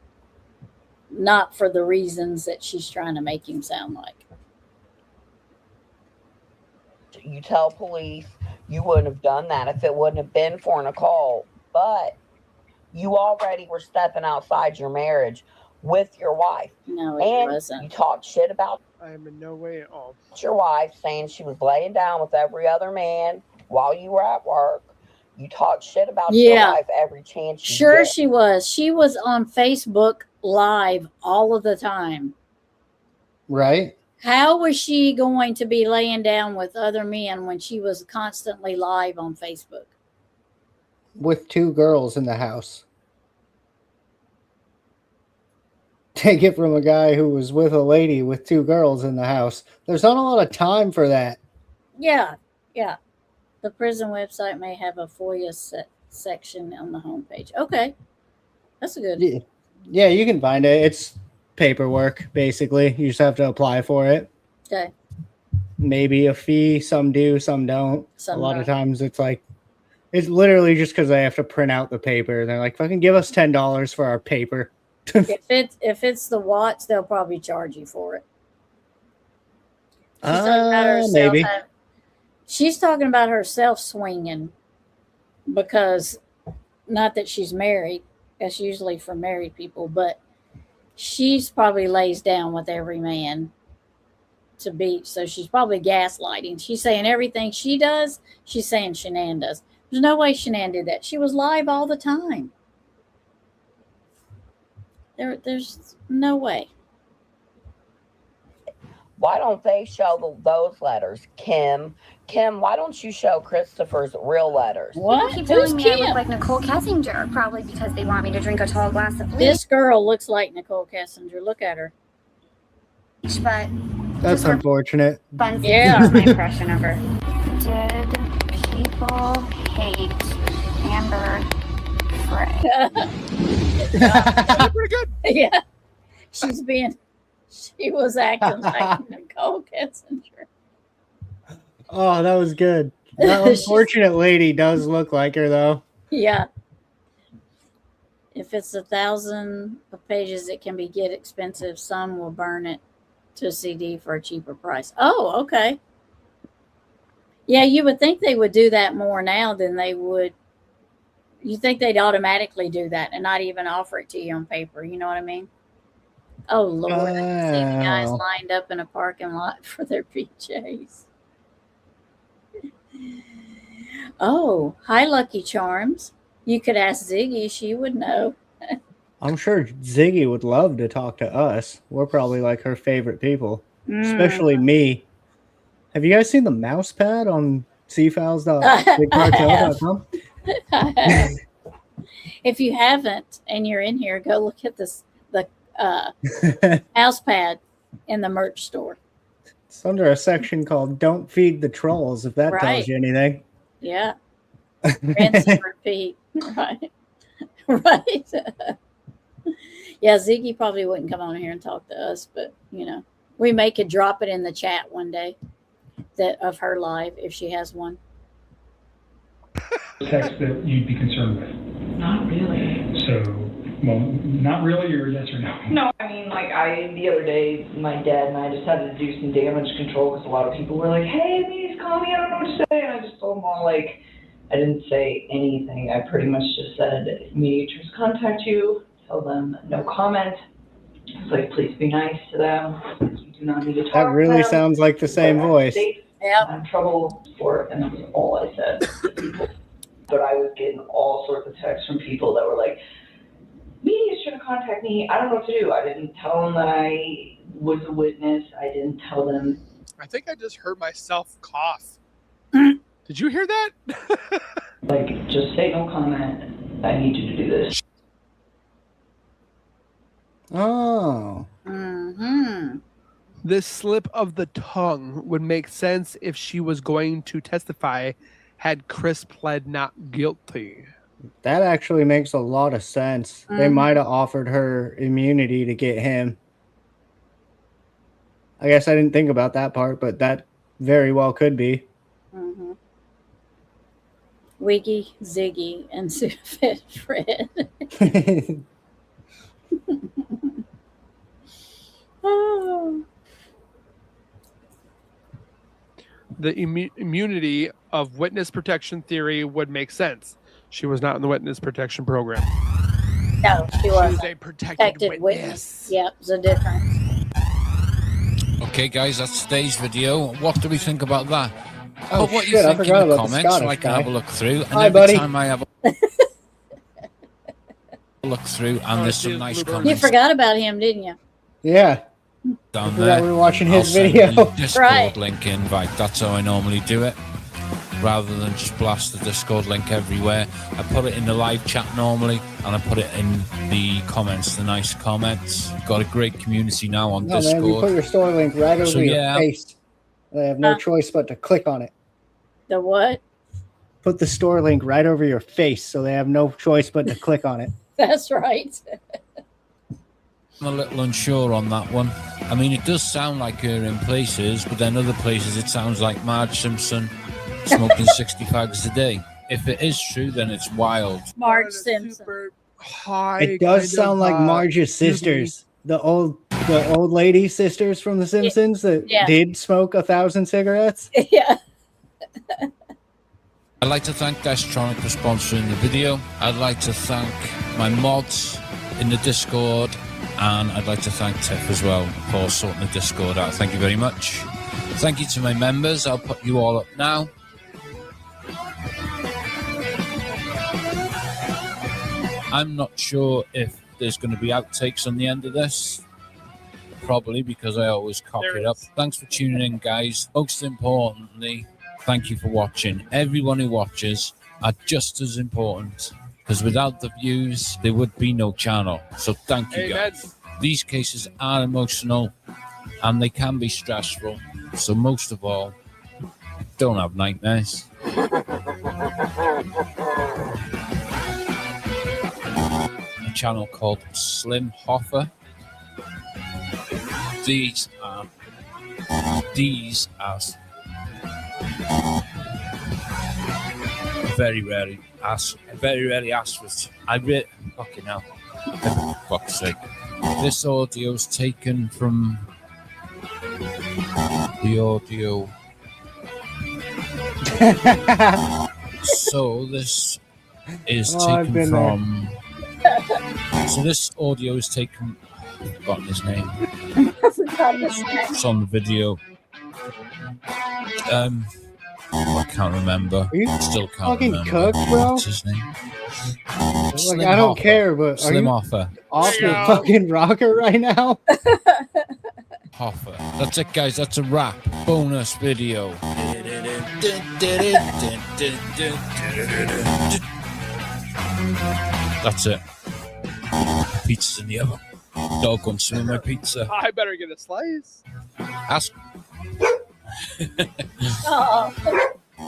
not for the reasons that she's trying to make him sound like. You tell police you wouldn't have done that if it wouldn't have been for Nicole, but you already were stepping outside your marriage with your wife. No, it and wasn't. You talked shit about I am in no way at all. your wife, saying she was laying down with every other man while you were at work. You talked shit about your wife every chance you Sure, get. she was. She was on Facebook Live all of the time. Right? How was she going to be laying down with other men when she was constantly live on Facebook? With 2 girls in the house. Take it from a guy who was with a lady with 2 girls in the house. There's not a lot of time for that. Yeah, yeah. The prison website may have a FOIA section on the homepage. Okay, that's a good. Yeah, you can find it. It's paperwork, basically. You just have to apply for it. Okay. Maybe a fee. Some do, some don't. Some a lot of don't. times it's like, it's literally just because they have to print out the paper. They're like, fucking give us $10 for our paper. If it's the watts, they'll probably charge you for it. She's talking about herself maybe. She's talking about herself swinging because, not that she's married, that's usually for married people, but she's probably lays down with every man to beat. So she's probably gaslighting. She's saying everything she does, she's saying Shanann does. There's no way Shanann did that. She was live all the time. There's no way. Why don't they show those letters, Kim? Kim, why don't you show Christopher's real letters? What? People keep Who's telling me I Kim? look like Nicole Kessinger, probably because they want me to drink a tall glass of bleach. This girl looks like Nicole Kessinger. Look at her. But That's unfortunate. fun Yeah. is my impression of her. Did people hate Amber Frey? Pretty good. Yeah. She was acting like Nicole Kessinger. Oh, that was good. That unfortunate lady does look like her, though. Yeah. If it's 1,000 pages, it can get expensive. Some will burn it to a CD for a cheaper price. Oh, okay. Yeah, you would think they would do that more now than they would. You think they'd automatically do that and not even offer it to you on paper. You know what I mean? Oh, Lord. I can see the guys lined up in a parking lot for their PJs. Oh, hi, Lucky Charms. You could ask Ziggy. She would know. I'm sure Ziggy would love to talk to us. We're probably like her favorite people, especially me. Have you guys seen the mouse pad on cfowls.bigcartel.com? If you haven't and you're in here, go look at the mouse pad in the merch store. It's under a section called Don't Feed the Trolls, if that tells you anything. Yeah. Rinse and repeat. Right. Right. Yeah, Ziggy probably wouldn't come on here and talk to us, but you know, we may could drop it in the chat one day that of her live if she has one. Text that you'd be concerned with. Not really. So, well, not really, or yes or no? No, I mean, like, the other day, my dad and I just had to do some damage control because a lot of people were like, hey, please call me, I don't know what to say. And I just told them all, like, I didn't say anything. I pretty much just said, if mediators contact you, tell them no comment. It's like, please be nice to them. You do not need to talk That really to them. sounds like the same voice. Yep. I'm in trouble for it, and that's all I said to people. But I was getting all sorts of texts from people that were like, media should contact me. I don't know what to do. I didn't tell them that I was a witness. I didn't tell them. I think I just heard myself cough. Did you hear that? Like, just say no comment. I need you to do this. Oh. Mm-hmm. This slip of the tongue would make sense if she was going to testify had Chris pled not guilty. That actually makes a lot of sense. They Mhm. might have offered her immunity to get him. I guess I didn't think about that part, but that very well could be. Mm-hmm. Wiggy, Ziggy, and Sudafed Fred. Oh. The immunity of witness protection theory would make sense. She was not in the witness protection program. No, she She wasn't. was a protected Protected witness. Yep, there's a difference. Okay, guys, that's today's video. What do we think about that? Oh, Put what shit, you I think in forgot the about the comments so I Scottish can guy. have a look through. And Hi, every buddy. time I have a look through, and there's some nice You comments forgot about him, didn't you? Yeah. down I forgot there. we were watching I'll his send video. you the Discord Right. link invite. That's how I normally do it. Rather than just blast the Discord link everywhere, I put it in the live chat normally, and I put it in the comments, the nice comments. We've got a great community now on No, man, you put Discord. your store link right over So, your yeah. face. They have no Huh? choice but to click on it. The what? Put the store link right over your face, so they have no choice but to click on it. That's right. I'm a little unsure on that one. I mean, it does sound like her in places, but then other places it sounds like Marge Simpson smoking 60 fags a day. If it is true, then it's wild. Marge On a Simpson. super high It does kind sound of, like Marge's beauty. sisters, the old lady sisters from The Simpsons that Yeah. did smoke 1,000 cigarettes. Yeah. I'd like to thank Destronic for sponsoring the video. I'd like to thank my mods in the Discord, and I'd like to thank Tiff as well for sorting the Discord out. Thank you very much. Thank you to my members. I'll put you all up now. I'm not sure if there's going to be outtakes on the end of this. Probably, because I always cock There it up. is. Thanks for tuning in, guys. Most importantly, thank you for watching. Everyone who watches are just as important, because without the views, there would be no channel. So thank you, Amen. guys. These cases are emotional, and they can be stressful. So most of all, don't have nightmares. A channel called Slim Hoffer. These are very rarely asked for. Fucking hell. For fuck's sake. This audio is taken from the audio. So this is Oh, I've taken been from. So this audio is taken. I've forgotten his name. It's on the video. I can't remember. Are you Still can't fucking remember. cooked, bro? What's his name? Like, I don't care, but are Slim you Hoffer. off There you your go. fucking rocker right now? Hoffer. That's it, guys. That's a wrap. Bonus video. That's it. Pizza's in the oven. Dog wants some of my pizza. I better get a slice. Ask. Oh.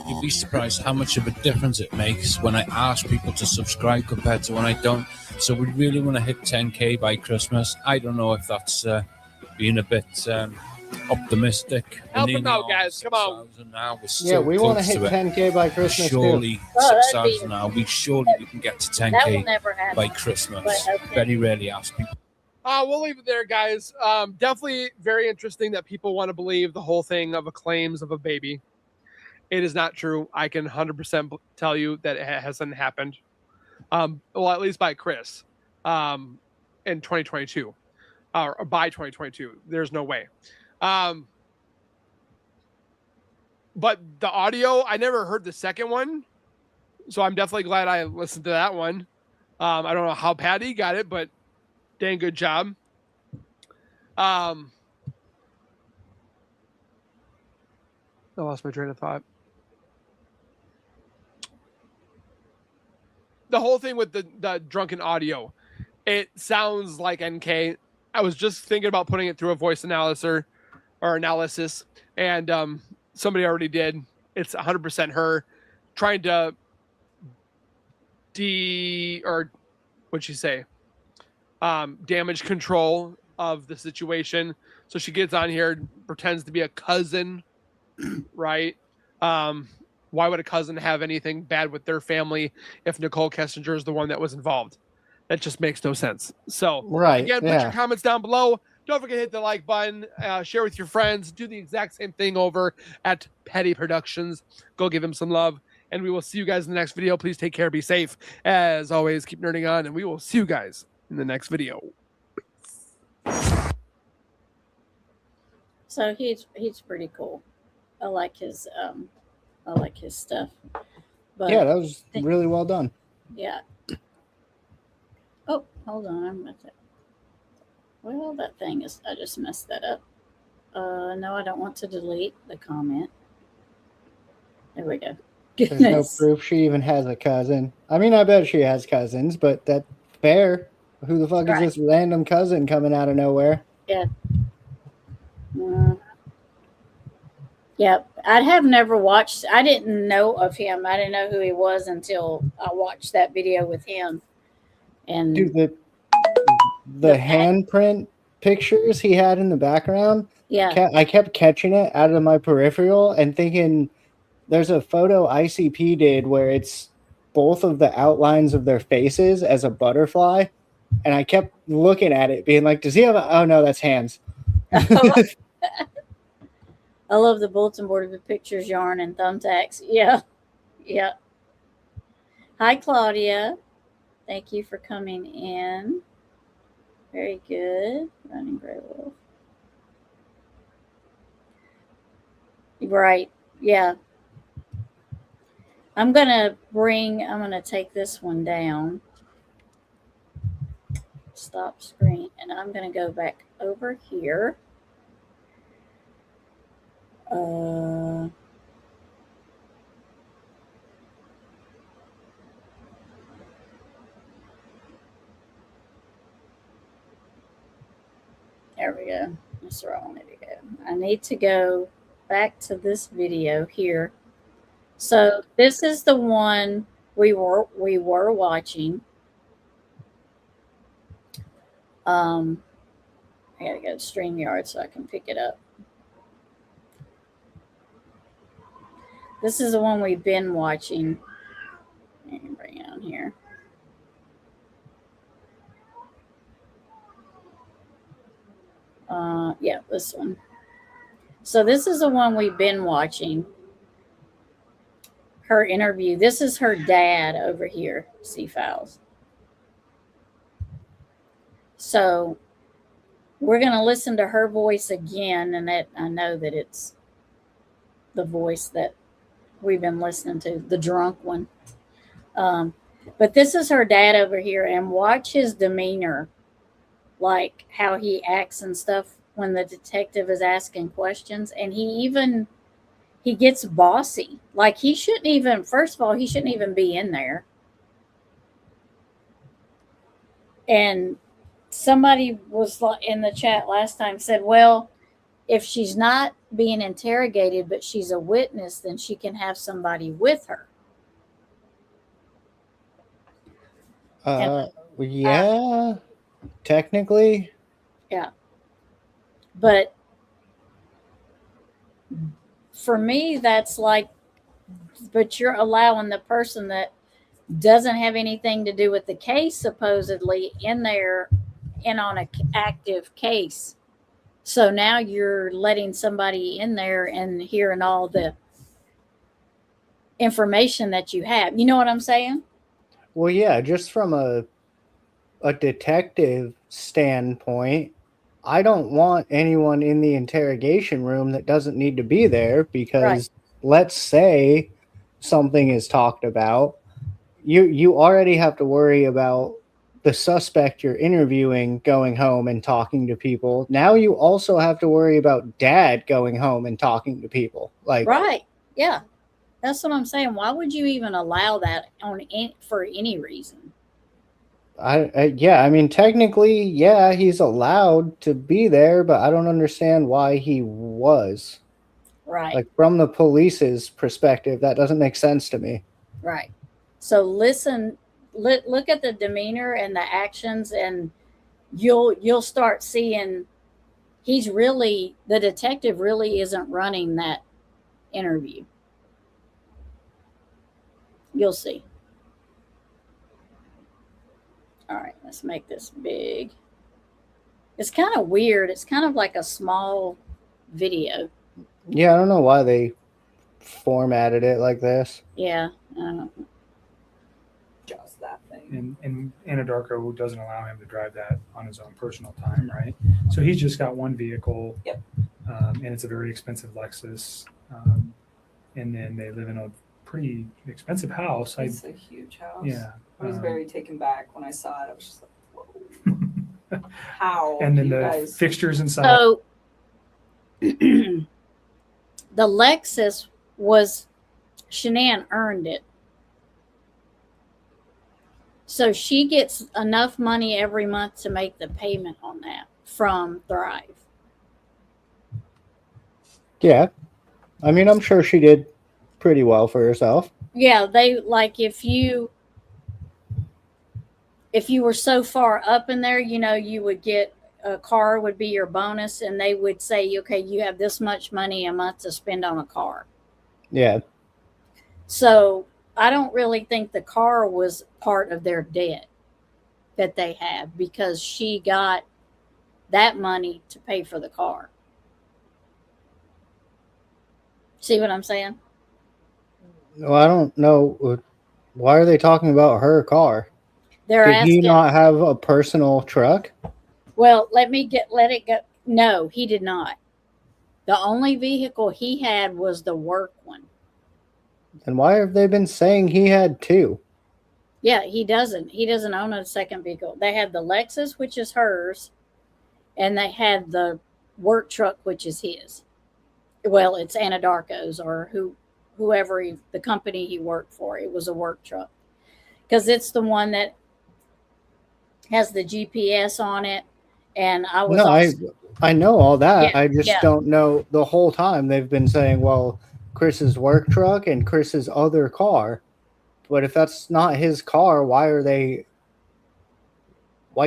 you'd be surprised how much of a difference it makes when I ask people to subscribe compared to when I don't. So we really want to hit 10K by Christmas. I don't know if that's being a bit optimistic. Help them out, guys. Come on. Now. We're Yeah, so we want to close hit it. 10K by Christmas Surely too. Oh, 6,000 now. We can get to That will 10K never happen. by Christmas. But, okay. Very rarely ask people. We'll leave it there, guys. Definitely very interesting that people want to believe the whole thing of a claims of a baby. It is not true. I can 100% tell you that it hasn't happened. Well, at least by Chris in 2022 or by 2022. There's no way. But the audio, I never heard the second one. So I'm definitely glad I listened to that one. I don't know how Patty got it, but dang good job. I lost my train of thought. The whole thing with the drunken audio, it sounds like NK. I was just thinking about putting it through a voice analysis, and somebody already did. It's 100% her trying to what'd she say? Damage control of the situation. So she gets on here, pretends to be a cousin, right? Why would a cousin have anything bad with their family if Nicole Kessinger is the one that was involved? That just makes no sense. So, Right, again, put your comments down below. Don't forget to hit the like button, share with your friends, do the exact same thing over at Petty Productions. Go give him some love, and we will see you guys in the next video. Please take care, be safe. As always, keep nerding on, and we will see you guys in the next video. So he's pretty cool. I like his stuff. But Yeah, that was really well done. yeah. Oh, hold on. I'm with it. Well, that thing is. I just messed that up. No, I don't want to delete the comment. There we go. There's no Goodness. proof she even has a cousin. I mean, I bet she has cousins, but that's fair. Who the fuck Right. is this random cousin coming out of nowhere? Yeah. Yep. I have never watched. I didn't know of him. I didn't know who he was until I watched that video with him. And Dude, the handprint pictures he had in the background, yeah, I kept catching it out of my peripheral and thinking there's a photo ICP did where it's both of the outlines of their faces as a butterfly. And I kept looking at it being like, does he have oh no, that's hands. I love the bulletin board of the pictures, yarn, and thumbtacks. Yeah. Yeah. Hi, Claudia. Thank you for coming in. Very good. Running Gray Wolf. Right. Yeah. I'm going to take this one down. Stop screen. And I'm going to go back over here. There we go. That's where I wanted to go. I need to go back to this video here. So this is the one we were watching. I gotta go to StreamYard so I can pick it up. This is the one we've been watching. Let me bring it on here. Yeah, this one. So this is the one we've been watching. Her interview. This is her dad over here, C-Files. So we're going to listen to her voice again, and that I know that it's the voice that we've been listening to, the drunk one. But this is her dad over here, and watch his demeanor, like how he acts and stuff when the detective is asking questions. And he gets bossy. Like he shouldn't even, first of all, he shouldn't even be in there. And somebody was in the chat last time said, well, if she's not being interrogated, but she's a witness, then she can have somebody with her. Yeah, technically. Yeah. But for me, that's like, but you're allowing the person that doesn't have anything to do with the case supposedly in there and on an active case. So now you're letting somebody in there and hearing all the information that you have. You know what I'm saying? Well, yeah, just from a detective standpoint, I don't want anyone in the interrogation room that doesn't need to be there because let's say something is talked about. You already have to worry about the suspect you're interviewing going home and talking to people. Now you also have to worry about dad going home and talking to people. Like, Right. Yeah. That's what I'm saying. Why would you even allow that for any reason? yeah, I mean, technically, yeah, he's allowed to be there, but I don't understand why he was. Right. Like, from the police's perspective, that doesn't make sense to me. Right. So listen, look at the demeanor and the actions, and you'll start seeing the detective really isn't running that interview. You'll see. All right, let's make this big. It's kind of weird. It's kind of like a small video. Yeah, I don't know why they formatted it like this. Yeah. Just that thing. And Anadarko doesn't allow him to drive that on his own personal time, right? So he's just got one vehicle. Yep. And it's a very expensive Lexus. And then they live in a pretty expensive house. It's a huge house. Yeah. I was very taken back when I saw it. I was just like, whoa. How? And then you the guys... fixtures inside. So the Lexus was Shanann earned it. So she gets enough money every month to make the payment on that from Thrive. Yeah. I mean, I'm sure she did pretty well for herself. Yeah, they like if you were so far up in there, you would get a car would be your bonus, and they would say, okay, you have this much money a month to spend on a car. Yeah. So I don't really think the car was part of their debt that they had, because she got that money to pay for the car. See what I'm saying? Well, I don't know. Why are they talking about her car? Did he not have a personal truck? Well, let it go. No, he did not. The only vehicle he had was the work one. And why have they been saying he had two? Yeah, he doesn't. He doesn't own a second vehicle. They had the Lexus, which is hers, and they had the work truck, which is his. Well, it's Anadarko's or whoever the company he worked for. It was a work truck because it's the one that has the GPS on it. And I know all that. Yeah, I just don't know. The whole time they've been saying, well, Chris's work truck and Chris's other car. But if that's not his car, why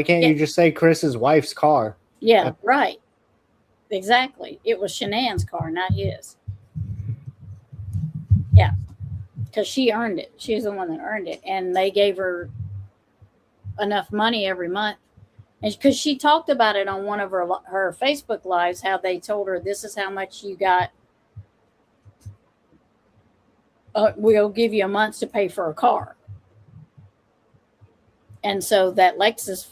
can't you just say Chris's wife's car? Yeah, right. Exactly. It was Shanann's car, not his. Yeah. Because she earned it. She's the one that earned it. And they gave her enough money every month. And because she talked about it on one of her Facebook lives, how they told her, this is how much you got. We'll give you a month to pay for a car. And so that Lexus,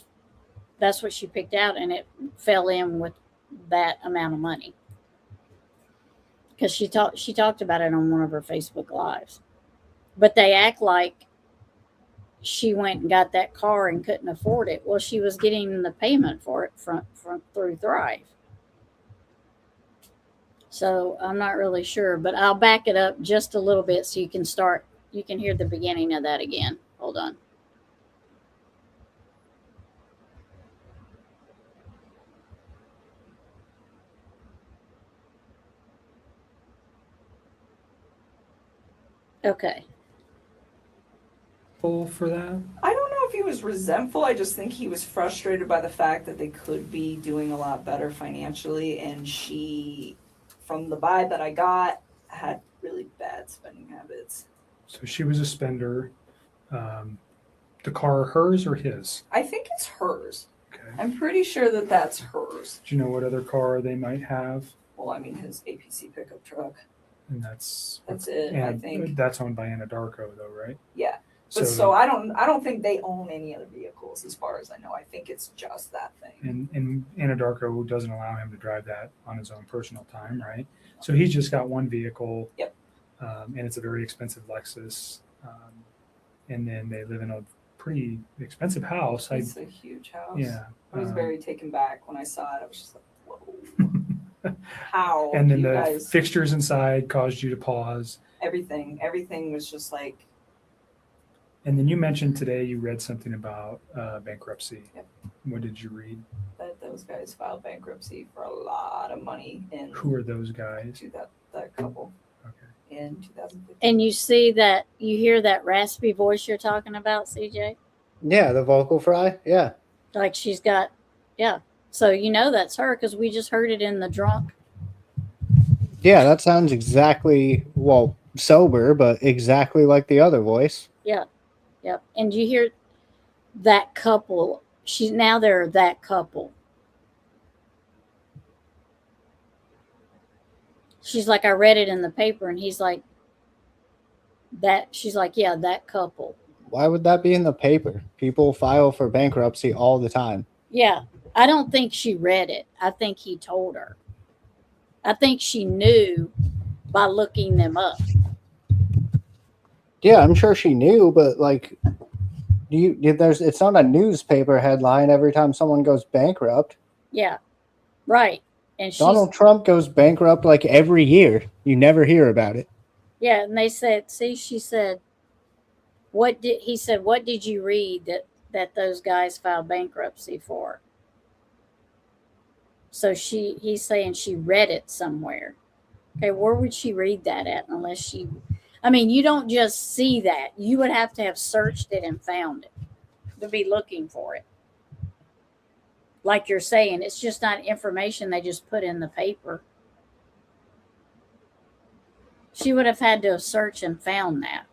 that's what she picked out, and it fell in with that amount of money. Because she talked about it on one of her Facebook lives. But they act like she went and got that car and couldn't afford it. Well, she was getting the payment for it through Thrive. So I'm not really sure, but I'll back it up just a little bit so you can hear the beginning of that again. Hold on. Okay. For that? I don't know if he was resentful. I just think he was frustrated by the fact that they could be doing a lot better financially, and she, from the vibe that I got, had really bad spending habits. So she was a spender. The car, hers or his? I think it's hers. Okay. I'm pretty sure that that's hers. Do you know what other car they might have? Well, I mean, his APC pickup truck. And that's it, I think. That's owned by Anadarko, though, right? Yeah. But so I don't think they own any other vehicles, as far as I know. I think it's just that thing. And Anadarko doesn't allow him to drive that on his own personal time, right? So he's just got one vehicle. Yep. And it's a very expensive Lexus. And then they live in a pretty expensive house. It's a huge house. Yeah. I was very taken back when I saw it. I was just like, whoa. How? And then you the guys, fixtures inside caused you to pause. everything was just like. And then you mentioned today you read something about bankruptcy. Yep. What did you read? That those guys filed bankruptcy for a lot of money. And Who are those guys? that couple. Okay. In 2015. And you see that, you hear that raspy voice you're talking about, CJ? Yeah, the vocal fry. Yeah. Like she's got, yeah. So you know that's her because we just heard it in the drunk. Yeah, that sounds exactly, well, sober, but exactly like the other voice. Yeah. Yep. And you hear that couple. They're that couple. She's like, I read it in the paper, and he's like, that. She's like, yeah, that couple. Why would that be in the paper? People file for bankruptcy all the time. Yeah. I don't think she read it. I think he told her. I think she knew by looking them up. Yeah, I'm sure she knew, but like, it's not a newspaper headline every time someone goes bankrupt. Yeah. Right. And Donald Trump goes bankrupt like every year. You never hear about it. Yeah, and they said, see, she said, what did you read that those guys filed bankruptcy for? So he's saying she read it somewhere. Okay, where would she read that at unless she, I mean, you don't just see that. You would have to have searched it and found it to be looking for it. Like you're saying, it's just not information they just put in the paper. She would have had to have searched and found that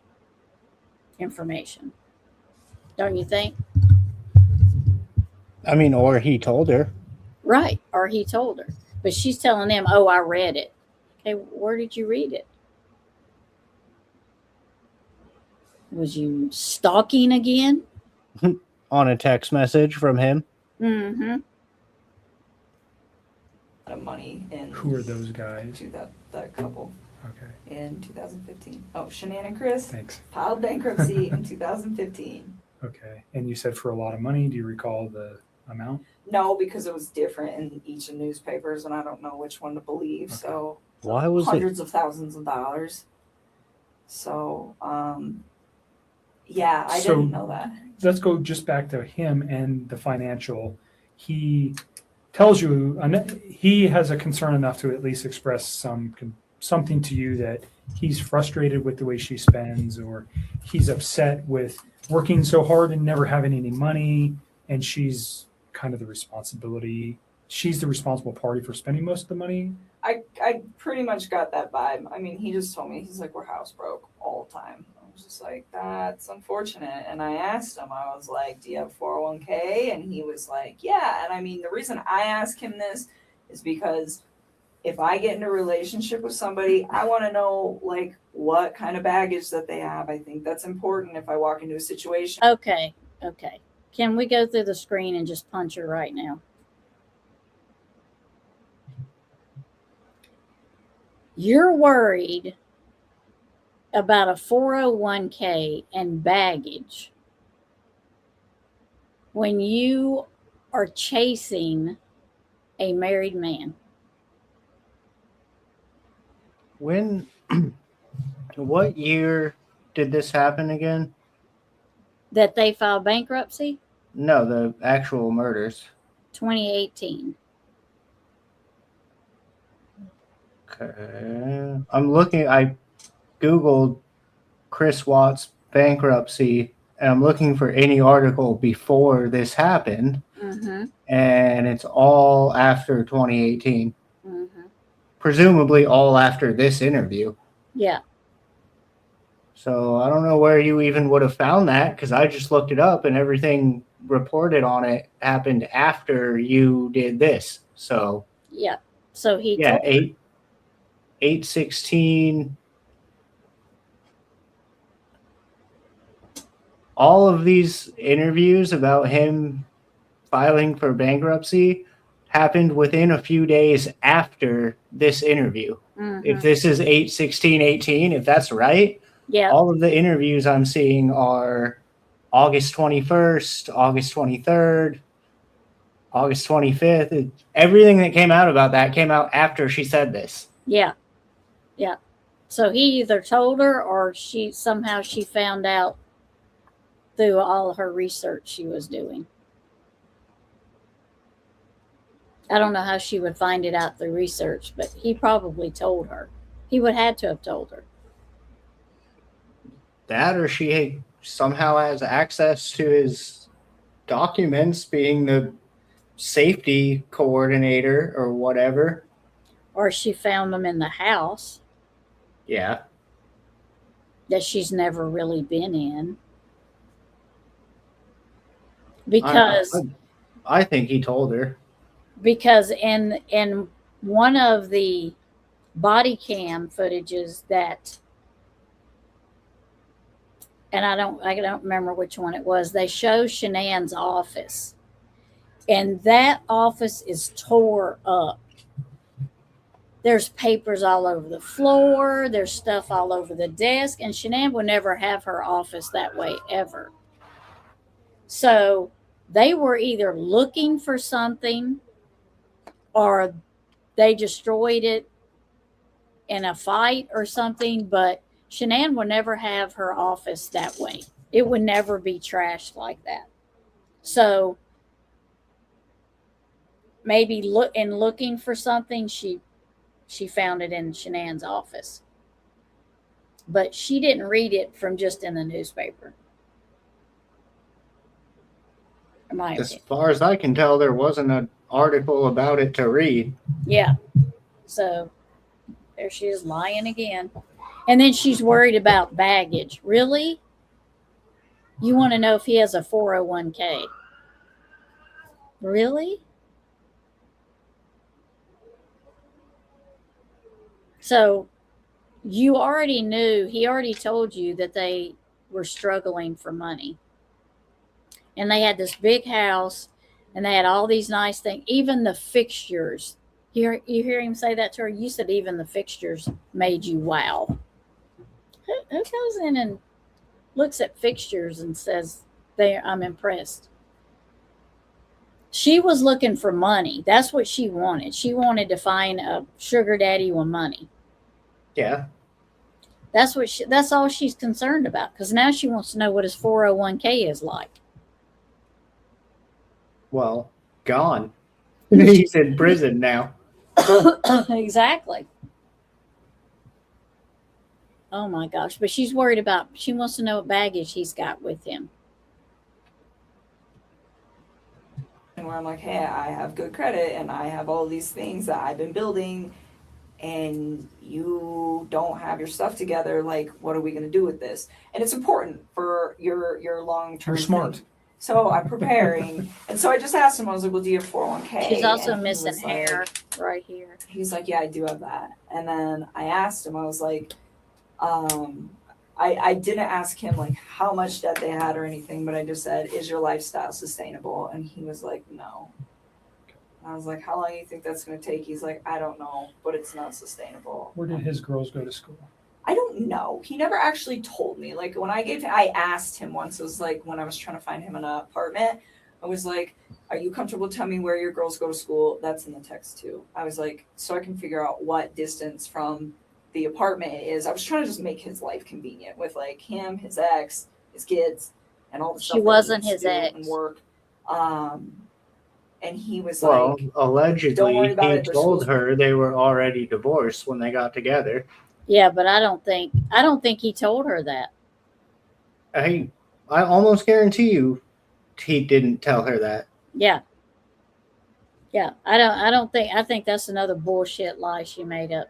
information. Don't you think? I mean, or he told her. Right. Or he told her. But she's telling them, oh, I read it. Okay, where did you read it? Was you stalking again? On a text message from him. Mm-hmm. Of money in. Who are those guys? That couple. Okay. In 2015. Oh, Shanann and Chris. Thanks. Filed bankruptcy in 2015. Okay. And you said for a lot of money. Do you recall the amount? No, because it was different in each of the newspapers, and I don't know which one to believe. Okay. So Why was hundreds of thousands of dollars. So, yeah, I didn't know that. Let's go just back to him and the financial. He tells you he has a concern enough to at least express something to you that he's frustrated with the way she spends, or he's upset with working so hard and never having any money, and she's kind of she's the responsible party for spending most of the money. I pretty much got that vibe. I mean, he just told me, he's like, we're house broke all the time. I was just like, that's unfortunate. And I asked him, I was like, do you have 401k? And he was like, yeah. And I mean, the reason I ask him this is because if I get in a relationship with somebody, I want to know like what kind of baggage that they have. I think that's important if I walk into a situation. Okay. Can we go through the screen and just punch her right now? You're worried about a 401k and baggage when you are chasing a married man. What year did this happen again? That they filed bankruptcy? No, the actual murders. 2018. Okay. I'm looking, I Googled Chris Watts bankruptcy, and I'm looking for any article before this happened, and it's all after 2018. Presumably all after this interview. Yeah. So I don't know where you even would have found that, because I just looked it up and everything reported on it happened after you did this. So Yeah. So he yeah, told 8/16. All of these interviews about him filing for bankruptcy happened within a few days after this interview. If this is 8/16/18, if that's right, yeah. all of the interviews I'm seeing are August 21st, August 23rd, August 25th. Everything that came out about that came out after she said this. Yeah. Yeah. So he either told her or she found out through all her research she was doing. I don't know how she would find it out through research, but he probably told her. He would have to have told her. That, or she somehow has access to his documents, being the safety coordinator or whatever. Or she found them in the house Yeah. that she's never really been in. Because I think he told her. Because in one of the body cam footages that, and I don't remember which one it was, they show Shanann's office, and that office is tore up. There's papers all over the floor, there's stuff all over the desk, and Shanann would never have her office that way ever. So they were either looking for something or they destroyed it in a fight or something, but Shanann would never have her office that way. It would never be trashed like that. So maybe looking for something, she found it in Shanann's office. But she didn't read it from just in the newspaper. As far as I can tell, there wasn't an article about it to read. Yeah. So there she is lying again. And then she's worried about baggage. Really? You want to know if he has a 401k? Really? So you already knew, he already told you that they were struggling for money. And they had this big house, and they had all these nice things, even the fixtures. You hear him say that to her? You said even the fixtures made you wow. Who goes in and looks at fixtures and says, I'm impressed? She was looking for money. That's what she wanted. She wanted to find a sugar daddy with money. Yeah. That's all she's concerned about, because now she wants to know what his 401k is like. Well, gone. He's in prison now. Exactly. Oh my gosh. But she wants to know what baggage he's got with him. And where I'm like, hey, I have good credit and I have all these things that I've been building, and you don't have your stuff together. Like, what are we going to do with this? And it's important for your long-term You're smart. thing. So I'm preparing. And so I just asked him, I was like, well, do you have 401k? She's also And he missing was like, hair right here. He's like, yeah, I do have that. And then I asked him, I was like, I didn't ask him like how much debt they had or anything, but I just said, is your lifestyle sustainable? And he was like, no. I was like, how long do you think that's going to take? He's like, I don't know, but it's not sustainable. Where did his girls go to school? I don't know. He never actually told me. Like when I asked him once, it was like when I was trying to find him an apartment, I was like, are you comfortable telling me where your girls go to school? That's in the text too. I was like, so I can figure out what distance from the apartment it is. I was trying to just make his life convenient with like him, his ex, his kids, and all the stuff. She wasn't his ex. And work. And he was Well, like, allegedly, he told her they were already divorced when they got together. Yeah, but I don't think he told her that. I almost guarantee you he didn't tell her that. Yeah. Yeah. I think that's another bullshit lie she made up.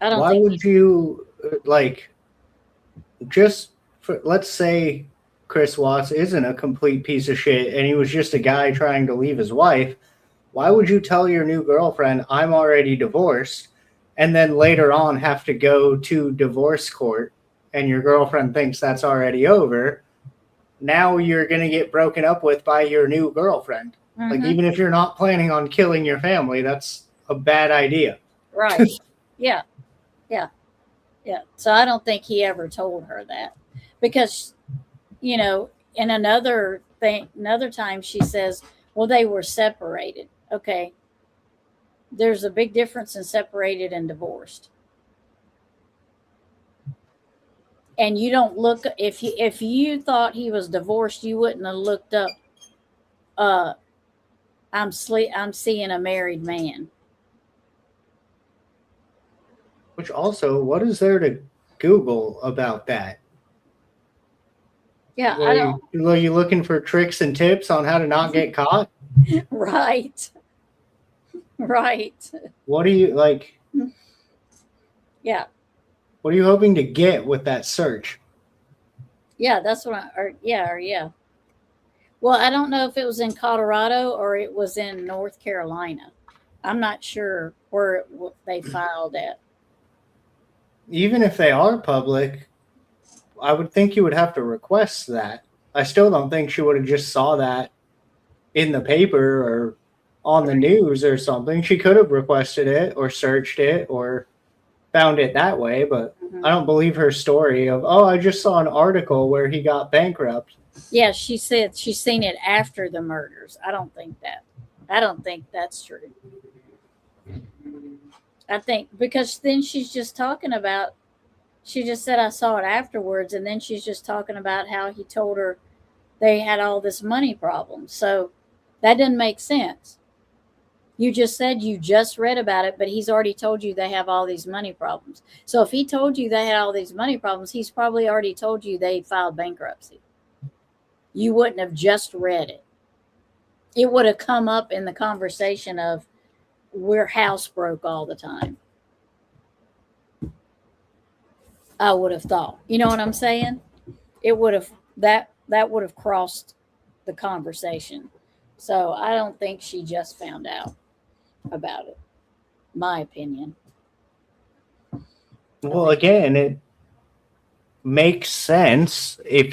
I don't Why think would you, like, just for, let's say Chris Watts isn't a complete piece of shit and he was just a guy trying to leave his wife. Why would you tell your new girlfriend, I'm already divorced, and then later on have to go to divorce court and your girlfriend thinks that's already over? Now you're going to get broken up with by your new girlfriend. Like, even if you're not planning on killing your family, that's a bad idea. Right. Yeah. Yeah. Yeah. So I don't think he ever told her that, because, you know, in another time she says, well, they were separated. Okay. There's a big difference in separated and divorced. And you don't look, if you thought he was divorced, you wouldn't have looked up, I'm seeing a married man. Which also, what is there to Google about that? Yeah, I don't. Are you looking for tricks and tips on how to not get caught? Right. Right. What do you like? Yeah. What are you hoping to get with that search? Yeah, that's what yeah. Well, I don't know if it was in Colorado or it was in North Carolina. I'm not sure where they filed at. Even if they are public, I would think you would have to request that. I still don't think she would have just saw that in the paper or on the news or something. She could have requested it or searched it or found it that way, but I don't believe her story of, oh, I just saw an article where he got bankrupt. Yeah, she said she's seen it after the murders. I don't think that's true. I think because then she's just talking about, she just said I saw it afterwards, and then she's just talking about how he told her they had all this money problems. So that didn't make sense. You just said you just read about it, but he's already told you they have all these money problems. So if he told you they had all these money problems, he's probably already told you they filed bankruptcy. You wouldn't have just read it. It would have come up in the conversation of, we're house broke all the time. I would have thought. You know what I'm saying? It would have, that would have crossed the conversation. So I don't think she just found out about it. My opinion. Well, again, it makes sense if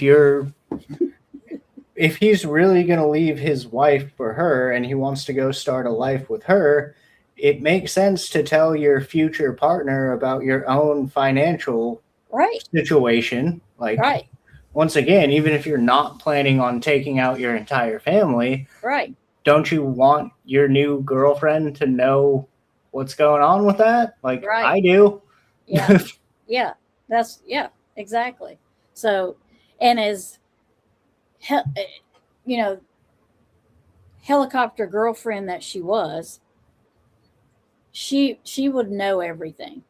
he's really going to leave his wife for her and he wants to go start a life with her, it makes sense to tell your future partner about your own financial situation. Like, once again, even if you're not planning on taking out your entire family, don't you want your new girlfriend to know what's going on with that? Like, I do. Yeah. Yeah. Exactly. So, and as, you know, helicopter girlfriend that she was, she would know everything.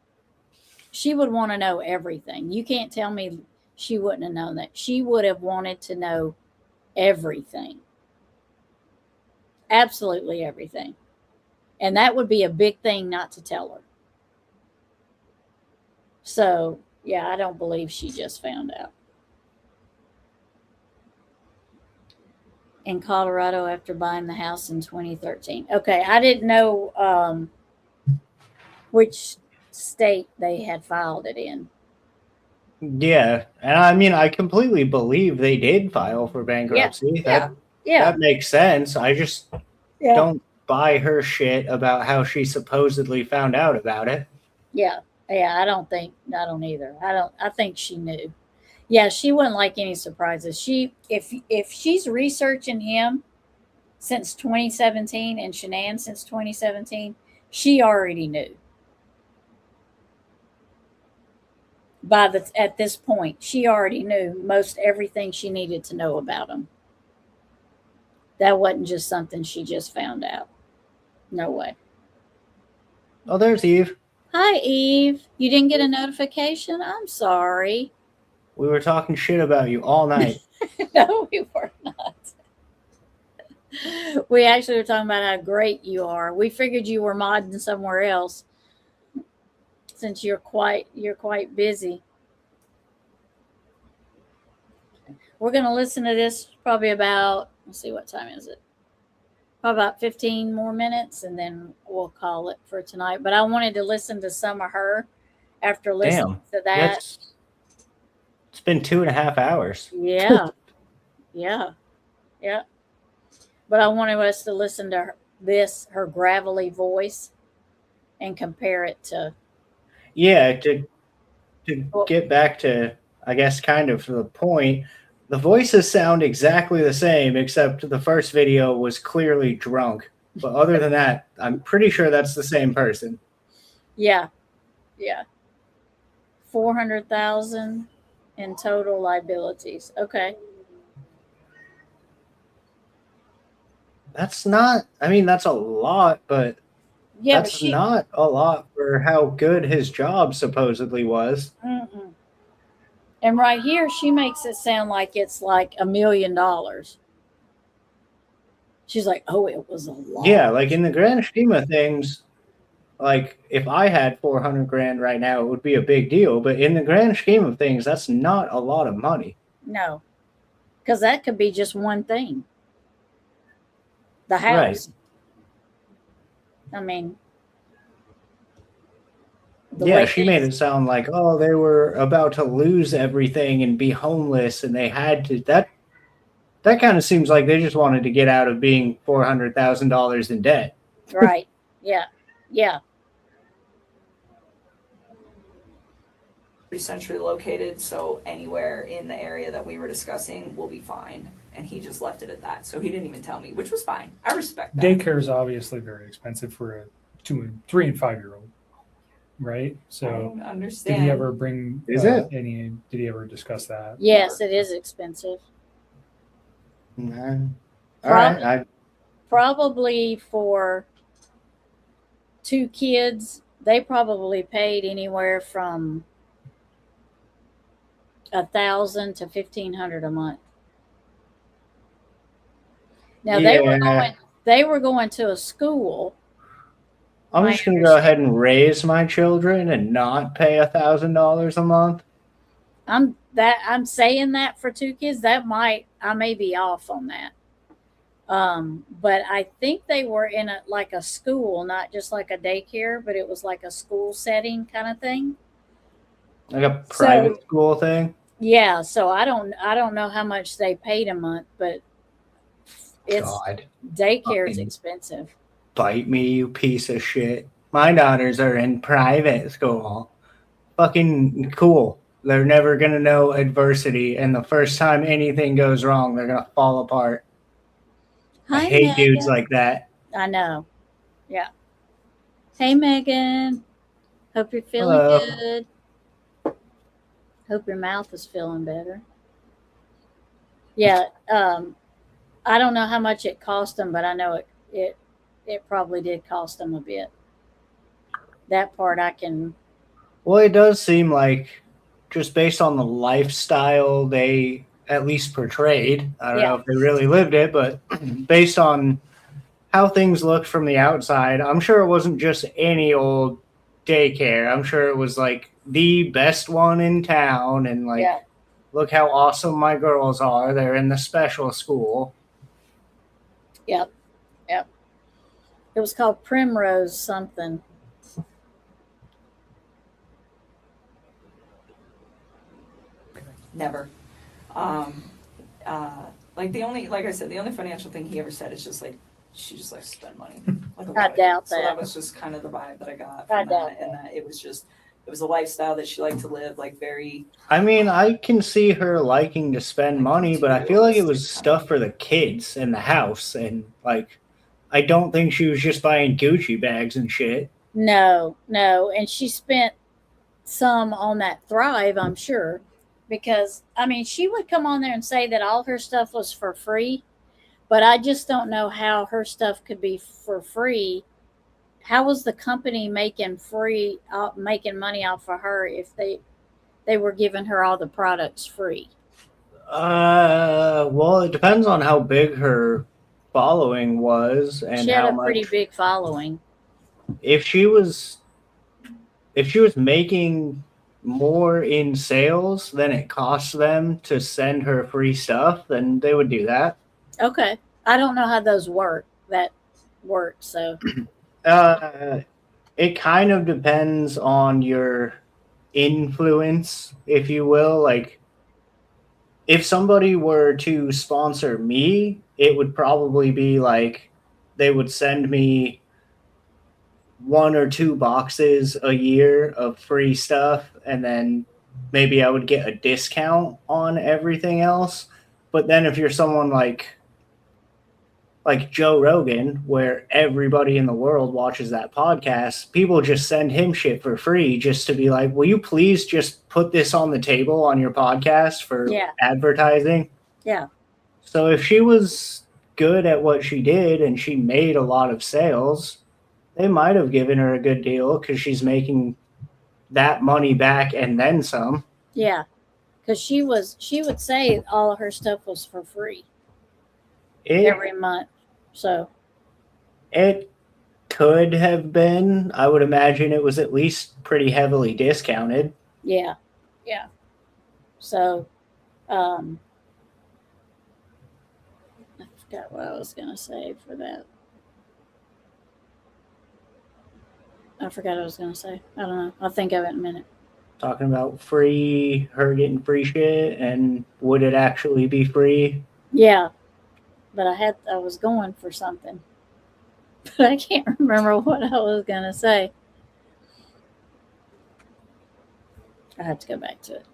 She would want to know everything. You can't tell me she wouldn't have known that. She would have wanted to know everything. Absolutely everything. And that would be a big thing not to tell her. So, yeah, I don't believe she just found out. In Colorado after buying the house in 2013. Okay, I didn't know which state they had filed it in. Yeah, and I mean, I completely believe they did file for bankruptcy. That makes sense. I just don't buy her shit about how she supposedly found out about it. Yeah, I don't either. I think she knew. Yeah, she wouldn't like any surprises. If she's researching him since 2017 and Shanann since 2017, she already knew. At this point, she already knew most everything she needed to know about him. That wasn't just something she just found out. No way. Oh, there's Eve. Hi, Eve. You didn't get a notification? I'm sorry. We were talking shit about you all night. No, we were not. We actually were talking about how great you are. We figured you were modding somewhere else since you're quite busy. We're gonna listen to this probably about, let's see, what time is it? Probably about 15 more minutes, and then we'll call it for tonight. But I wanted to listen to some of her after listening to that. It's been 2.5 hours. Yeah. But I wanted us to listen to her gravelly voice and compare it to. Yeah, to get back to, I guess, kind of the point, the voices sound exactly the same, except the first video was clearly drunk. But other than that, I'm pretty sure that's the same person. Yeah. 400,000 in total liabilities. Okay. That's not, I mean, that's a lot, but Yeah, that's not a lot for how good his job supposedly was. Mm-mm. And right here, she makes it sound like it's like $1 million. She's like, oh, it was a lot. Yeah, like in the grand scheme of things, like if I had 400 grand right now, it would be a big deal. But in the grand scheme of things, that's not a lot of money. No, because that could be just one thing. The house. Right. I mean, yeah, she made it sound like, oh, they were about to lose everything and be homeless, and they had to. That kind of seems like they just wanted to get out of being $400,000 in debt. Right. Yeah. Pretty centrally located, so anywhere in the area that we were discussing will be fine. And he just left it at that. So he didn't even tell me, which was fine. I respect that. Daycare is obviously very expensive for a 2, 3, and 5-year-old, right? So I don't understand. Did he ever bring did he ever discuss that? Yes, it is expensive. All right. Probably for 2 kids, they probably paid anywhere from $1,000 to $1,500 a month. Now they were going to a school. I'm just gonna go ahead and raise my children and not pay $1,000 a month. I'm saying that for 2 kids. I may be off on that. But I think they were in a school, not just like a daycare, but it was like a school setting kind of thing. Like a private school thing? Yeah, so I don't know how much they paid a month, but daycare is expensive. Bite me, you piece of shit. My daughters are in private school. Fucking cool. They're never going to know adversity, and the first time anything goes wrong, they're going to fall apart. I hate dudes like that. I know. Yeah. Hey, Megan. Hope you're feeling good. Hope your mouth is feeling better. Yeah. I don't know how much it cost them, but I know it probably did cost them a bit. That part I can. Well, it does seem like, just based on the lifestyle they at least portrayed, I don't know if they really lived it, but based on how things looked from the outside, I'm sure it wasn't just any old daycare. I'm sure it was like the best one in town, and look how awesome my girls are. They're in the special school. Yep. It was called Primrose something. Never. Like I said, the only financial thing he ever said is just like, she just likes to spend money. I doubt that. So that was just kind of the vibe that I got from that. And that it was a lifestyle that she liked to live, like very. I mean, I can see her liking to spend money, but I feel like it was stuff for the kids in the house, and like, I don't think she was just buying Gucci bags and shit. No, and she spent some on that Thrive, I'm sure, because I mean, she would come on there and say that all her stuff was for free, but I just don't know how her stuff could be for free. How was the company making money off of her if they they were giving her all the products free? Well, it depends on how big her following was and She had how a pretty much. big following. If she was making more in sales than it costs them to send her free stuff, then they would do that. Okay. I don't know how those work. That works. So It kind of depends on your influence, if you will. Like, if somebody were to sponsor me, it would probably be like they would send me 1 or 2 boxes a year of free stuff, and then maybe I would get a discount on everything else. But then if you're someone like Joe Rogan, where everybody in the world watches that podcast, people just send him shit for free just to be like, will you please just put this on the table on your podcast for advertising? Yeah. So if she was good at what she did and she made a lot of sales, they might have given her a good deal because she's making that money back and then some. Yeah. Because she would say all of her stuff was for free every month. So it could have been. I would imagine it was at least pretty heavily discounted. Yeah. Yeah. So I forgot what I was going to say for that. I forgot what I was going to say. I don't know. I'll think of it in a minute. Talking about her getting free shit, and would it actually be free? Yeah. But I was going for something. But I can't remember what I was going to say. I have to go back to it.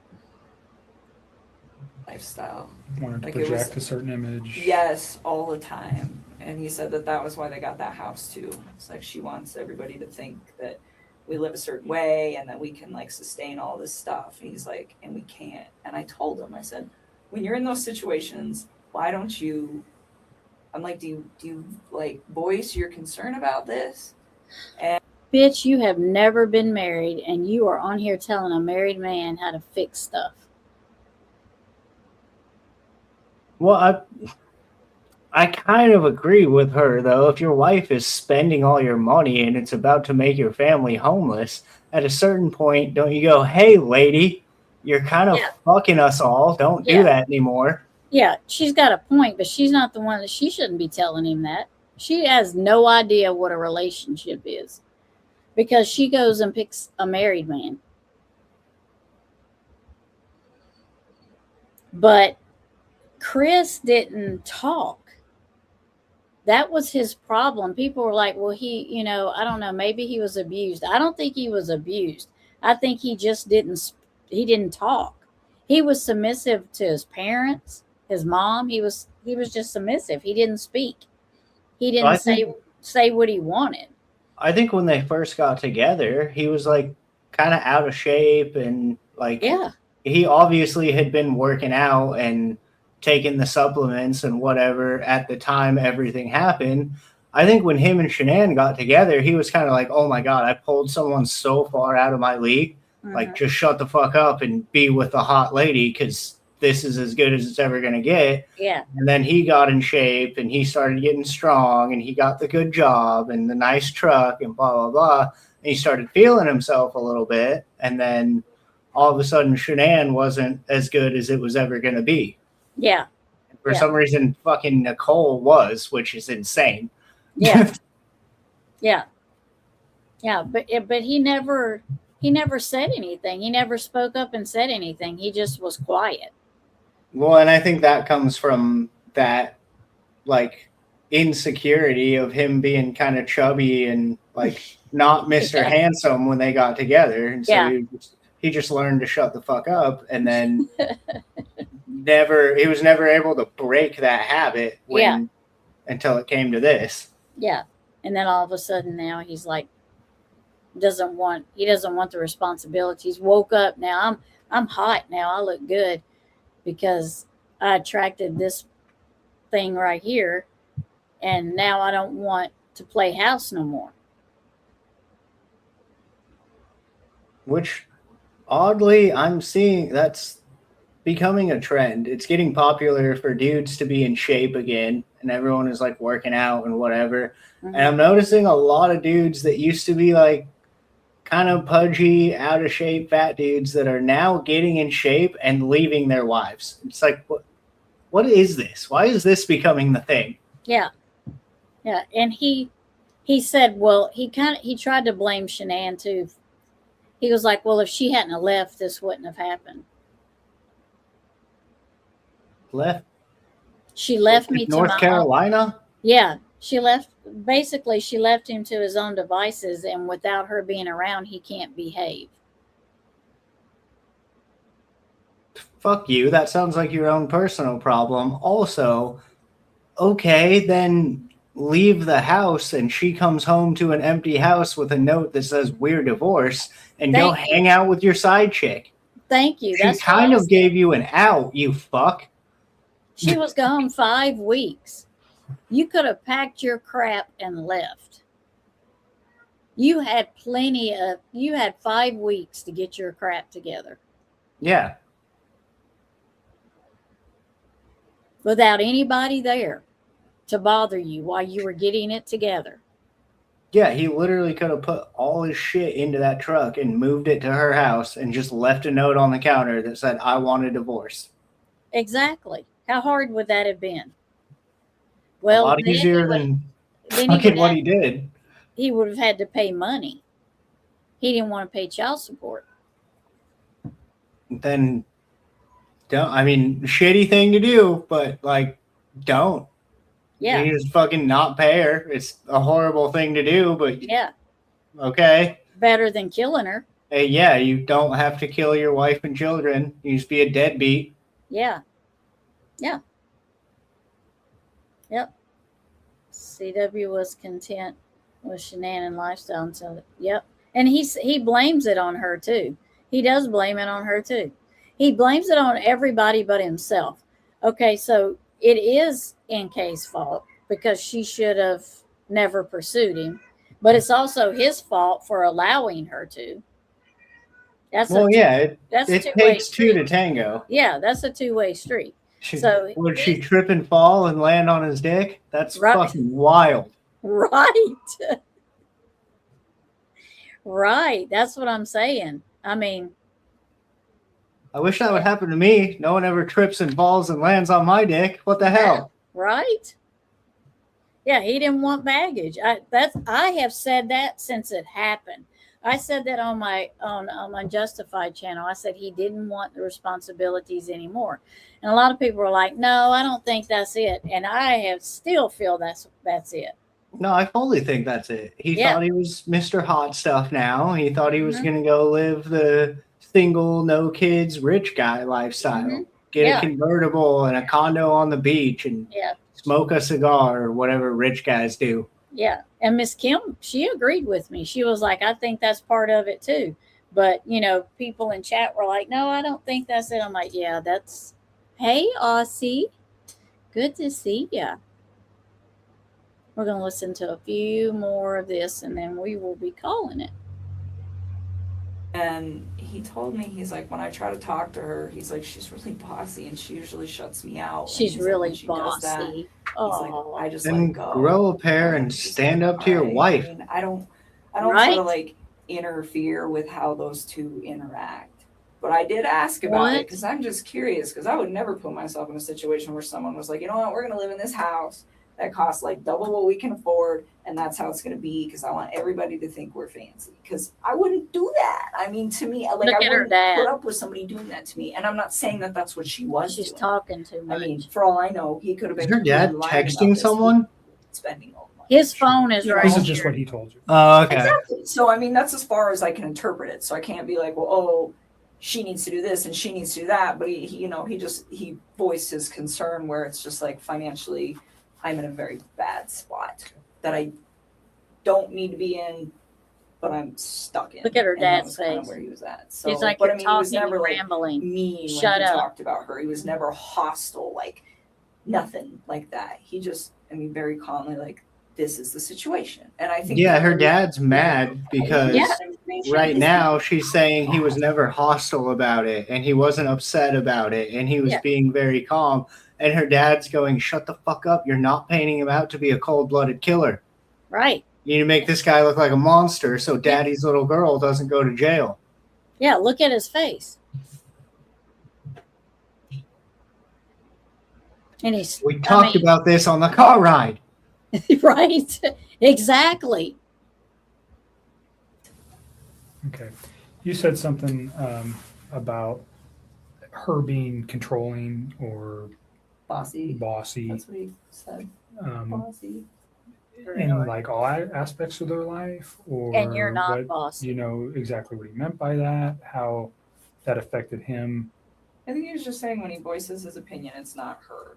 Lifestyle. Wanted to Like, it project was- a certain image. Yes, all the time. And he said that was why they got that house too. It's like she wants everybody to think that we live a certain way and that we can like sustain all this stuff. And he's like, and we can't. And I told him, I said, when you're in those situations, why don't you? I'm like, do you like voice your concern about this? And Bitch, you have never been married and you are on here telling a married man how to fix stuff. Well, I kind of agree with her, though. If your wife is spending all your money and it's about to make your family homeless, at a certain point, don't you go, hey, lady, you're kind of fucking us all. Don't do that anymore. Yeah, she's got a point, but she's not the one that she shouldn't be telling him that. She has no idea what a relationship is because she goes and picks a married man. But Chris didn't talk. That was his problem. People were like, well, I don't know, maybe he was abused. I don't think he was abused. I think he just didn't talk. He was submissive to his parents, his mom. He was just submissive. He didn't speak. He didn't say what he wanted. I think when they first got together, he was like kind of out of shape and like, he obviously had been working out and taking the supplements and whatever at the time everything happened. I think when him and Shanann got together, he was kind of like, oh my God, I pulled someone so far out of my league. Like, just shut the fuck up and be with a hot lady because this is as good as it's ever going to get. Yeah. And then he got in shape and he started getting strong and he got the good job and the nice truck and blah, blah, blah. And he started feeling himself a little bit. And then all of a sudden, Shanann wasn't as good as it was ever going to be. Yeah. For some reason, fucking Nicole was, which is insane. Yeah. Yeah. Yeah. But he never said anything. He never spoke up and said anything. He just was quiet. Well, and I think that comes from that, like, insecurity of him being kind of chubby and, like, not Mr. Handsome when they got together. And so he just learned to shut the fuck up and then he was never able to break that habit until it came to this. Yeah. And then all of a sudden now he's like, he doesn't want the responsibilities. Woke up now. I'm hot now. I look good because I attracted this thing right here. And now I don't want to play house no more. Which Oddly, I'm seeing that's becoming a trend. It's getting popular for dudes to be in shape again, and everyone is like working out and whatever. Mhm. And I'm noticing a lot of dudes that used to be like kind of pudgy, out of shape, fat dudes that are now getting in shape and leaving their wives. It's like, what is this? Why is this becoming the thing? Yeah. Yeah. And he said, well, he tried to blame Shanann too. He was like, well, if she hadn't have left, this wouldn't have happened. Left She left me to North my Carolina? Yeah. She left him to his own devices, and without her being around, he can't behave. Fuck you. That sounds like your own personal problem. Also, okay, then leave the house and she comes home to an empty house with a note that says we're divorced and go Thank you. hang out with your side chick. Thank you. She That's kind what I of said. gave you an out, you fuck. She was gone 5 weeks. You could have packed your crap and left. You had 5 weeks to get your crap together Yeah. without anybody there to bother you while you were getting it together. Yeah, he literally could have put all his shit into that truck and moved it to her house and just left a note on the counter that said, I want a divorce. Exactly. How hard would that have been? A Well, lot easier than fucking what he did. He would have had to pay money. He didn't want to pay child support. Then don't. I mean, shitty thing to do, but like, don't. Yeah. You just fucking not pay her. It's a horrible thing to do, but Yeah. okay. Better than killing her. Hey, yeah, you don't have to kill your wife and children. You just be a deadbeat. Yeah. Yeah. Yep. CW was content with Shanann lifestyle until, yep. And he blames it on her too. He does blame it on her too. He blames it on everybody but himself. Okay, so it is NK's fault because she should have never pursued him, but it's also his fault for allowing her to. That's it two-way takes two street. to tango. Yeah, that's a two-way street. Would she trip and fall and land on his dick? That's Right. fucking wild. Right. Right. That's what I'm saying. I mean, I wish that would happen to me. No one ever trips and falls and lands on my dick. What the hell? right? Yeah, he didn't want baggage. I have said that since it happened. I said that on my Justified channel. I said he didn't want the responsibilities anymore. And a lot of people were like, no, I don't think that's it. And I still feel that's it. No, I fully think that's it. He Yeah. thought he was Mr. Hot Stuff now. He thought he was Mhm. going to go live the single, no kids, rich guy lifestyle. Mhm. Get Yeah. a convertible and a condo on the beach and Yeah. smoke a cigar or whatever rich guys do. Yeah. And Miss Kim, she agreed with me. She was like, I think that's part of it too. But, people in chat were like, no, I don't think that's it. I'm like, yeah, that's, hey, Aussie. Good to see ya. We're going to listen to a few more of this and then we will be calling it. And he told me, he's like, when I try to talk to her, he's like, she's really bossy and she usually shuts me out. And She's he's like, really when she does that, bossy. he's Oh, like, I just Then let go. grow a pair and He's just stand like, up to your "Alright." wife. I mean, I don't try Right? to like interfere with how those two interact. But I did ask about it What? because I'm just curious, because I would never put myself in a situation where someone was like, you know what, we're going to live in this house that costs like double what we can afford, and that's how it's going to be, because I want everybody to think we're fancy. Because I wouldn't do that. I mean, to me, like, Look I at her wouldn't dad. put up with somebody doing that to me. And I'm not saying that that's what she was She's doing. talking too I much. mean, for all I know, he could have Is been her dad completely lying about texting this. someone? He's spending all the money. His phone is right This is here. just what he told you. Oh, okay. Exactly. So I mean, that's as far as I can interpret it. So I can't be like, well, oh, she needs to do this and she needs to do that. But he voiced his concern where it's just like, financially, I'm in a very bad spot that I don't need to be in, but I'm stuck in. Look at her And that dad's was kind of face. where he was at. So, He's like, but you're I mean, he was talking never and like rambling. mean Shut when he up. talked about her. He was never hostile, like nothing like that. He just, very calmly, like, this is the situation. And I think Yeah, her dad's mad because Yeah, right now she's saying he was never hostile about it and he wasn't upset about it and he was being very calm. And her dad's going, shut the fuck up. You're not painting him out to be a cold-blooded killer. Right. You need to make this guy look like a monster so daddy's little girl doesn't go to jail. Yeah, look at his face. And we talked about this on the car ride. Right. Exactly. Okay. You said something about her being controlling or Bossy. That's what he said. Bossy. In like all aspects of their life, or and you're not bossy. You know exactly what he meant by that, how that affected him. I think he was just saying when he voices his opinion, it's not her.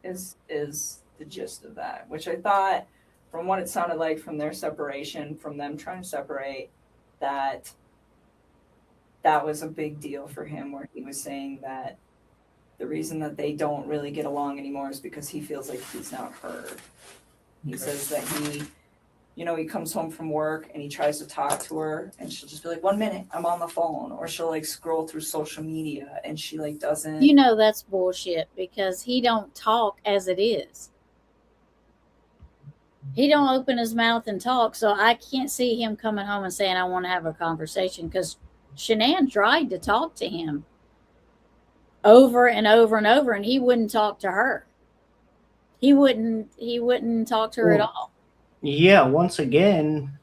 Is the gist of that, which I thought, from what it sounded like from their separation, from them trying to separate, that was a big deal for him, where he was saying that the reason that they don't really get along anymore is because he feels like he's not heard. He says that he comes home from work and he tries to talk to her and she'll just be like, 1 minute, I'm on the phone. Or she'll like scroll through social media and she like doesn't. You know, that's bullshit because he don't talk as it is. He don't open his mouth and talk. So I can't see him coming home and saying, I want to have a conversation, because Shanann tried to talk to him over and over and over, and he wouldn't talk to her. He wouldn't talk to her at all. Yeah, once again,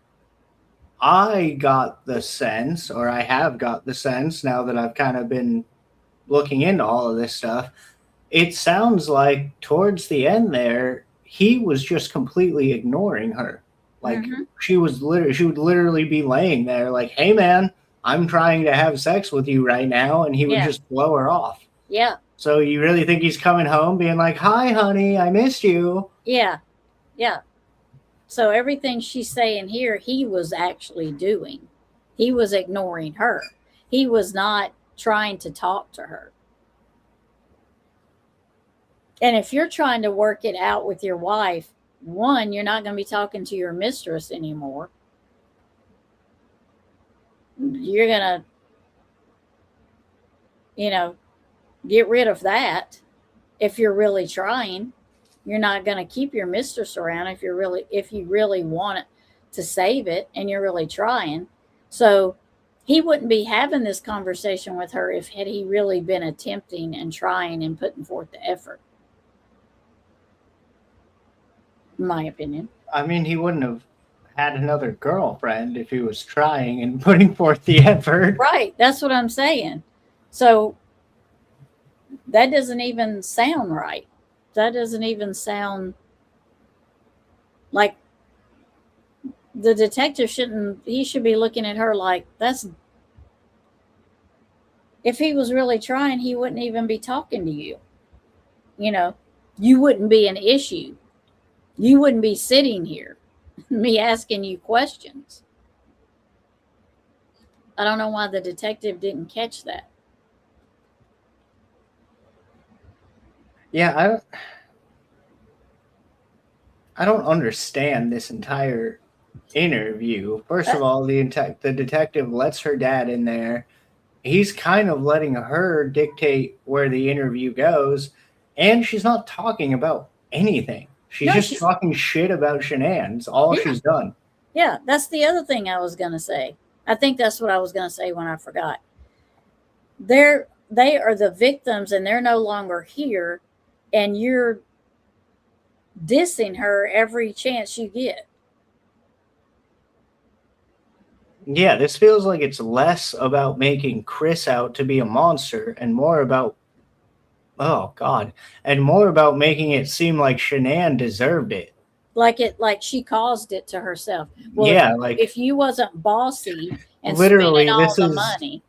I got the sense, or I have got the sense now that I've kind of been looking into all of this stuff, it sounds like towards the end there, he was just completely ignoring her. Like she would literally be laying there like, hey man, I'm trying to have sex with you right now, and he would just blow her off. Yeah. So you really think he's coming home being like, hi, honey, I missed you? Yeah. Yeah. So everything she's saying here, he was actually doing. He was ignoring her. He was not trying to talk to her. And if you're trying to work it out with your wife, one, you're not going to be talking to your mistress anymore. You're going to, get rid of that. If you're really trying, you're not going to keep your mistress around if you really want it to save it and you're really trying. So he wouldn't be having this conversation with her had he really been attempting and trying and putting forth the effort. In my opinion. I mean, he wouldn't have had another girlfriend if he was trying and putting forth the effort. Right. That's what I'm saying. So that doesn't even sound right. That doesn't even sound like the detective he should be looking at her like, if he was really trying, he wouldn't even be talking to you. You wouldn't be an issue. You wouldn't be sitting here, me asking you questions. I don't know why the detective didn't catch that. Yeah, I don't understand this entire interview. First of all, the detective lets her dad in there. He's kind of letting her dictate where the interview goes, and she's not talking about anything. She's talking shit about Shanann. It's all she's done. Yeah, that's the other thing I was going to say. I think that's what I was going to say when I forgot. They are the victims, and they're no longer here, and you're dissing her every chance you get. Yeah, this feels like it's less about making Chris out to be a monster and more about making it seem like Shanann deserved it. Like she caused it to herself. Well, yeah, if you wasn't bossy and spending all the money.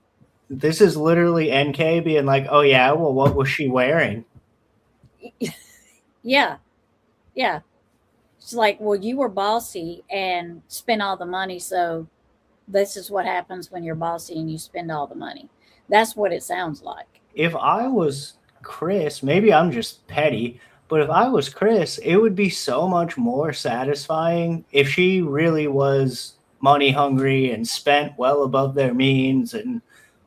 This is literally NK being like, oh yeah, well, what was she wearing? Yeah. Yeah. It's like, well, you were bossy and spent all the money, so this is what happens when you're bossy and you spend all the money. That's what it sounds like. If I was Chris, maybe I'm just petty, but if I was Chris, it would be so much more satisfying if she really was money hungry and spent well above their means and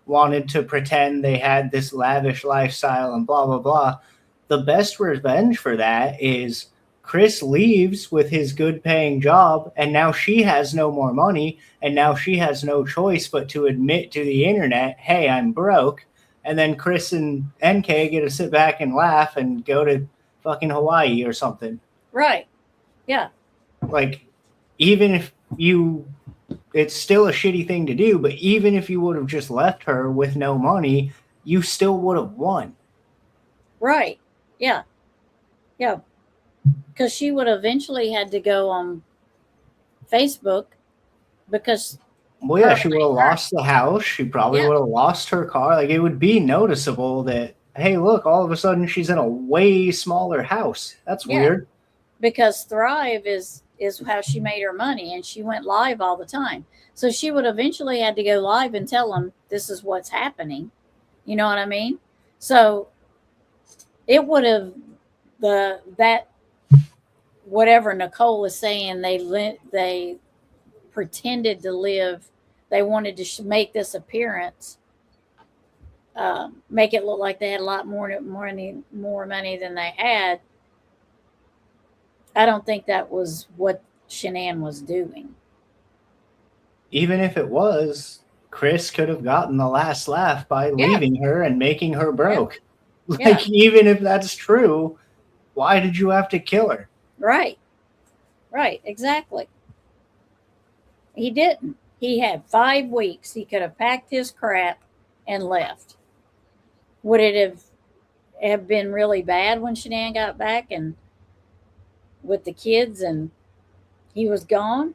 wanted to pretend they had this lavish lifestyle and blah, blah, blah. The best revenge for that is Chris leaves with his good paying job, and now she has no more money, and now she has no choice but to admit to the internet, hey, I'm broke. And then Chris and NK get to sit back and laugh and go to fucking Hawaii or something. Right. Yeah. Like, even if it's still a shitty thing to do, but even if you would have just left her with no money, you still would have won. Right. Yeah. Yeah. Because she would eventually had to go on Facebook because. Well, yeah, she would have lost the house. She probably would have lost her car. Like, it would be noticeable that, hey, look, all of a sudden she's in a way smaller house. That's weird. Because Thrive is how she made her money, and she went live all the time. So she would eventually had to go live and tell them this is what's happening. You know what I mean? So it would have that whatever Nicole was saying, they pretended to live. They wanted to make this appearance, make it look like they had a lot more money than they had. I don't think that was what Shanann was doing. Even if it was, Chris could have gotten the last laugh by leaving her and making her broke. Yeah. Like, even if that's true, why did you have to kill her? Right. Right. Exactly. He didn't. He had 5 weeks. He could have packed his crap and left. Would it have been really bad when Shanann got back and with the kids and he was gone?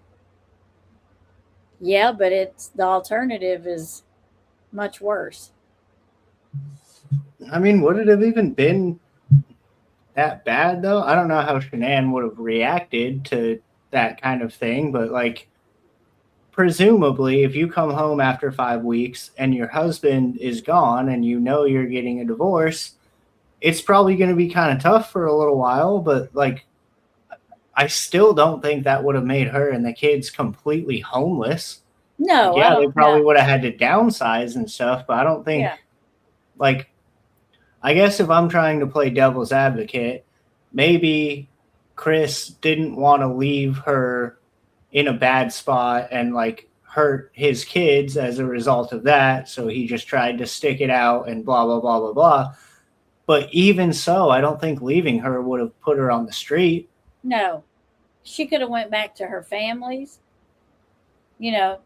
Yeah, but the alternative is much worse. I mean, would it have even been that bad, though? I don't know how Shanann would have reacted to that kind of thing, but, like, presumably, if you come home after 5 weeks and your husband is gone and you know you're getting a divorce, it's probably going to be kind of tough for a little while, but, like, I still don't think that would have made her and the kids completely homeless. No, yeah, they probably would have had to downsize and stuff, but I don't think, like, I guess if I'm trying to play devil's advocate, maybe Chris didn't want to leave her in a bad spot and, like, hurt his kids as a result of that, so he just tried to stick it out and blah, blah, blah, blah, blah. But even so, I don't think leaving her would have put her on the street. No. She could have went back to her families. You know,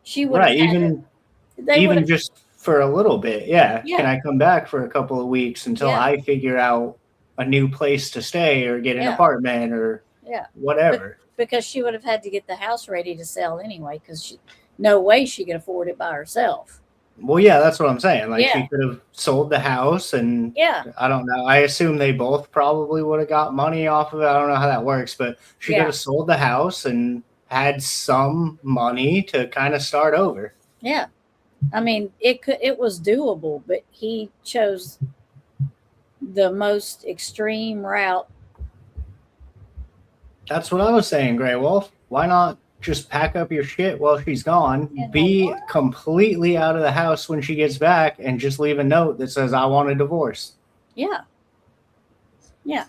she would have even just for a little bit. Yeah. Can I come back for a couple of weeks until I figure out a new place to stay or get an apartment or whatever? Because she would have had to get the house ready to sell anyway, because no way she could afford it by herself. Well, yeah, that's what I'm saying. Like, she could have sold the house and I don't know. I assume they both probably would have got money off of it. I don't know how that works, but she could have sold the house and had some money to kind of start over. Yeah. I mean, it was doable, but he chose the most extreme route. That's what I was saying, Grey Wolf. Why not just pack up your shit while she's gone, be completely out of the house when she gets back, and just leave a note that says, I want a divorce? Yeah. Yeah.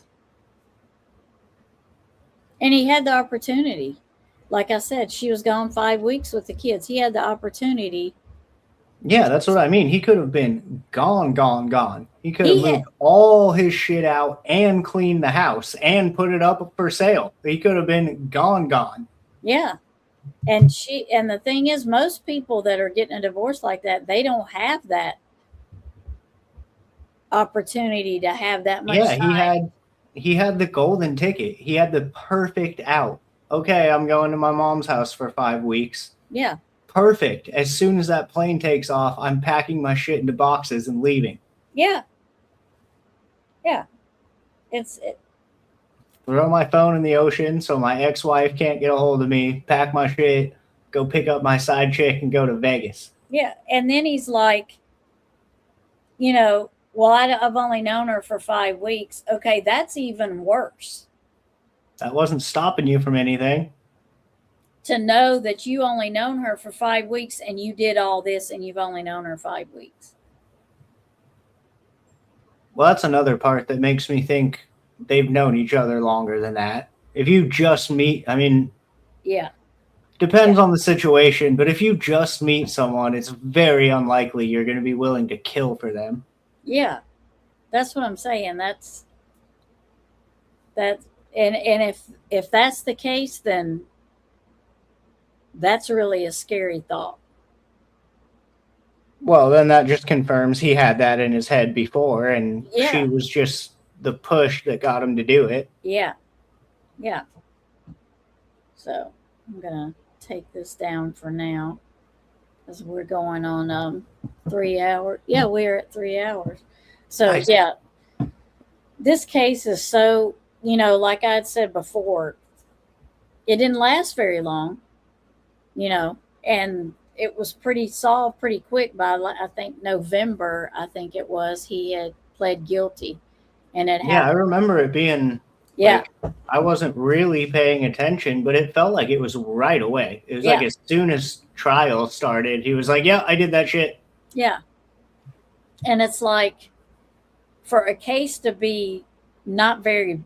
And he had the opportunity. Like I said, she was gone 5 weeks with the kids. He had the opportunity. Yeah, that's what I mean. He could have been gone. He could have moved all his shit out and cleaned the house and put it up for sale. He could have been gone. Yeah. And the thing is, most people that are getting a divorce like that, they don't have that opportunity to have that much time. He had the golden ticket. He had the perfect out. Okay, I'm going to my mom's house for 5 weeks. Yeah. Perfect. As soon as that plane takes off, I'm packing my shit into boxes and leaving. Yeah. Yeah. Throw my phone in the ocean so my ex-wife can't get a hold of me, pack my shit, go pick up my side chick, and go to Vegas. Yeah. And then he's like, well, I've only known her for 5 weeks. Okay, that's even worse. That wasn't stopping you from anything. to know that you only known her for 5 weeks and you did all this and you've only known her 5 weeks. Well, that's another part that makes me think they've known each other longer than that. If you just meet, I mean, Yeah. depends on the situation, but if you just meet someone, it's very unlikely you're going to be willing to kill for them. Yeah. That's what I'm saying. That's and if that's the case, then that's really a scary thought. Well, then that just confirms he had that in his head before, and Yeah. she was just the push that got him to do it. Yeah. Yeah. So I'm going to take this down for now because we're going on 3 hours. Yeah, we're at 3 hours. So, Nice. yeah, this case is so, you know, like I had said before, it didn't last very long, you know, and it was pretty solved pretty quick by, I think, November, I think it was, he had pled guilty. And it Yeah, I happened. remember it being, Yeah. like, I wasn't really paying attention, but it felt like it was right away. It was like as soon as trial started, he was like, yeah, I did that shit. Yeah. And it's like, for a case to be not very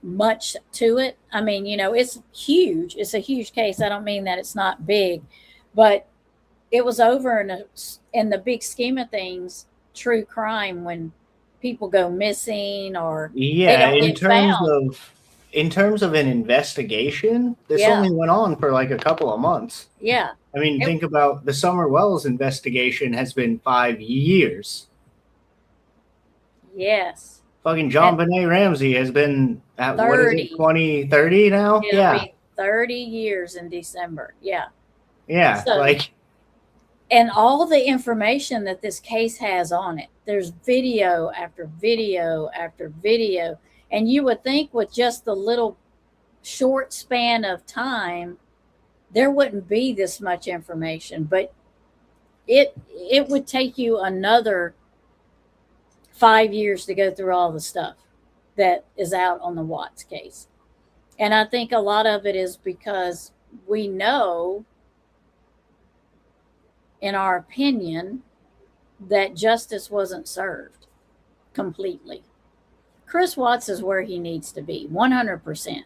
much to it, I mean, you know, it's huge. It's a huge case. I don't mean that it's not big, but it was over in the big scheme of things, true crime, when people go missing or Yeah, they don't get found. in terms of an investigation, this Yeah. only went on for like a couple of months. Yeah. I mean, think about the Summer Wells investigation has been 5 years. Yes. Fucking John Benet Ramsey has been at, what is 30. it, 2030 now? It'll Yeah. be 30 years in December. Yeah. Yeah, So- like, And all the information that this case has on it, there's video after video after video. And you would think with just the little short span of time, there wouldn't be this much information, but it would take you another 5 years to go through all the stuff that is out on the Watts case. And I think a lot of it is because we know, in our opinion, that justice wasn't served completely. Chris Watts is where he needs to be, 100%.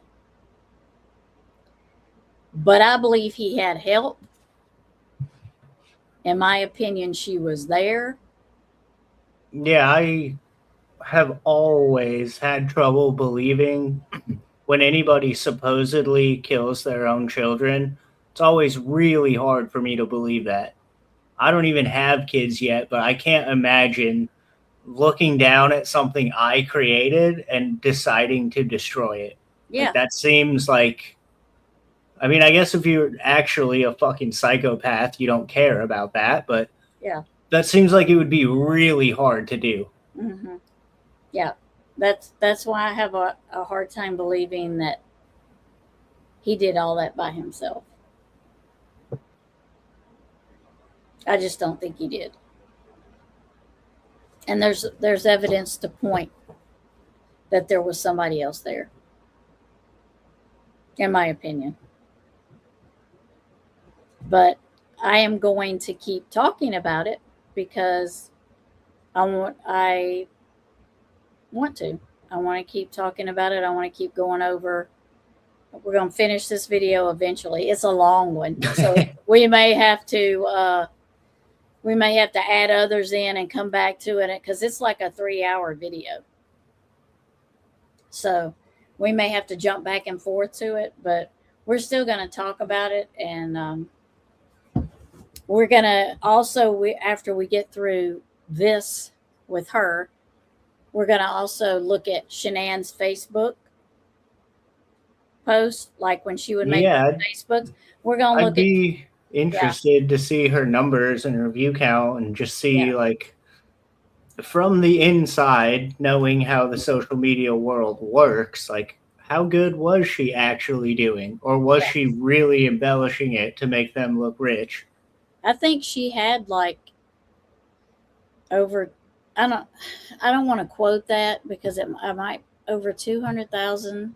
But I believe he had help. In my opinion, she was there. yeah, I have always had trouble believing when anybody supposedly kills their own children. It's always really hard for me to believe that. I don't even have kids yet, but I can't imagine looking down at something I created and deciding to destroy it. Yeah. Like, that seems like, I mean, I guess if you're actually a fucking psychopath, you don't care about that, but Yeah. that seems like it would be really hard to do. Mm-hmm. Yeah. That's why I have a hard time believing that he did all that by himself. I just don't think he did. And there's evidence to point that there was somebody else there, in my opinion. But I am going to keep talking about it because I want to. I want to keep talking about it. I want to keep going over. We're going to finish this video eventually. It's a long one, so we may have to add others in and come back to it because it's like a 3-hour video. So we may have to jump back and forth to it, but we're still going to talk about it. And we're going to also, after we get through this with her, we're going to also look at Shanann's Facebook post, like when she would make Facebook. We're going to look I'd be interested to see her numbers and her view count and just see, like, from the inside, knowing how the social media world works, like, how good was she actually doing? Or was she really embellishing it to make them look rich? I think she had like over, I don't want to quote that because I might over 200,000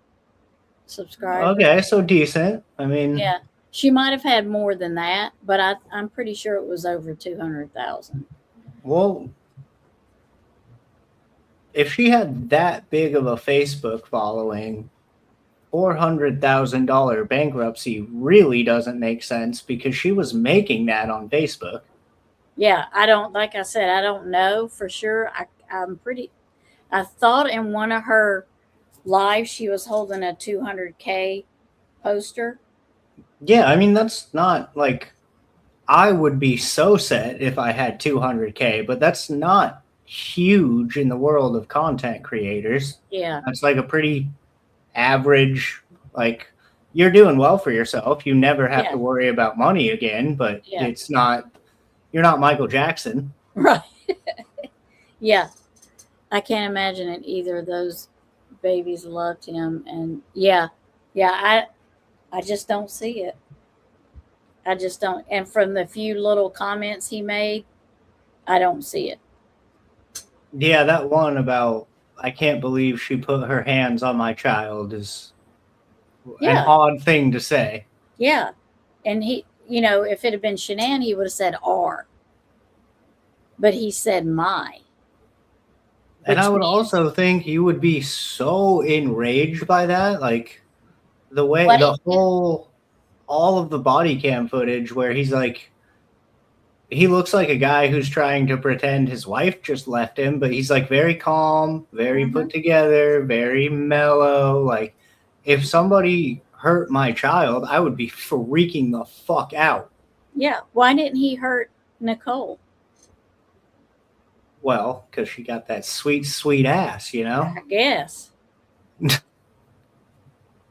subscribers. Okay, so decent. I mean, Yeah. She might have had more than that, but I'm pretty sure it was over 200,000. Well, if she had that big of a Facebook following, $400,000 bankruptcy really doesn't make sense because she was making that on Facebook. Yeah, I don't, like I said, I don't know for sure. I thought in one of her lives she was holding a 200K poster. Yeah, I mean, that's not like, I would be so set if I had 200K, but that's not huge in the world of content creators. Yeah. That's like a pretty average, like, you're doing well for yourself. You never have to worry about money again, but it's not, you're not Michael Jackson. Right. Yeah. I can't imagine it either of those babies loved him. And I just don't see it. I just don't. And from the few little comments he made, I don't see it. Yeah, that one about, I can't believe she put her hands on my child is an odd thing to say. Yeah. And he, if it had been Shanann, he would have said R. But he said my. And I would also think you would be so enraged by that. Like, the way, all of the body cam footage where he's like, he looks like a guy who's trying to pretend his wife just left him, but he's like very calm, very put together, very mellow. Like, if somebody hurt my child, I would be freaking the fuck out. Yeah. Why didn't he hurt Nicole? Well, because she got that sweet, sweet ass, I guess.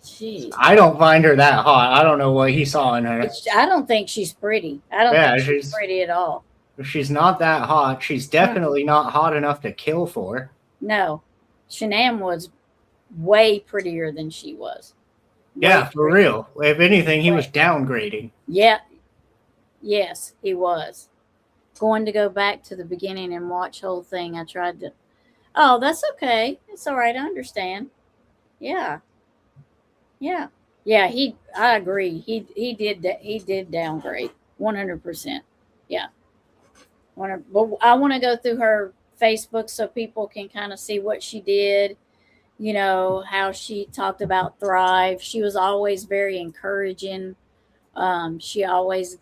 Jeez. I don't find her that hot. I don't know what he saw in her. I don't think she's pretty. I don't think she's pretty at all. She's not that hot. She's definitely not hot enough to kill for. No. Shanann was way prettier than she was. Yeah, for real. If anything, he was downgrading. Yeah. Yes, he was. Going to go back to the beginning and watch whole thing. I tried to. Oh, that's okay. It's all right. I understand. Yeah. Yeah. Yeah. I agree. He did downgrade 100%. Yeah. But I want to go through her Facebook so people can kind of see what she did. How she talked about Thrive. She was always very encouraging. She always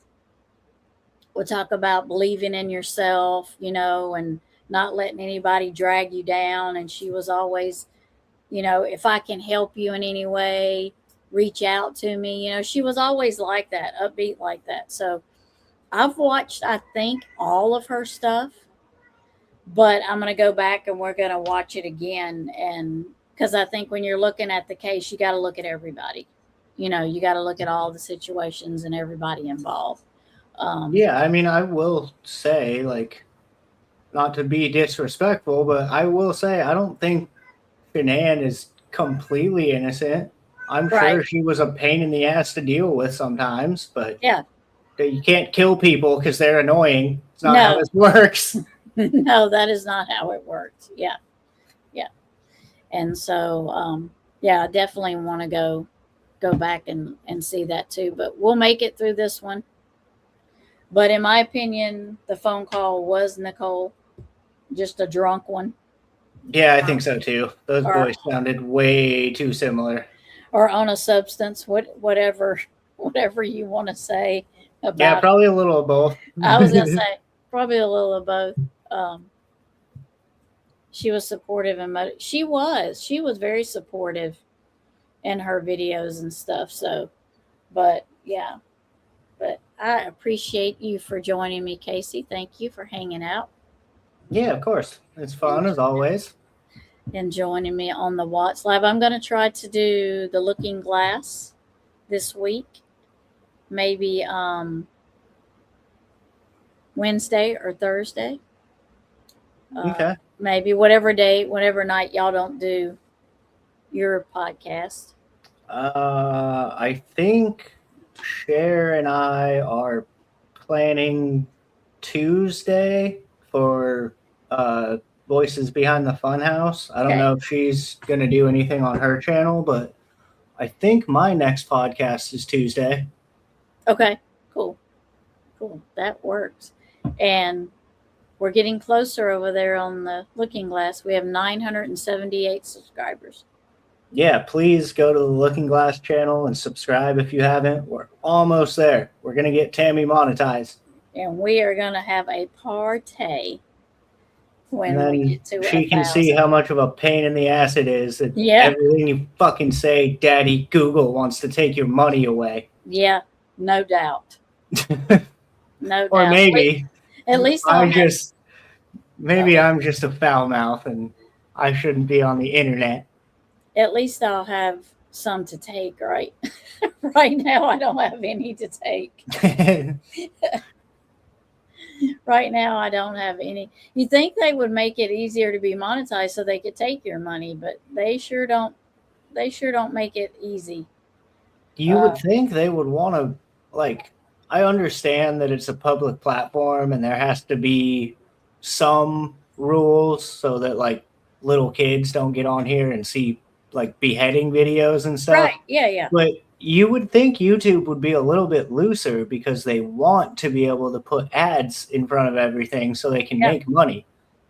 would talk about believing in yourself, and not letting anybody drag you down. And she was always, if I can help you in any way, reach out to me. She was always like that, upbeat like that. So I've watched, I think, all of her stuff, but I'm going to go back and we're going to watch it again. And because I think when you're looking at the case, you got to look at everybody. You got to look at all the situations and everybody involved. Yeah, I mean, I will say, like, not to be disrespectful, but I will say I don't think Shanann is completely innocent. I'm sure she was a pain in the ass to deal with sometimes, but you can't kill people because they're annoying. It's not how this works. No, that is not how it works. Yeah. Yeah. And so, I definitely want to go back and see that too, but we'll make it through this one. But in my opinion, the phone call was Nicole, just a drunk one. Yeah, I think so too. Those boys sounded way too similar. Or on a substance, whatever you want to say about. Yeah, probably a little of both. I was gonna say probably a little of both. She was supportive and she was very supportive in her videos and stuff. So, but yeah. But I appreciate you for joining me, Casey. Thank you for hanging out. Yeah, of course. It's fun as always. And joining me on the Watts Live. I'm going to try to do the Looking Glass this week. Maybe Wednesday or Thursday. Okay. Maybe whatever night y'all don't do your podcast. I think Cher and I are planning Tuesday for Voices Behind the Funhouse. I don't know if she's going to do anything on her channel, but I think my next podcast is Tuesday. Okay, cool. That works. And we're getting closer over there on the Looking Glass. We have 978 subscribers. Yeah, please go to the Looking Glass channel and subscribe if you haven't. We're almost there. We're going to get Tammy monetized. And we are going to have a party when And we then get to she can see 1,000. how much of a pain in the ass it is that Yeah. everything you fucking say, Daddy Google wants to take your money away. Yeah, no doubt. No doubt. Or maybe At least I'm just a foul mouth and I shouldn't be on the internet. At least I'll have some to take, right? Right now, I don't have any to take. Right now, I don't have any. You think they would make it easier to be monetized so they could take your money, but they sure don't. They sure don't make it easy. You would think they would want to, like, I understand that it's a public platform and there has to be some rules so that, like, little kids don't get on here and see, like, beheading videos and stuff. Right. Yeah, yeah. But you would think YouTube would be a little bit looser because they want to be able to put ads in front of everything so they can make money.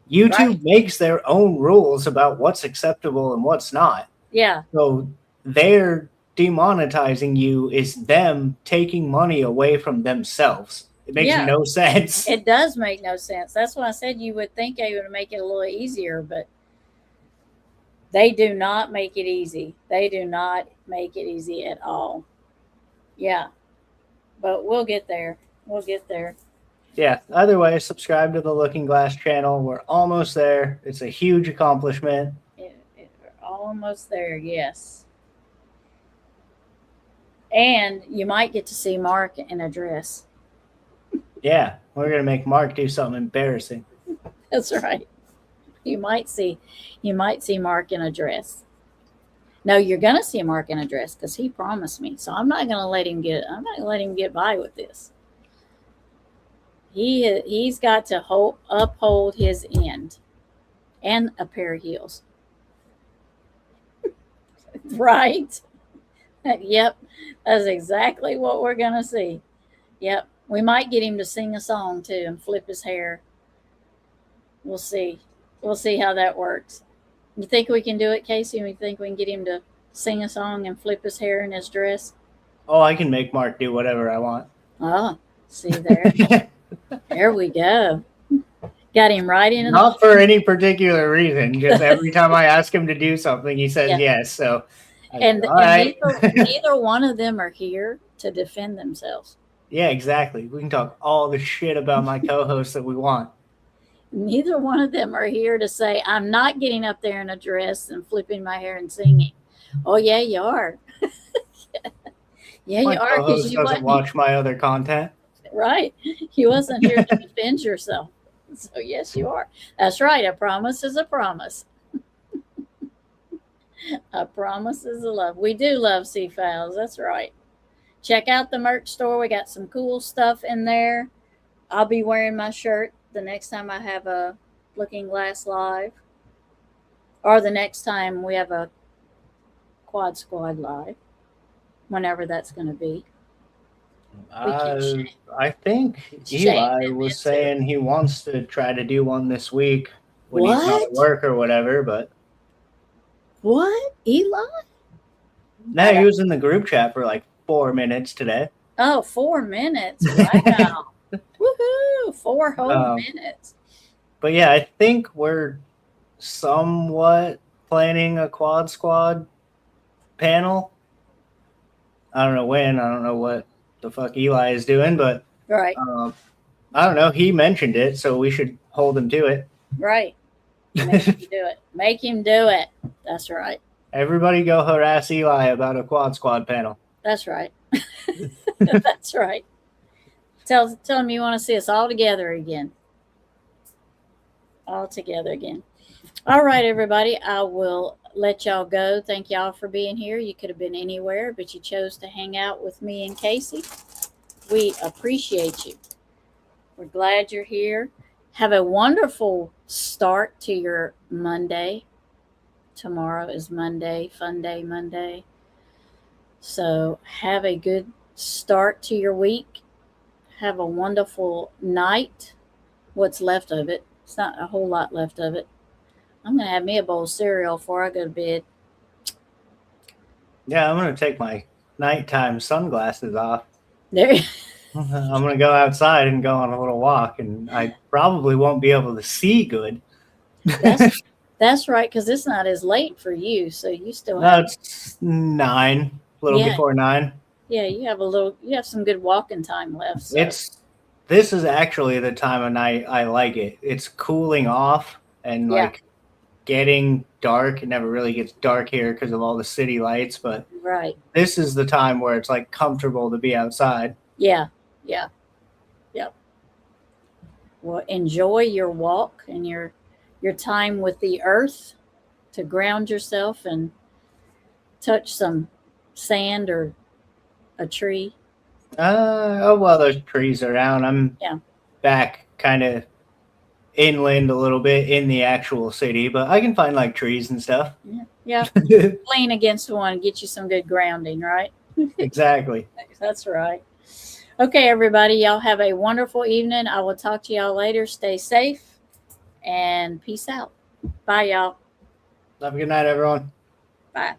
YouTube makes their own rules about what's acceptable and what's not. Yeah. So they're demonetizing you is them taking money away from themselves. It makes no sense. It does make no sense. That's why I said you would think they would make it a little easier, but they do not make it easy. They do not make it easy at all. Yeah. But we'll get there. We'll get there. Yeah. Either way, subscribe to the Looking Glass channel. We're almost there. It's a huge accomplishment. Almost there, yes. And you might get to see Mark in a dress. Yeah. We're going to make Mark do something embarrassing. That's right. You might see Mark in a dress. No, you're gonna see Mark in a dress because he promised me. So I'm not gonna let him get by with this. He's got to uphold his end and a pair of heels. Right? Yep. That's exactly what we're gonna see. Yep. We might get him to sing a song too and flip his hair. We'll see. We'll see how that works. You think we can do it, Casey? You think we can get him to sing a song and flip his hair in his dress? Oh, I can make Mark do whatever I want. Oh, see there. There we go. Got him right in. Not for any particular reason. Just every time I ask him to do something, he says yes. So, neither one of them are here to defend themselves. Yeah, exactly. We can talk all the shit about my co-host that we want. Neither one of them are here to say, I'm not getting up there in a dress and flipping my hair and singing. Oh, yeah, you are. Yeah, my you are. Co-host doesn't watch my other content. Right. You wasn't here to defend yourself. So, yes, you are. That's right. A promise is a promise. A promise is a love. We do love seafowls. That's right. Check out the merch store. We got some cool stuff in there. I'll be wearing my shirt the next time I have a Looking Glass Live, or the next time we have a Quad Squad Live, whenever that's going to be. I think Eli was saying he wants to try to do one this week when he's not at work or whatever, but... What? Eli? No, he was in the group chat for like 4 minutes today. Oh, 4 minutes. Wow. Woohoo! 4 whole minutes. But yeah, I think we're somewhat planning a Quad Squad panel. I don't know when. I don't know what the fuck Eli is doing, but right. I don't know. He mentioned it, so we should hold him to it. Right. Make him do it. Make him do it. That's right. Everybody go harass Eli about a Quad Squad panel. That's right. That's right. Tell him you want to see us all together again. All together again. All right, everybody. I will let y'all go. Thank y'all for being here. You could have been anywhere, but you chose to hang out with me and Casey. We appreciate you. We're glad you're here. Have a wonderful start to your Monday. Tomorrow is Monday, Fun Day Monday. So have a good start to your week. Have a wonderful night. What's left of it. It's not a whole lot left of it. I'm going to have me a bowl of cereal before I go to bed. Yeah, I'm going to take my nighttime sunglasses off. There. I'm going to go outside and go on a little walk, and I probably won't be able to see good. That's right, because it's not as late for you, so you still No, have. it's 9, a little Yeah. before 9. Yeah, you have some good walking time left. So. This is actually the time of night I like it. It's cooling off and like getting dark. It never really gets dark here because of all the city lights, but right. This is the time where it's like comfortable to be outside. Yeah. Well, enjoy your walk and your time with the earth to ground yourself and touch some sand or a tree. Well, there's trees around. I'm back kind of inland a little bit in the actual city, but I can find like trees and stuff. Yeah. Lean against one and get you some good grounding, right? Exactly. That's right. Okay, everybody, y'all have a wonderful evening. I will talk to y'all later. Stay safe and peace out. Bye, y'all. Have a good night, everyone. Bye.